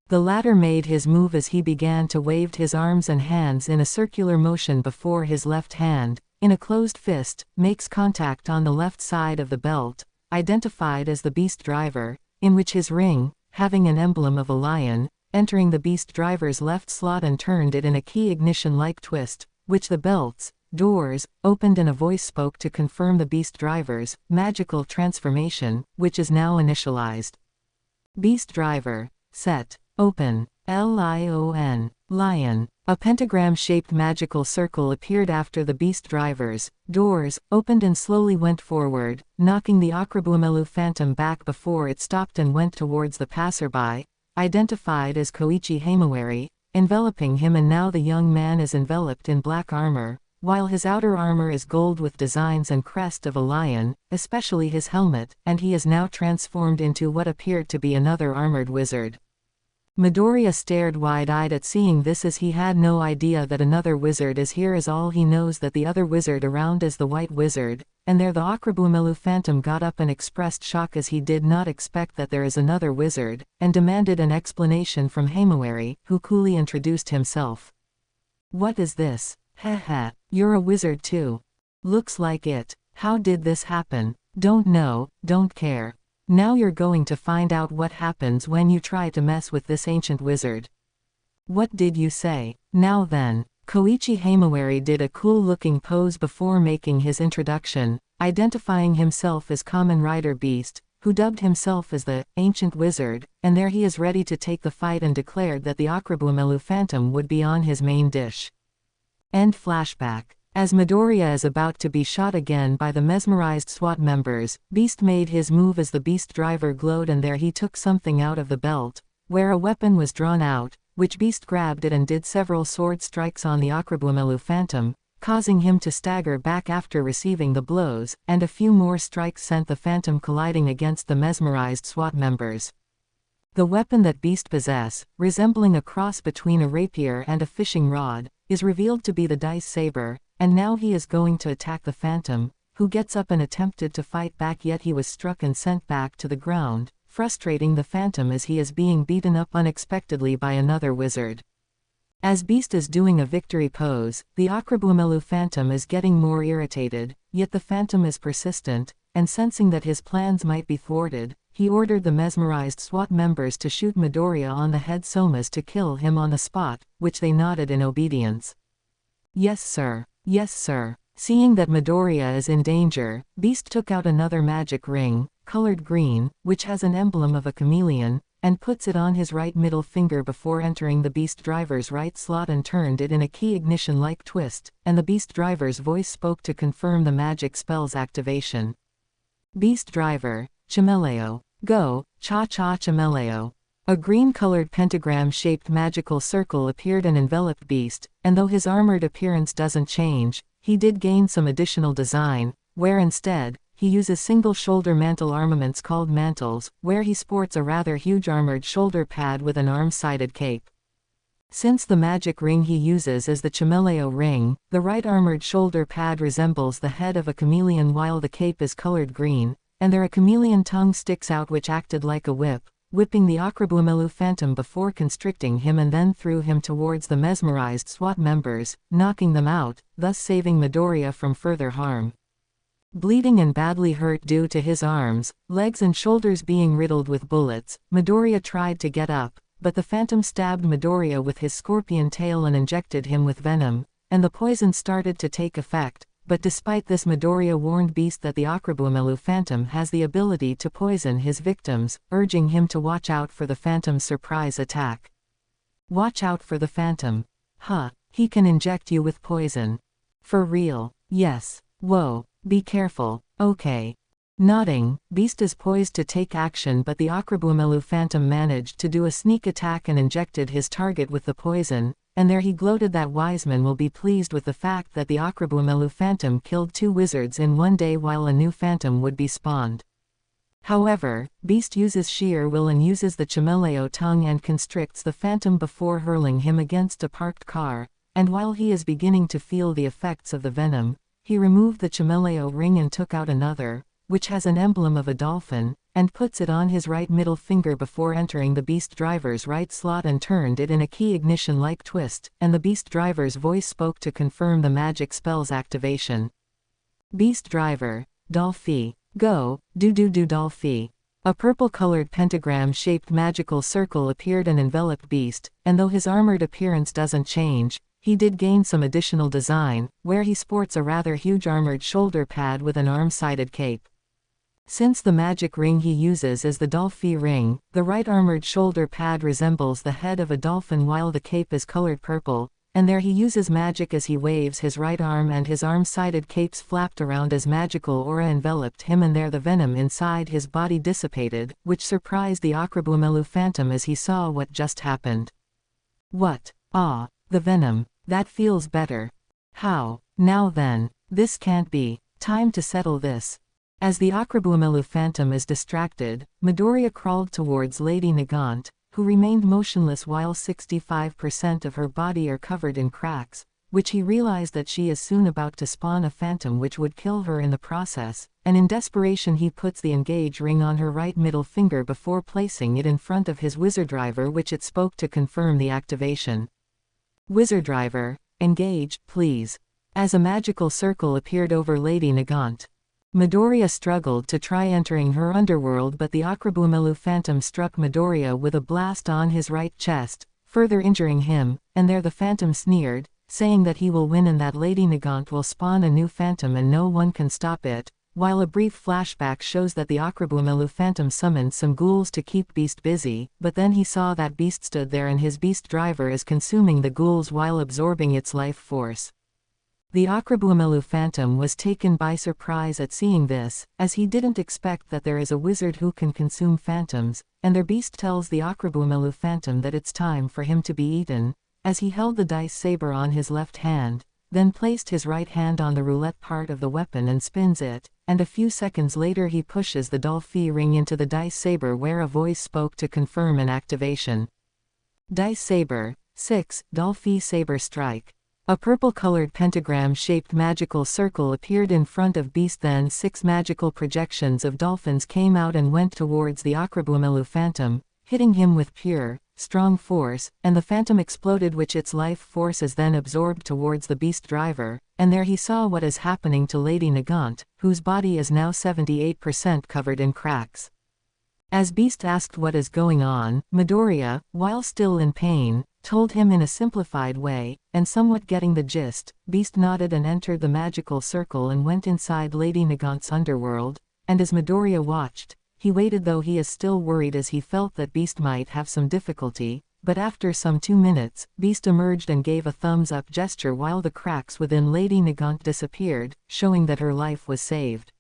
The latter made his move as he began to wave his arms and hands in a circular motion before his left hand, in a closed fist, makes contact on the left side of the belt, identified as the Beast Driver, in which his ring, having an emblem of a lion, entering the Beast Driver's left slot and turned it in a key ignition-like twist, which the belt's doors opened and a voice spoke to confirm the Beast Driver's magical transformation, which is now initialized. Beast Driver, set, open, Lion, lion. A pentagram-shaped magical circle appeared after the Beast Driver's doors opened and slowly went forward, knocking the Akrabumelu Phantom back before it stopped and went towards the passerby, identified as Koichi Himawari, enveloping him, and now the young man is enveloped in black armor, while his outer armor is gold with designs and crest of a lion, especially his helmet, and he is now transformed into what appeared to be another armored wizard. Midoriya stared wide-eyed at seeing this as he had no idea that another wizard is here, as all he knows that the other wizard around is the White Wizard, and there the Akrabumelu Phantom got up and expressed shock as he did not expect that there is another wizard, and demanded an explanation from Himawari, who coolly introduced himself. What is this? Heh, you're a wizard too. Looks like it. How did this happen? Don't know, don't care. Now you're going to find out what happens when you try to mess with this ancient wizard. What did you say? Now then. Koichi Himawari did a cool-looking pose before making his introduction, identifying himself as Kamen Rider Beast, who dubbed himself as the Ancient Wizard, and there he is ready to take the fight and declared that the Akrabumelu Phantom would be on his main dish. End flashback. As Midoriya is about to be shot again by the mesmerized SWAT members, Beast made his move as the Beast Driver glowed, and there he took something out of the belt, where a weapon was drawn out, which Beast grabbed it and did several sword strikes on the Akrabumelu Phantom, causing him to stagger back after receiving the blows, and a few more strikes sent the Phantom colliding against the mesmerized SWAT members. The weapon that Beast possesses, resembling a cross between a rapier and a fishing rod, is revealed to be the dice saber, and now he is going to attack the Phantom, who gets up and attempted to fight back, yet he was struck and sent back to the ground, frustrating the Phantom as he is being beaten up unexpectedly by another wizard. As Beast is doing a victory pose, the Akrabumelu Phantom is getting more irritated, yet the Phantom is persistent, and sensing that his plans might be thwarted, he ordered the mesmerized SWAT members to shoot Midoriya on the head somas to kill him on the spot, which they nodded in obedience. Yes sir. Yes sir. Seeing that Midoriya is in danger, Beast took out another magic ring, colored green, which has an emblem of a chameleon, and puts it on his right middle finger before entering the Beast Driver's right slot and turned it in a key ignition-like twist, and the Beast Driver's voice spoke to confirm the magic spell's activation. Beast Driver, Chimeleo. Go, Cha-Cha Chimeleo. A green-colored pentagram-shaped magical circle appeared and enveloped Beast, and though his armored appearance doesn't change, he did gain some additional design, where instead, he uses single-shoulder mantle armaments called mantles, where he sports a rather huge armored shoulder pad with an arm-sided cape. Since the magic ring he uses is the Chimeleo ring, the right armored shoulder pad resembles the head of a chameleon while the cape is colored green, and there a chameleon tongue sticks out which acted like a whip, whipping the Akrabumelu Phantom before constricting him and then threw him towards the mesmerized SWAT members, knocking them out, thus saving Midoriya from further harm. Bleeding and badly hurt due to his arms, legs and shoulders being riddled with bullets, Midoriya tried to get up, but the Phantom stabbed Midoriya with his scorpion tail and injected him with venom, and the poison started to take effect, but despite this Midoriya warned Beast that the Akrabumelu Phantom has the ability to poison his victims, urging him to watch out for the Phantom's surprise attack. Watch out for the Phantom. Huh, he can inject you with poison. For real? Yes. Whoa, be careful, okay. Nodding, Beast is poised to take action but the Akrabumelu Phantom managed to do a sneak attack and injected his target with the poison, and there he gloated that Wiseman will be pleased with the fact that the Akrabumelu Phantom killed 2 wizards in one day while a new Phantom would be spawned. However, Beast uses sheer will and uses the Chimeleo tongue and constricts the Phantom before hurling him against a parked car, and while he is beginning to feel the effects of the venom, he removed the Chimeleo ring and took out another, which has an emblem of a dolphin, and puts it on his right middle finger before entering the Beast Driver's right slot and turned it in a key ignition-like twist, and the Beast Driver's voice spoke to confirm the magic spell's activation. Beast Driver, Dolphy. Go, do Dolphy. A purple-colored pentagram-shaped magical circle appeared and enveloped Beast, and though his armored appearance doesn't change, he did gain some additional design, where he sports a rather huge armored shoulder pad with an arm-sided cape. Since the magic ring he uses is the Dolphy ring, the right armored shoulder pad resembles the head of a dolphin while the cape is colored purple, and there he uses magic as he waves his right arm and his arm-sided capes flapped around as magical aura enveloped him and there the venom inside his body dissipated, which surprised the Akrabumelu Phantom as he saw what just happened. What? Ah, the venom. That feels better. How? Now then, this can't be. Time to settle this. As the Akrabumelu Phantom is distracted, Midoriya crawled towards Lady Nagant, who remained motionless while 65% of her body are covered in cracks, which he realized that she is soon about to spawn a phantom which would kill her in the process, and in desperation he puts the engage ring on her right middle finger before placing it in front of his wizard driver which it spoke to confirm the activation. Wizard driver, engage, please. As a magical circle appeared over Lady Nagant. Midoriya struggled to try entering her underworld but the Akrabumelu Phantom struck Midoriya with a blast on his right chest, further injuring him, and there the Phantom sneered, saying that he will win and that Lady Nagant will spawn a new Phantom and no one can stop it, while a brief flashback shows that the Akrabumelu Phantom summoned some ghouls to keep Beast busy, but then he saw that Beast stood there and his Beast driver is consuming the ghouls while absorbing its life force. The Akrabumelu Phantom was taken by surprise at seeing this, as he didn't expect that there is a wizard who can consume phantoms, and their Beast tells the Akrabumelu Phantom that it's time for him to be eaten. As he held the dice saber on his left hand, then placed his right hand on the roulette part of the weapon and spins it, and a few seconds later he pushes the Dolphy ring into the dice saber where a voice spoke to confirm an activation. Dice saber, 6, Dolphy saber strike. A purple-colored pentagram-shaped magical circle appeared in front of Beast, then 6 magical projections of dolphins came out and went towards the Akrabumelu Phantom, hitting him with pure, strong force, and the Phantom exploded, which its life force is then absorbed towards the Beast driver, and there he saw what is happening to Lady Nagant, whose body is now 78% covered in cracks. As Beast asked what is going on, Midoriya, while still in pain, told him in a simplified way, and somewhat getting the gist, Beast nodded and entered the magical circle and went inside Lady Nagant's underworld, and as Midoriya watched, he waited, though he is still worried as he felt that Beast might have some difficulty, but after some 2 minutes, Beast emerged and gave a thumbs-up gesture while the cracks within Lady Nagant disappeared, showing that her life was saved.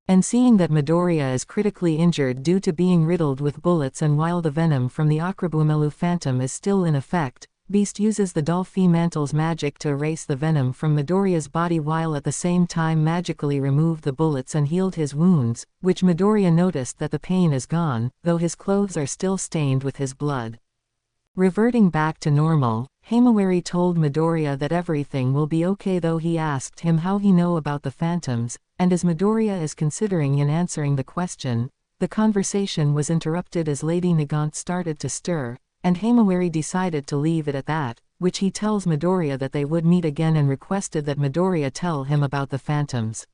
And seeing that Midoriya is critically injured due to being riddled with bullets and while the venom from the Akrabumelu Phantom is still in effect, Beast uses the Dolphy Mantle's magic to erase the venom from Midoriya's body while at the same time magically removed the bullets and healed his wounds, which Midoriya noticed that the pain is gone, though his clothes are still stained with his blood. Reverting back to normal, Himawari told Midoriya that everything will be okay, though he asked him how he know about the phantoms, and as Midoriya is considering in answering the question, the conversation was interrupted as Lady Nagant started to stir, and Himawari decided to leave it at that, which he tells Midoriya that they would meet again and requested that Midoriya tell him about the phantoms.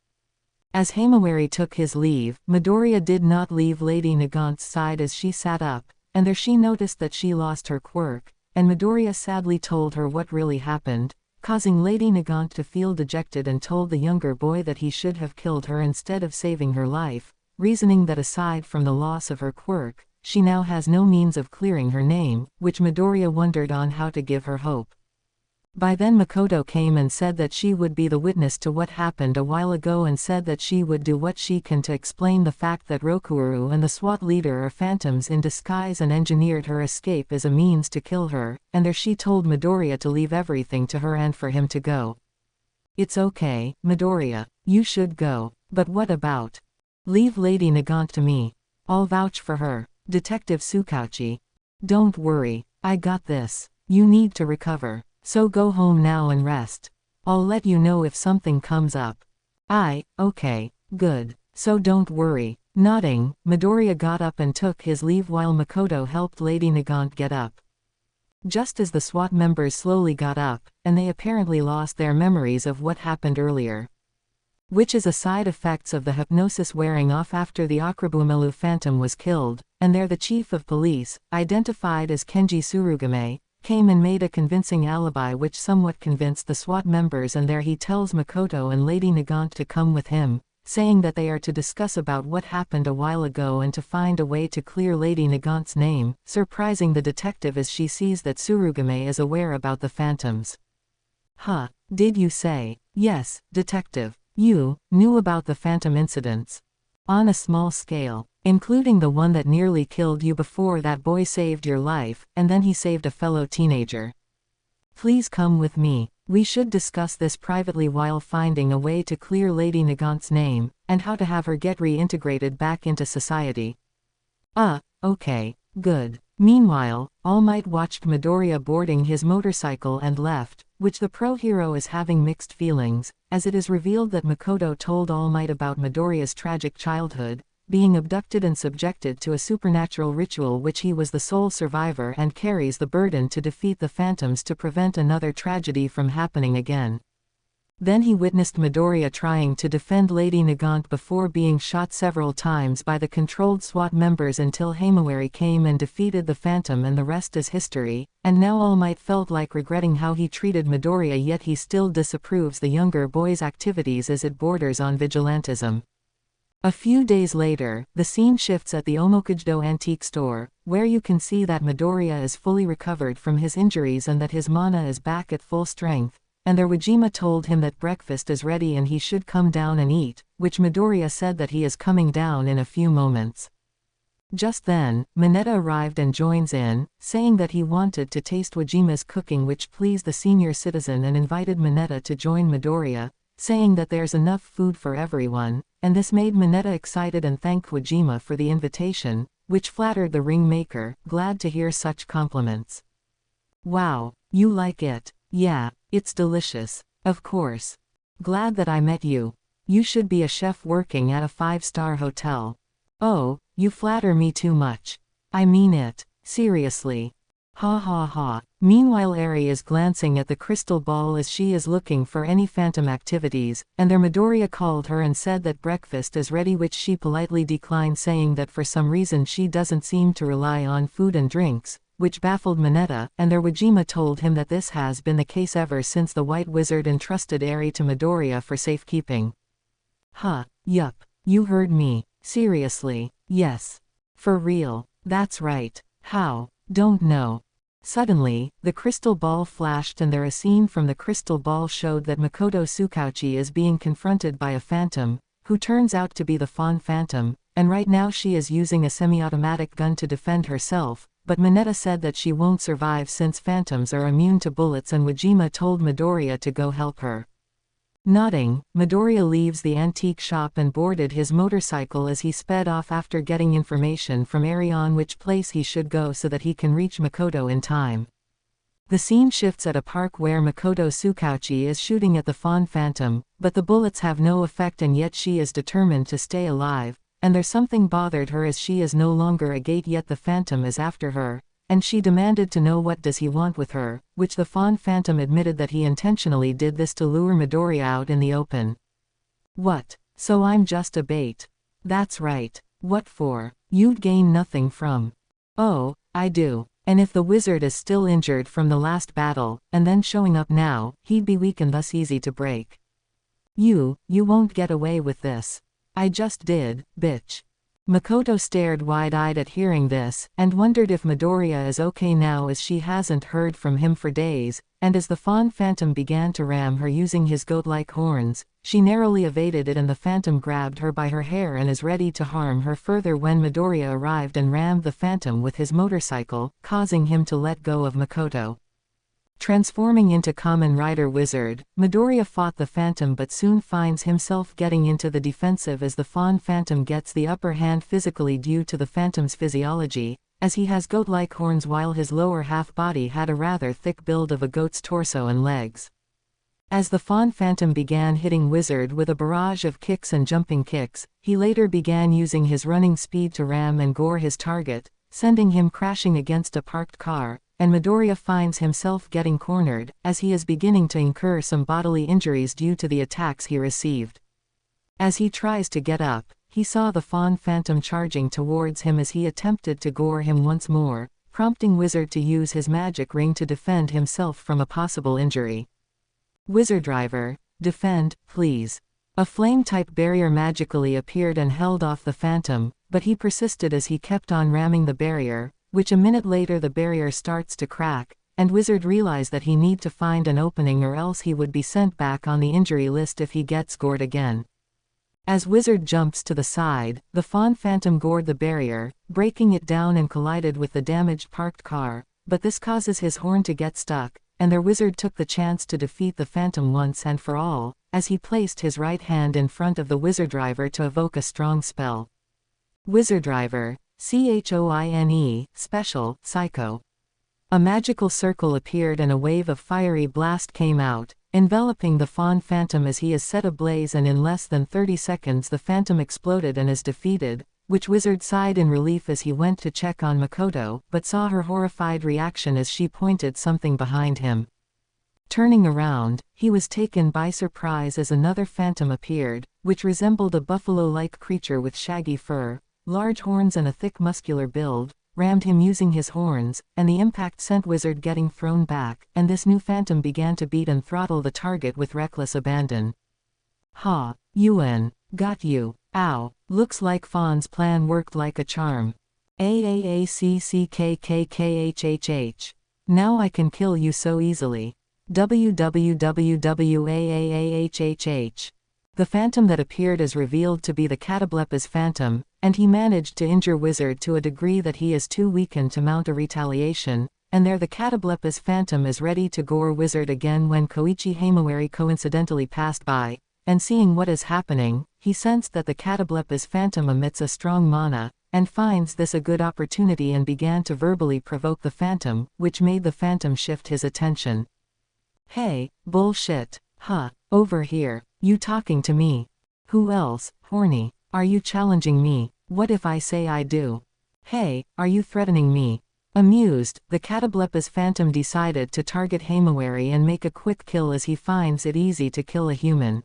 As Himawari took his leave, Midoriya did not leave Lady Nagant's side as she sat up, and there she noticed that she lost her quirk, and Midoriya sadly told her what really happened, causing Lady Nagant to feel dejected and told the younger boy that he should have killed her instead of saving her life, reasoning that aside from the loss of her quirk, she now has no means of clearing her name, which Midoriya wondered on how to give her hope. By then Makoto came and said that she would be the witness to what happened a while ago and said that she would do what she can to explain the fact that Rokuaru and the SWAT leader are phantoms in disguise and engineered her escape as a means to kill her, and there she told Midoriya to leave everything to her and for him to go. It's okay, Midoriya, you should go, but what about? Leave Lady Nagant to me. I'll vouch for her, Detective Tsukauchi. Don't worry, I got this. You need to recover. So go home now and rest. I'll let you know if something comes up. Okay, good. So don't worry. Nodding, Midoriya got up and took his leave while Makoto helped Lady Nagant get up. Just as the SWAT members slowly got up, and they apparently lost their memories of what happened earlier. Which is a side effects of the hypnosis wearing off after the Akrabumelu Phantom was killed, and there the chief of police, identified as Kenji Tsurugame, came and made a convincing alibi which somewhat convinced the SWAT members, and there he tells Makoto and Lady Nagant to come with him, saying that they are to discuss about what happened a while ago and to find a way to clear Lady Nagant's name, surprising the detective as she sees that Tsurugame is aware about the phantoms. Huh, did you say? Yes, detective. You knew about the phantom incidents. On a small scale, including the one that nearly killed you before that boy saved your life, and then he saved a fellow teenager. Please come with me. We should discuss this privately while finding a way to clear Lady Nagant's name, and how to have her get reintegrated back into society. Okay, good. Meanwhile, All Might watched Midoriya boarding his motorcycle and left, which the pro-hero is having mixed feelings, as it is revealed that Makoto told All Might about Midoriya's tragic childhood, being abducted and subjected to a supernatural ritual which he was the sole survivor and carries the burden to defeat the phantoms to prevent another tragedy from happening again. Then he witnessed Midoriya trying to defend Lady Nagant before being shot several times by the controlled SWAT members until Himawari came and defeated the phantom, and the rest is history, and now All Might felt like regretting how he treated Midoriya, yet he still disapproves the younger boy's activities as it borders on vigilantism. A few days later, the scene shifts at the Omokujdo antique store, where you can see that Midoriya is fully recovered from his injuries and that his mana is back at full strength, and their Wajima told him that breakfast is ready and he should come down and eat, which Midoriya said that he is coming down in a few moments. Just then, Mineta arrived and joins in, saying that he wanted to taste Wajima's cooking, which pleased the senior citizen and invited Mineta to join Midoriya, saying that there's enough food for everyone, and this made Mineta excited and thanked Wajima for the invitation, which flattered the ring maker, glad to hear such compliments. Wow, you like it? Yeah, it's delicious. Of course. Glad that I met you. You should be a chef working at a 5-star hotel. Oh, you flatter me too much. I mean it, seriously. Ha ha ha. Meanwhile, Eri is glancing at the crystal ball as she is looking for any phantom activities, and their Midoriya called her and said that breakfast is ready, which she politely declined, saying that for some reason she doesn't seem to rely on food and drinks, which baffled Mineta, and their Wajima told him that this has been the case ever since the White Wizard entrusted Eri to Midoriya for safekeeping. Huh, yup, you heard me. Seriously, yes. For real, that's right. How? Don't know. Suddenly, the crystal ball flashed and a scene from the crystal ball showed that Makoto Tsukauchi is being confronted by a phantom, who turns out to be the Fawn Phantom, and right now she is using a semi-automatic gun to defend herself, but Mineta said that she won't survive since phantoms are immune to bullets, and Wajima told Midoriya to go help her. Nodding, Midoriya leaves the antique shop and boarded his motorcycle as he sped off after getting information from Eri on which place he should go so that he can reach Makoto in time. The scene shifts at a park where Makoto Tsukauchi is shooting at the Fawn Phantom, but the bullets have no effect, and yet she is determined to stay alive, and there's something bothered her as she is no longer a gate, yet the Phantom is after her, and she demanded to know what does he want with her, which the Fawn Phantom admitted that he intentionally did this to lure Midoriya out in the open. What? So I'm just a bait? That's right. What for? You'd gain nothing from. Oh, I do. And if the wizard is still injured from the last battle, and then showing up now, he'd be weak and thus easy to break. You won't get away with this. I just did, bitch. Makoto stared wide-eyed at hearing this, and wondered if Midoriya is okay now as she hasn't heard from him for days, and as the Fawn Phantom began to ram her using his goat-like horns, she narrowly evaded it and the Phantom grabbed her by her hair and is ready to harm her further when Midoriya arrived and rammed the Phantom with his motorcycle, causing him to let go of Makoto. Transforming into Kamen Rider Wizard, Midoriya fought the Phantom but soon finds himself getting into the defensive as the Fawn Phantom gets the upper hand physically due to the Phantom's physiology, as he has goat-like horns while his lower half body had a rather thick build of a goat's torso and legs. As the Fawn Phantom began hitting Wizard with a barrage of kicks and jumping kicks, he later began using his running speed to ram and gore his target, sending him crashing against a parked car, and Midoriya finds himself getting cornered, as he is beginning to incur some bodily injuries due to the attacks he received. As he tries to get up, he saw the Fawn Phantom charging towards him as he attempted to gore him once more, prompting Wizard to use his magic ring to defend himself from a possible injury. Wizard Driver, defend, please. A flame-type barrier magically appeared and held off the Phantom, but he persisted as he kept on ramming the barrier, which a minute later the barrier starts to crack, and Wizard realized that he need to find an opening or else he would be sent back on the injury list if he gets gored again. As Wizard jumps to the side, the Fawn Phantom gored the barrier, breaking it down and collided with the damaged parked car, but this causes his horn to get stuck, and their Wizard took the chance to defeat the Phantom once and for all, as he placed his right hand in front of the Wizard Driver to evoke a strong spell. Wizard Driver, CHOINE, Special, Psycho. A magical circle appeared and a wave of fiery blast came out, enveloping the Fawn Phantom as he is set ablaze, and in less than 30 seconds the Phantom exploded and is defeated, which Wizard sighed in relief as he went to check on Makoto, but saw her horrified reaction as she pointed something behind him. Turning around, he was taken by surprise as another Phantom appeared, which resembled a buffalo-like creature with shaggy fur, large horns and a thick muscular build, rammed him using his horns, and the impact sent Wizard getting thrown back, and this new Phantom began to beat and throttle the target with reckless abandon. Ha! UN. Got you. Ow. Looks like Fawn's plan worked like a charm. AAACCKKKHHH. Now I can kill you so easily. WWWAAAHHH. The phantom that appeared is revealed to be the Catoblepas phantom, and he managed to injure Wizard to a degree that he is too weakened to mount a retaliation, and there the Catoblepas phantom is ready to gore Wizard again when Koichi Himawari coincidentally passed by, and seeing what is happening, he sensed that the Catoblepas phantom emits a strong mana, and finds this a good opportunity and began to verbally provoke the phantom, which made the phantom shift his attention. "Hey, bullshit. Huh, over here. You talking to me? Who else, horny? Are you challenging me? What if I say I do? Hey, are you threatening me?" Amused, the Catoblepas phantom decided to target Himawari and make a quick kill as he finds it easy to kill a human.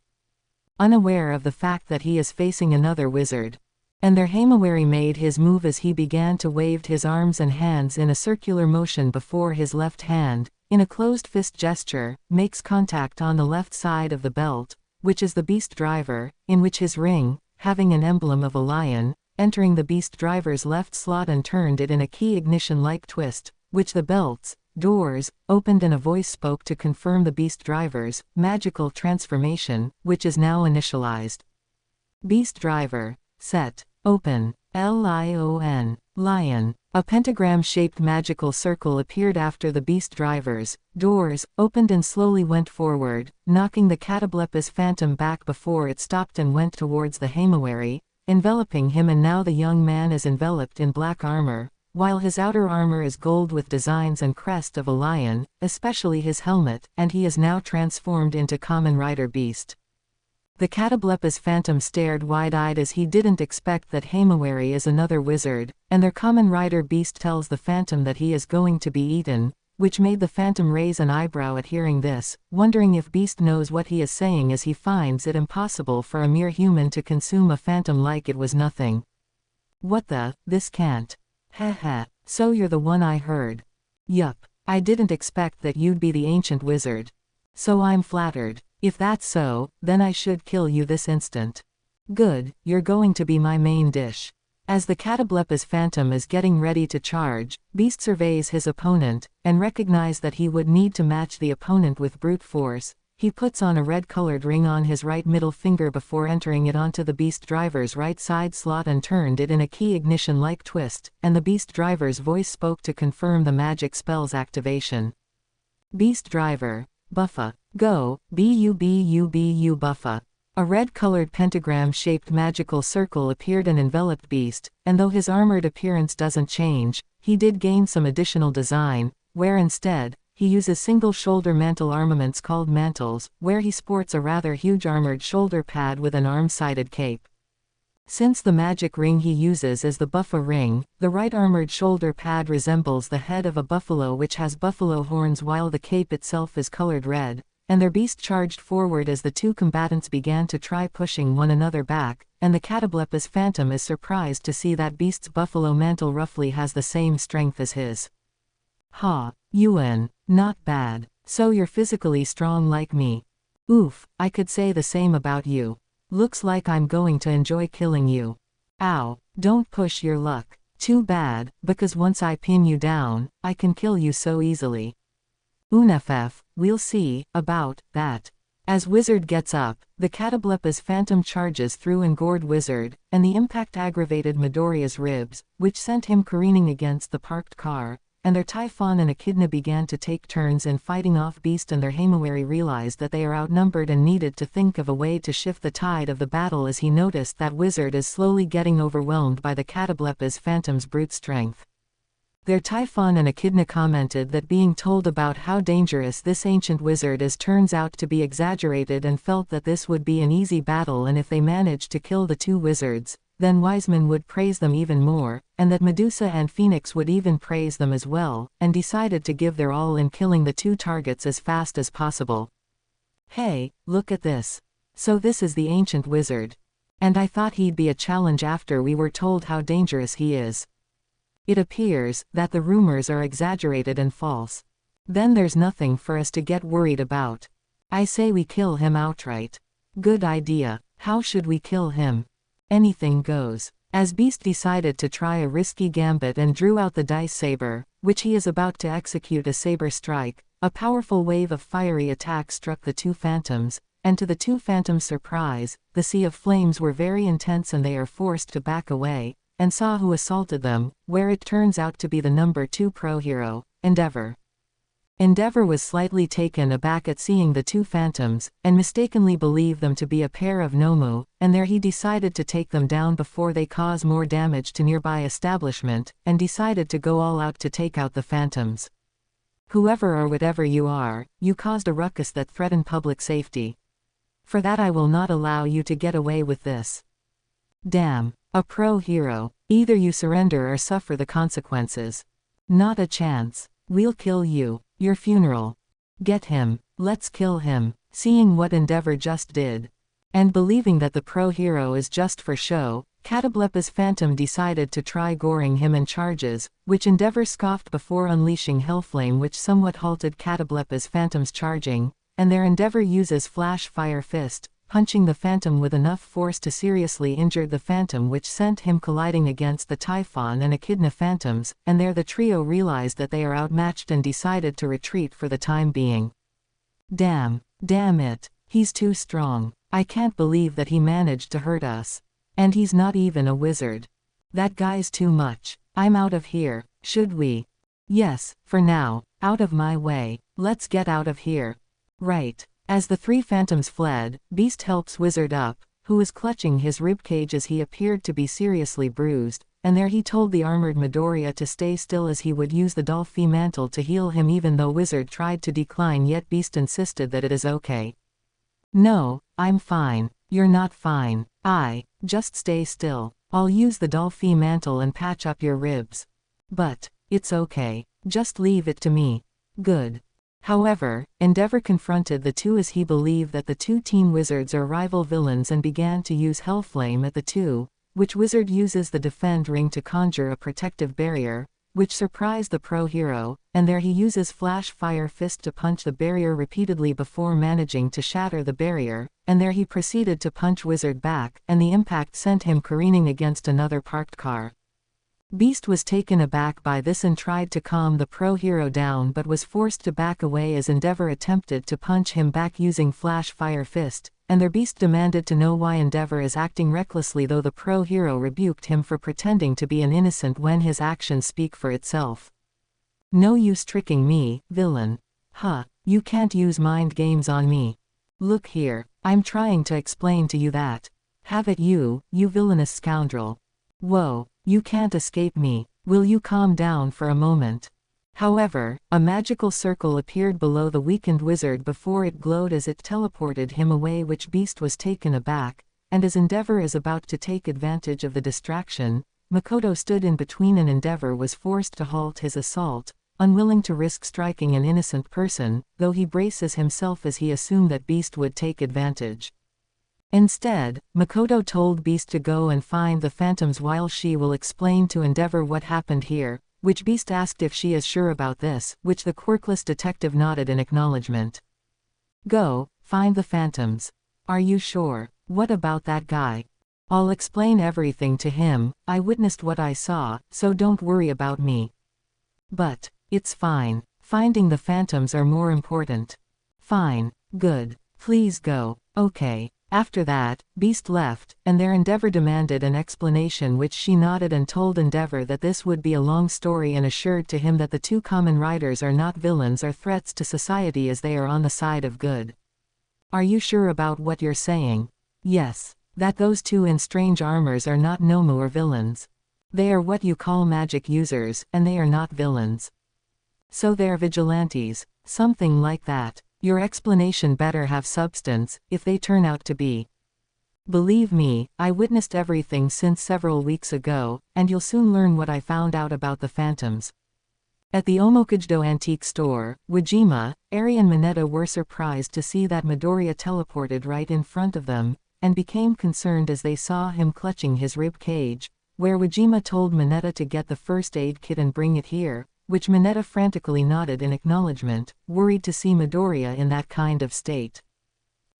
Unaware of the fact that he is facing another wizard. And there Himawari made his move as he began to wave his arms and hands in a circular motion before his left hand, in a closed fist gesture, makes contact on the left side of the belt, which is the beast driver, in which his ring, having an emblem of a lion, entering the beast driver's left slot and turned it in a key ignition-like twist, which the belt's doors opened and a voice spoke to confirm the beast driver's magical transformation, which is now initialized. Beast driver, set, open, Lion, lion. A pentagram-shaped magical circle appeared after the beast driver's doors opened and slowly went forward, knocking the Catoblepas phantom back before it stopped and went towards the Himawari, enveloping him, and now the young man is enveloped in black armor, while his outer armor is gold with designs and crest of a lion, especially his helmet, and he is now transformed into Kamen Rider Beast. The Catoblepas phantom stared wide-eyed as he didn't expect that Himawari is another wizard, and their Kamen Rider Beast tells the phantom that he is going to be eaten, which made the phantom raise an eyebrow at hearing this, wondering if Beast knows what he is saying as he finds it impossible for a mere human to consume a phantom like it was nothing. "What the, this can't. Heh, so you're the one I heard. Yup, I didn't expect that you'd be the ancient wizard. So I'm flattered. If that's so, then I should kill you this instant. Good, you're going to be my main dish." As the Catoblepas phantom is getting ready to charge, Beast surveys his opponent, and recognizes that he would need to match the opponent with brute force. He puts on a red-colored ring on his right middle finger before entering it onto the beast driver's right side slot and turned it in a key ignition-like twist, and the beast driver's voice spoke to confirm the magic spell's activation. Beast driver, buffa. Go, bu buffa. A red-colored pentagram-shaped magical circle appeared and enveloped Beast, and though his armored appearance doesn't change, he did gain some additional design, where instead, he uses single-shoulder mantle armaments called mantles, where he sports a rather huge armored shoulder pad with an arm-sided cape. Since the magic ring he uses is the buffa ring, the right armored shoulder pad resembles the head of a buffalo which has buffalo horns while the cape itself is colored red, and their beast charged forward as the two combatants began to try pushing one another back, and the Catoblepas phantom is surprised to see that Beast's buffalo mantle roughly has the same strength as his. "Ha, Yuen, not bad. So you're physically strong like me. Oof, I could say the same about you. Looks like I'm going to enjoy killing you. Ow, don't push your luck. Too bad, because once I pin you down, I can kill you so easily. Unff, we'll see about that." As Wizard gets up, the Catoblepas phantom charges through and gored Wizard, and the impact aggravated Midoriya's ribs, which sent him careening against the parked car, and their Typhon and Echidna began to take turns in fighting off Beast, and their Himawari realized that they are outnumbered and needed to think of a way to shift the tide of the battle as he noticed that Wizard is slowly getting overwhelmed by the Catoblepas phantom's brute strength. Their Typhon and Echidna commented that being told about how dangerous this ancient wizard is turns out to be exaggerated, and felt that this would be an easy battle, and if they managed to kill the two wizards, then Wiseman would praise them even more, and that Medusa and Phoenix would even praise them as well, and decided to give their all in killing the two targets as fast as possible. "Hey, look at this. So this is the ancient wizard. And I thought he'd be a challenge after we were told how dangerous he is. It appears that the rumors are exaggerated and false. Then there's nothing for us to get worried about. I say we kill him outright." "Good idea. How should we kill him?" "Anything goes." As Beast decided to try a risky gambit and drew out the dice saber, which he is about to execute a saber strike, a powerful wave of fiery attack struck the two phantoms, and to the two phantoms' surprise, the sea of flames were very intense and they are forced to back away, and saw who assaulted them, where it turns out to be the number 2 pro hero, Endeavor. Endeavor was slightly taken aback at seeing the two phantoms, and mistakenly believed them to be a pair of Nomu, and there he decided to take them down before they cause more damage to nearby establishment, and decided to go all out to take out the phantoms. Whoever or whatever you are, you caused a ruckus that threatened public safety. For that I will not allow you to get away with this. Damn, a pro hero. Either you surrender or suffer the consequences. Not a chance. We'll kill you. Your funeral. Get him. Let's kill him. Seeing what Endeavor just did, and believing that the pro hero is just for show, Katablepa's phantom decided to try goring him and charges, which Endeavor scoffed before unleashing Hellflame, which somewhat halted Katablepa's phantom's charging, and their Endeavor uses Flash Fire Fist, punching the phantom with enough force to seriously injure the phantom, which sent him colliding against the Typhon and Echidna phantoms, and there the trio realized that they are outmatched and decided to retreat for the time being. Damn it, he's too strong. I can't believe that he managed to hurt us. And he's not even a wizard. That guy's too much. I'm out of here. Should we? Yes, for now. Out of my way. Let's get out of here. Right. As the three phantoms fled, Beast helps Wizard up, who was clutching his ribcage as he appeared to be seriously bruised, and there he told the armored Midoriya to stay still as he would use the Dolphy mantle to heal him, even though Wizard tried to decline, yet Beast insisted that it is okay. No, I'm fine. You're not fine. Just stay still. I'll use the Dolphy mantle and patch up your ribs. But, it's okay. Just leave it to me. Good. However, Endeavor confronted the two as he believed that the two teen wizards are rival villains and began to use Hellflame at the two, which Wizard uses the Defend Ring to conjure a protective barrier, which surprised the pro hero, and there he uses Flash Fire Fist to punch the barrier repeatedly before managing to shatter the barrier, and there he proceeded to punch Wizard back, and the impact sent him careening against another parked car. Beast was taken aback by this and tried to calm the pro hero down, but was forced to back away as Endeavor attempted to punch him back using Flash Fire Fist, and their Beast demanded to know why Endeavor is acting recklessly, though the pro hero rebuked him for pretending to be an innocent when his actions speak for itself. No use tricking me, villain. You can't use mind games on me. Look here, I'm trying to explain to you that. Have it you villainous scoundrel. Whoa. You can't escape me. Will you calm down for a moment? However, a magical circle appeared below the weakened wizard before it glowed as it teleported him away, which Beast was taken aback, and as Endeavor is about to take advantage of the distraction, Makoto stood in between and Endeavor was forced to halt his assault, unwilling to risk striking an innocent person, though he braces himself as he assumed that Beast would take advantage. Instead, Makoto told Beast to go and find the phantoms while she will explain to Endeavor what happened here, which Beast asked if she is sure about this, which the quirkless detective nodded in acknowledgement. Go, find the phantoms. Are you sure? What about that guy? I'll explain everything to him. I witnessed what I saw, so don't worry about me. But, it's fine. Finding the phantoms are more important. Fine, good. Please go. Okay. After that, Beast left, and their Endeavor demanded an explanation, which she nodded and told Endeavor that this would be a long story and assured to him that the two Kamen Riders are not villains or threats to society as they are on the side of good. Are you sure about what you're saying? Yes. That those two in strange armors are not Nomu or villains. They are what you call magic users, and they are not villains. So they're vigilantes, something like that. Your explanation better have substance, if they turn out to be. Believe me, I witnessed everything since several weeks ago, and you'll soon learn what I found out about the phantoms. At the Omokujdo antique store, Wajima, Eri and Mineta were surprised to see that Midoriya teleported right in front of them, and became concerned as they saw him clutching his rib cage, where Wajima told Mineta to get the first aid kit and bring it here, which Mineta frantically nodded in acknowledgement, worried to see Midoriya in that kind of state.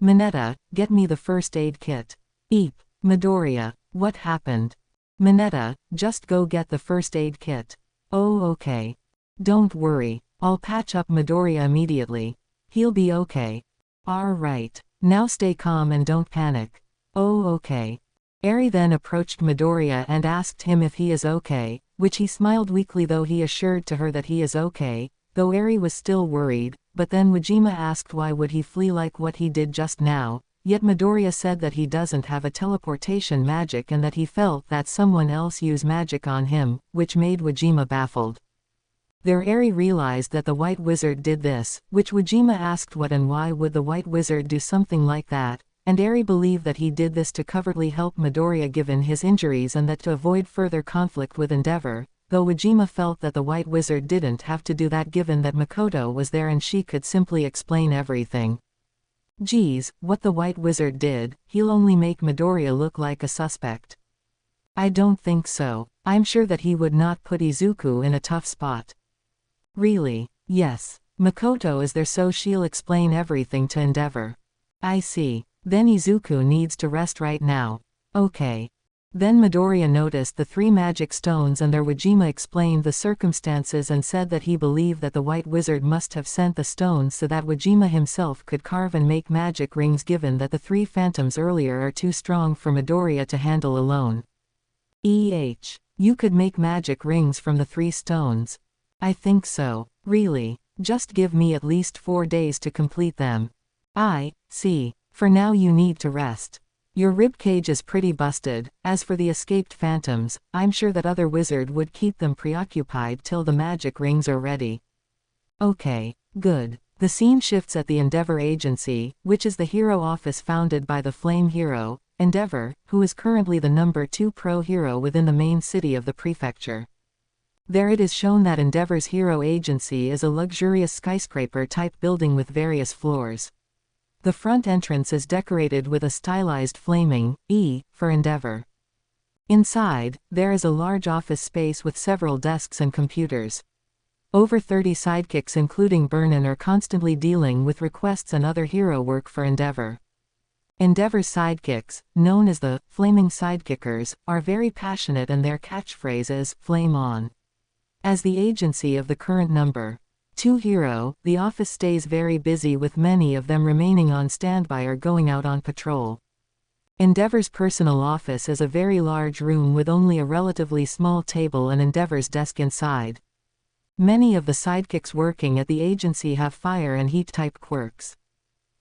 Mineta, get me the first aid kit. Eep. Midoriya, what happened? Mineta, just go get the first aid kit. Oh, okay. Don't worry, I'll patch up Midoriya immediately. He'll be okay. Alright. Now stay calm and don't panic. Oh, okay. Eri then approached Midoriya and asked him if he is okay, which he smiled weakly though he assured to her that he is okay, though Eri was still worried, but then Wajima asked why would he flee like what he did just now, yet Midoriya said that he doesn't have a teleportation magic and that he felt that someone else used magic on him, which made Wajima baffled. There Eri realized that the White Wizard did this, which Wajima asked what and why would the White Wizard do something like that, and Eri believed that he did this to covertly help Midoriya given his injuries and that to avoid further conflict with Endeavor, though Wajima felt that the White Wizard didn't have to do that given that Makoto was there and she could simply explain everything. Geez, what the White Wizard did, he'll only make Midoriya look like a suspect. I don't think so. I'm sure that he would not put Izuku in a tough spot. Really? Yes. Makoto is there so she'll explain everything to Endeavor. I see. Then Izuku needs to rest right now. Okay. Then Midoriya noticed the 3 magic stones and their Wajima explained the circumstances and said that he believed that the White Wizard must have sent the stones so that Wajima himself could carve and make magic rings given that the 3 phantoms earlier are too strong for Midoriya to handle alone. You could make magic rings from the 3 stones. I think so. Really? Just give me at least 4 days to complete them. I see. For now you need to rest. Your ribcage is pretty busted. As for the escaped phantoms, I'm sure that other wizard would keep them preoccupied till the magic rings are ready. Okay, good. The scene shifts at the Endeavor Agency, which is the hero office founded by the Flame Hero, Endeavor, who is currently the number 2 pro hero within the main city of the prefecture. There it is shown that Endeavor's hero agency is a luxurious skyscraper-type building with various floors. The front entrance is decorated with a stylized flaming E for Endeavor. Inside, there is a large office space with several desks and computers. Over 30 sidekicks including Burnin are constantly dealing with requests and other hero work for Endeavor. Endeavor's sidekicks, known as the Flaming Sidekickers, are very passionate and their catchphrase is "Flame on." As the agency of the current number 2 hero, the office stays very busy with many of them remaining on standby or going out on patrol. Endeavor's personal office is a very large room with only a relatively small table and Endeavor's desk inside. Many of the sidekicks working at the agency have fire and heat type quirks.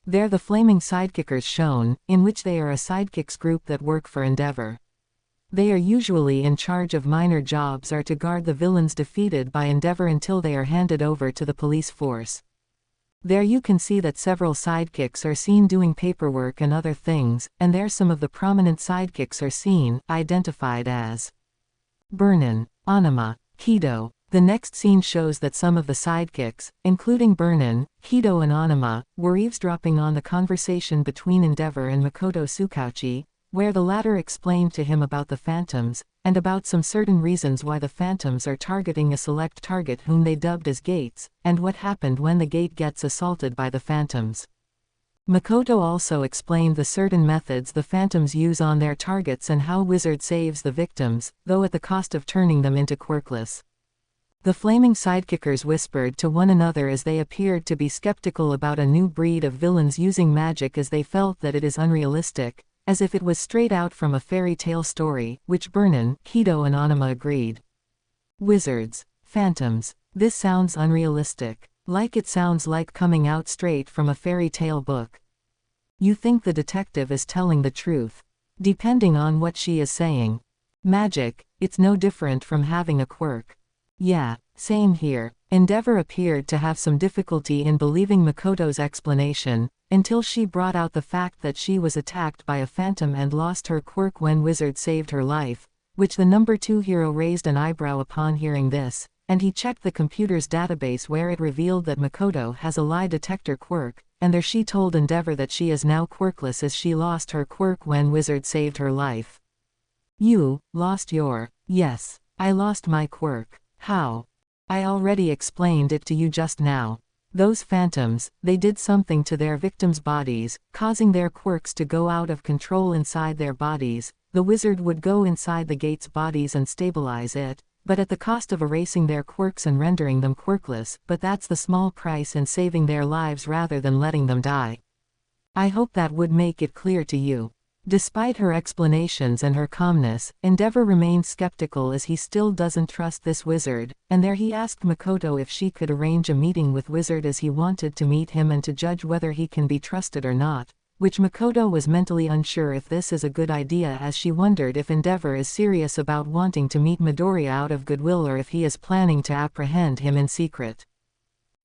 They're the Flaming Sidekickers shown, in which they are a sidekicks group that work for Endeavor. They are usually in charge of minor jobs or to guard the villains defeated by Endeavor until they are handed over to the police force. There you can see that several sidekicks are seen doing paperwork and other things, and there some of the prominent sidekicks are seen, identified as Burnin, Anima, Kido. The next scene shows that some of the sidekicks, including Burnin, Kido and Anima, were eavesdropping on the conversation between Endeavor and Makoto Tsukauchi, where the latter explained to him about the phantoms, and about some certain reasons why the phantoms are targeting a select target whom they dubbed as gates, and what happened when the gate gets assaulted by the phantoms. Makoto also explained the certain methods the phantoms use on their targets and how Wizard saves the victims, though at the cost of turning them into quirkless. The Flaming Sidekickers whispered to one another as they appeared to be skeptical about a new breed of villains using magic as they felt that it is unrealistic, as if it was straight out from a fairy tale story, which Burnin, Kido and Anima agreed. Wizards. Phantoms. This sounds unrealistic. Like it sounds like coming out straight from a fairy tale book. You think the detective is telling the truth. Depending on what she is saying. Magic, it's no different from having a quirk. Yeah, same here. Endeavor appeared to have some difficulty in believing Makoto's explanation, until she brought out the fact that she was attacked by a phantom and lost her quirk when Wizard saved her life, which the number 2 hero raised an eyebrow upon hearing this, and he checked the computer's database where it revealed that Makoto has a lie detector quirk, and there she told Endeavor that she is now quirkless as she lost her quirk when Wizard saved her life. You lost your... Yes, I lost my quirk. How? I already explained it to you just now. Those phantoms, they did something to their victims' bodies, causing their quirks to go out of control inside their bodies. The wizard would go inside the gate's bodies and stabilize it, but at the cost of erasing their quirks and rendering them quirkless, but that's the small price in saving their lives rather than letting them die. I hope that would make it clear to you. Despite her explanations and her calmness, Endeavor remained skeptical as he still doesn't trust this wizard, and there he asked Makoto if she could arrange a meeting with Wizard as he wanted to meet him and to judge whether he can be trusted or not, which Makoto was mentally unsure if this is a good idea, as she wondered if Endeavor is serious about wanting to meet Midoriya out of goodwill or if he is planning to apprehend him in secret.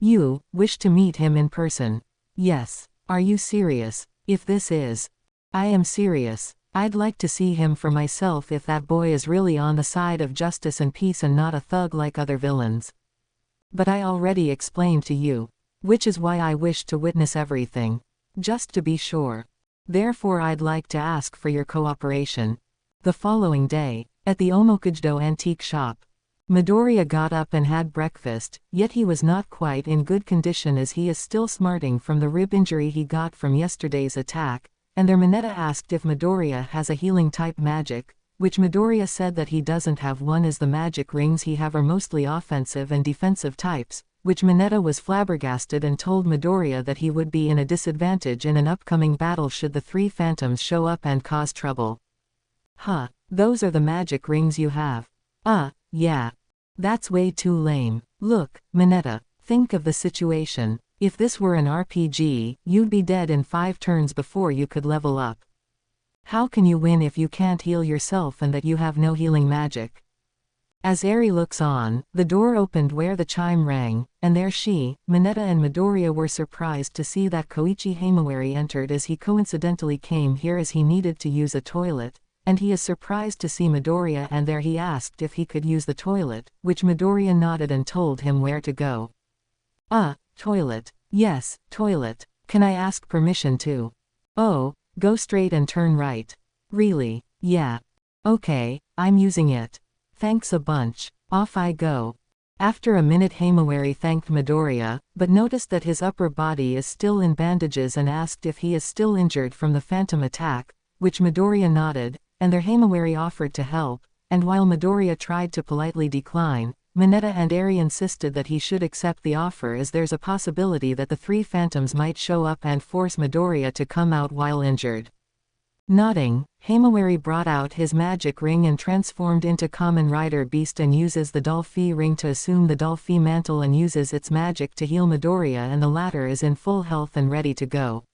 You wish to meet him in person? Yes. Are you serious? If this is... I am serious. I'd like to see him for myself if that boy is really on the side of justice and peace and not a thug like other villains. But I already explained to you. Which is why I wish to witness everything. Just to be sure. Therefore I'd like to ask for your cooperation. The following day, at the Omokujdo antique shop, Midoriya got up and had breakfast, yet he was not quite in good condition as he is still smarting from the rib injury he got from yesterday's attack, and their Mineta asked if Midoriya has a healing type magic, which Midoriya said that he doesn't have one as the magic rings he have are mostly offensive and defensive types, which Mineta was flabbergasted and told Midoriya that he would be in a disadvantage in an upcoming battle should the three phantoms show up and cause trouble. Huh, those are the magic rings you have. Yeah. That's way too lame. Look, Mineta, think of the situation. If this were an RPG, you'd be dead in 5 turns before you could level up. How can you win if you can't heal yourself and that you have no healing magic? As Eri looks on, the door opened where the chime rang, and there she, Mineta and Midoriya were surprised to see that Koichi Himawari entered as he coincidentally came here as he needed to use a toilet, and he is surprised to see Midoriya and there he asked if he could use the toilet, which Midoriya nodded and told him where to go. Toilet. Yes, toilet. Can I ask permission to? Oh, go straight and turn right. Really? Yeah. Okay, I'm using it. Thanks a bunch. Off I go. After a minute Himawari thanked Midoriya, but noticed that his upper body is still in bandages and asked if he is still injured from the phantom attack, which Midoriya nodded, and their Himawari offered to help, and while Midoriya tried to politely decline, Mineta and Eri insisted that he should accept the offer as there's a possibility that the three phantoms might show up and force Midoriya to come out while injured. Nodding, Himawari brought out his magic ring and transformed into Kamen Rider Beast and uses the Dolphy ring to assume the Dolphy mantle and uses its magic to heal Midoriya, and the latter is in full health and ready to go.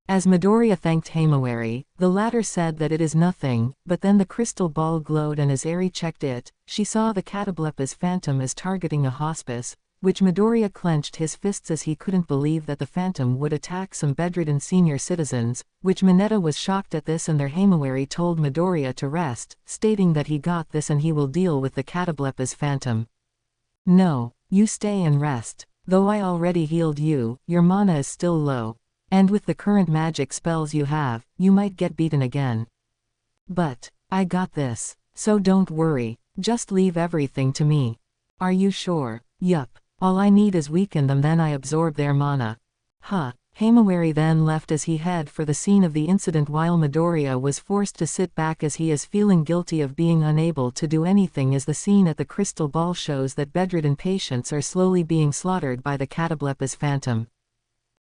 As Midoriya thanked Himawari, the latter said that it is nothing, but then the crystal ball glowed and as Eri checked it, she saw the Catoblepa's phantom is targeting a hospice, which Midoriya clenched his fists as he couldn't believe that the phantom would attack some bedridden senior citizens, which Mineta was shocked at this and their Himawari told Midoriya to rest, stating that he got this and he will deal with the Catoblepa's phantom. No, you stay and rest. Though I already healed you, your mana is still low. And with the current magic spells you have, you might get beaten again. But, I got this. So don't worry, just leave everything to me. Are you sure? Yup. All I need is weaken them then I absorb their mana. Himawari then left as he head for the scene of the incident while Midoriya was forced to sit back as he is feeling guilty of being unable to do anything as the scene at the crystal ball shows that bedridden patients are slowly being slaughtered by the Catoblepa's phantom.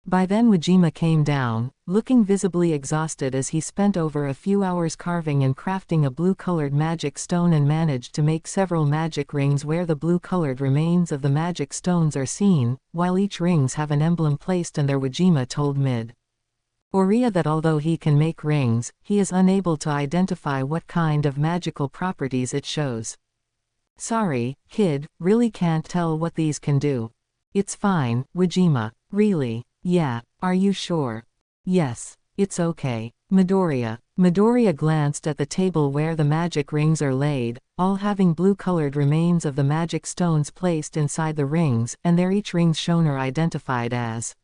By then Wajima came down, looking visibly exhausted as he spent over a few hours carving and crafting a blue-colored magic stone and managed to make several magic rings where the blue-colored remains of the magic stones are seen, while each rings have an emblem placed and there Wajima told Midoriya that although he can make rings, he is unable to identify what kind of magical properties it shows. Sorry, kid, really can't tell what these can do. It's fine, Wajima. Really? Yeah, are you sure? Yes, it's okay. Midoriya glanced at the table where the magic rings are laid, all having blue-colored remains of the magic stones placed inside the rings, and there each rings shown are identified as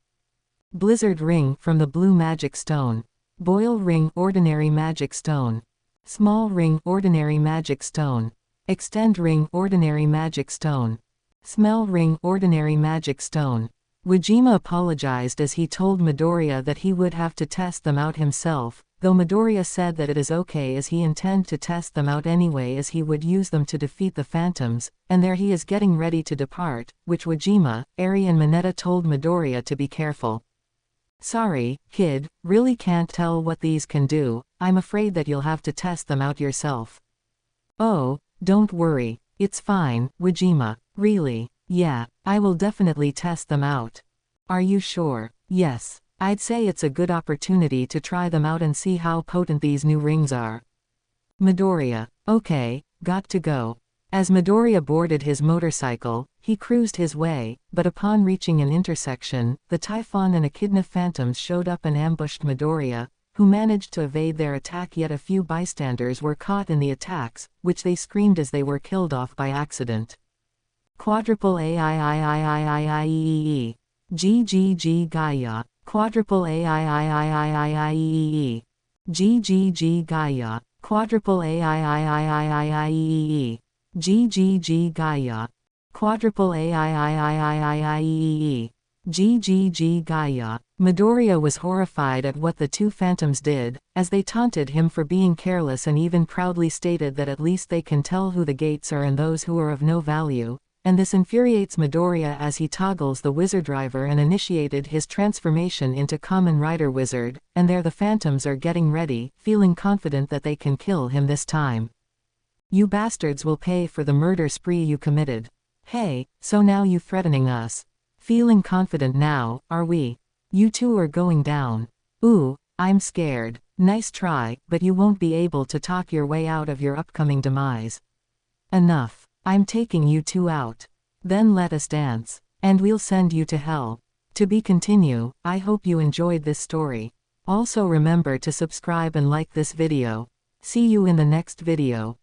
Blizzard Ring from the blue magic stone, Boil Ring ordinary magic stone, Small Ring ordinary magic stone, Extend Ring ordinary magic stone, Smell Ring ordinary magic stone. Wajima apologized as he told Midoriya that he would have to test them out himself, though Midoriya said that it is okay as he intend to test them out anyway as he would use them to defeat the phantoms, and there he is getting ready to depart, which Wajima, Eri and Mineta told Midoriya to be careful. Sorry, kid, really can't tell what these can do. I'm afraid that you'll have to test them out yourself. Oh, don't worry. It's fine, Wajima. Really? Yeah, I will definitely test them out. Are you sure? Yes. I'd say it's a good opportunity to try them out and see how potent these new rings are. Midoriya. Okay, got to go. As Midoriya boarded his motorcycle, he cruised his way, but upon reaching an intersection, the Typhon and Echidna Phantoms showed up and ambushed Midoriya, who managed to evade their attack, yet a few bystanders were caught in the attacks, which they screamed as they were killed off by accident. Quadruple AIIIIIIIE. GGG Gaia. Quadruple AIIIIIIE. GGG Gaia. Quadruple AIIIIIIE. GGG Gaia. Quadruple AIIIIIIE. GGG Gaia. Midoriya was horrified at what the two phantoms did, as they taunted him for being careless and even proudly stated that at least they can tell who the gates are and those who are of no value, and this infuriates Midoriya as he toggles the wizard driver and initiated his transformation into Kamen Rider Wizard, and there the phantoms are getting ready, feeling confident that they can kill him this time. You bastards will pay for the murder spree you committed. Hey, so now you threatening us? Feeling confident now, are we? You two are going down. Ooh, I'm scared. Nice try, but you won't be able to talk your way out of your upcoming demise. Enough. I'm taking you two out. Then let us dance. And we'll send you to hell. To be continue. I hope you enjoyed this story. Also remember to subscribe and like this video. See you in the next video.